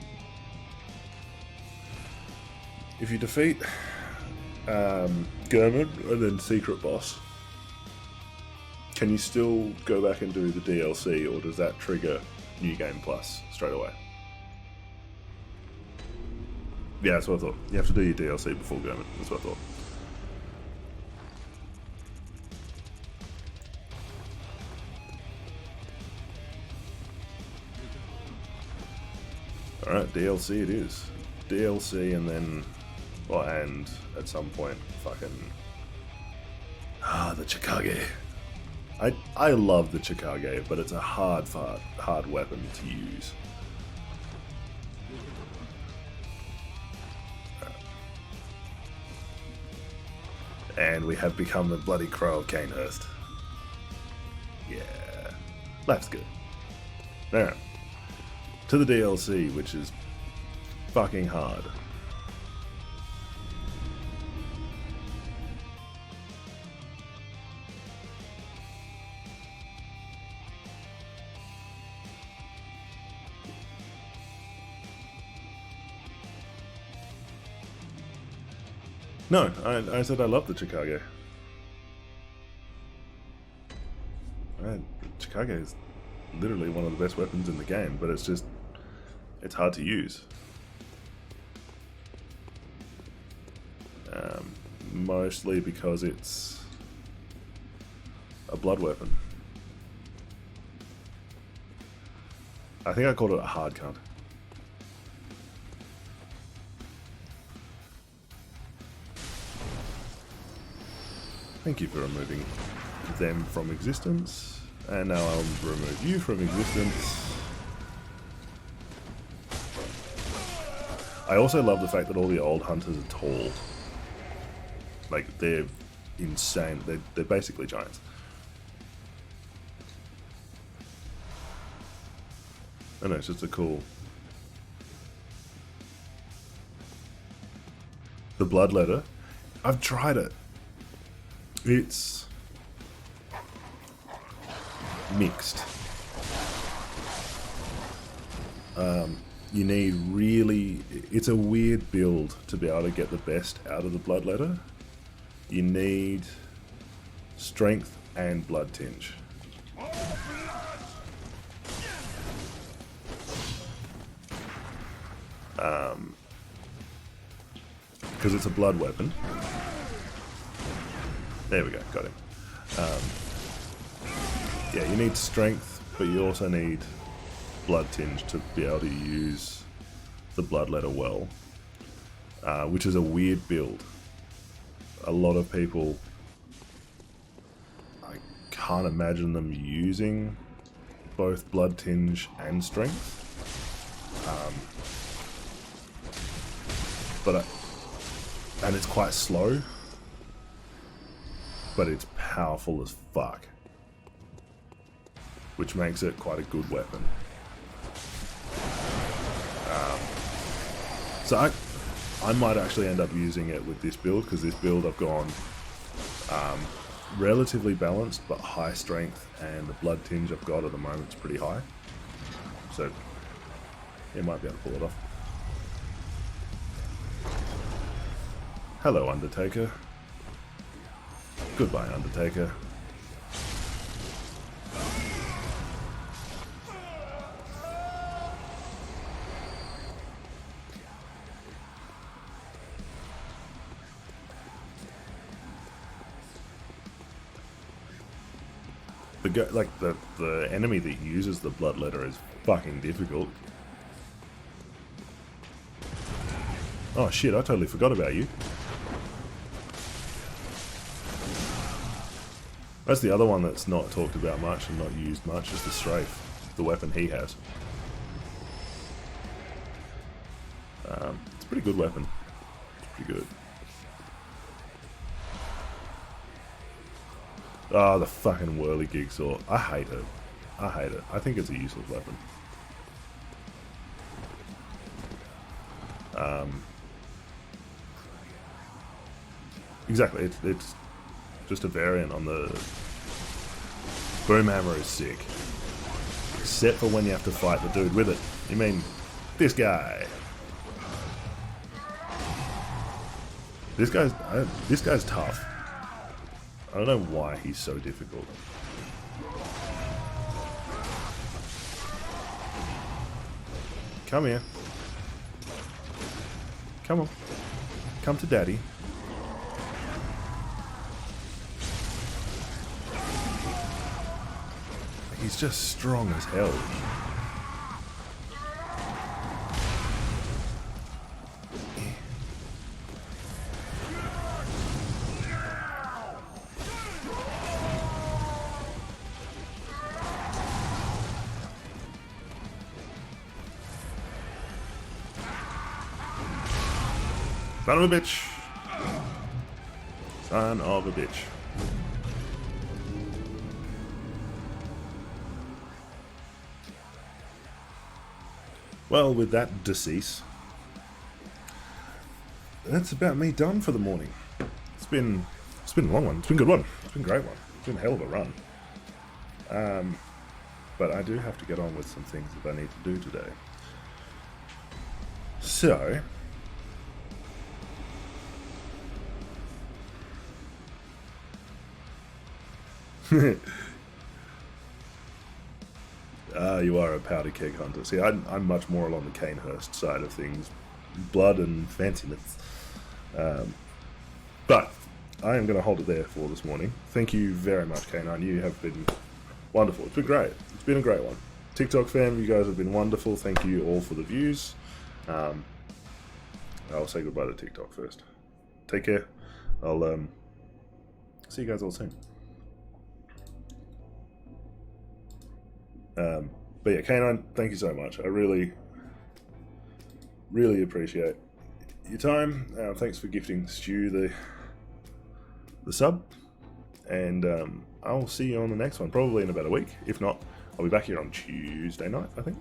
if you defeat Gurman and then Secret Boss? Can you still go back and do the DLC, or does that trigger New Game Plus straight away? Yeah, that's what I thought. You have to do your DLC before Gurman. That's what I thought. Alright, DLC it is. DLC and then... Well, and at some point, fucking... the Chikage. I love the Chikage, but it's a hard weapon to use. And we have become the bloody Crow of Canehurst. Yeah. That's good. Alright. To the DLC, which is fucking hard. No, I said I love the Chikage. Chikage is literally one of the best weapons in the game, but it's hard to use. Mostly because it's a blood weapon. I think I called it a hard cunt. Thank you for removing them from existence. And now I'll remove you from existence. I also love the fact that all the old hunters are tall. Like, they're insane. They're basically giants. I know, it's just a cool... The Bloodletter. I've tried it. It's mixed. You need really... It's a weird build to be able to get the best out of the Bloodletter. You need strength and blood tinge. Because it's a blood weapon. There we go, got him. Yeah, you need strength, but you also need blood tinge to be able to use the Bloodletter well, which is a weird build. A lot of people, I can't imagine them using both blood tinge and strength. And it's quite slow, but it's powerful as fuck, which makes it quite a good weapon. So I might actually end up using it with this build, because this build I've gone relatively balanced but high strength, and the blood tinge I've got at the moment is pretty high, so it might be able to pull it off. Hello, Undertaker. Goodbye, Undertaker. The enemy that uses the Bloodletter is fucking difficult. Oh shit, I totally forgot about you. That's the other one that's not talked about much and not used much, is the Strafe, the weapon he has. It's a pretty good weapon. It's pretty good. Ah, the fucking whirligig sword. I hate it. I hate it. I think it's a useless weapon. Exactly. It's just a variant on the... Boom hammer is sick. Except for when you have to fight the dude with it. You mean this guy? This guy's tough. I don't know why he's so difficult. Come here. Come on. Come to daddy. He's just strong as hell. Son of a bitch. Son of a bitch. Well, with that decease, that's about me done for the morning. It's been a long one. It's been a good one. It's been a great one. It's been a hell of a run. But I do have to get on with some things that I need to do today. So... you are a powder keg hunter. See, I'm much more along the Canehurst side of things. Blood and fanciness. But I am going to hold it there for this morning. Thank you very much, K9. You have been wonderful. It's been great. It's been a great one. TikTok fam, you guys have been wonderful. Thank you all for the views. I'll say goodbye to TikTok first. Take care. I'll see you guys all soon. But yeah, K9, thank you so much. I really, really appreciate your time. Thanks for gifting Stu the sub. And I'll see you on the next one, probably in about a week. If not, I'll be back here on Tuesday night, I think.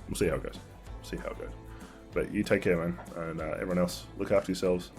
We'll see how it goes. But you take care, man. And everyone else, look after yourselves.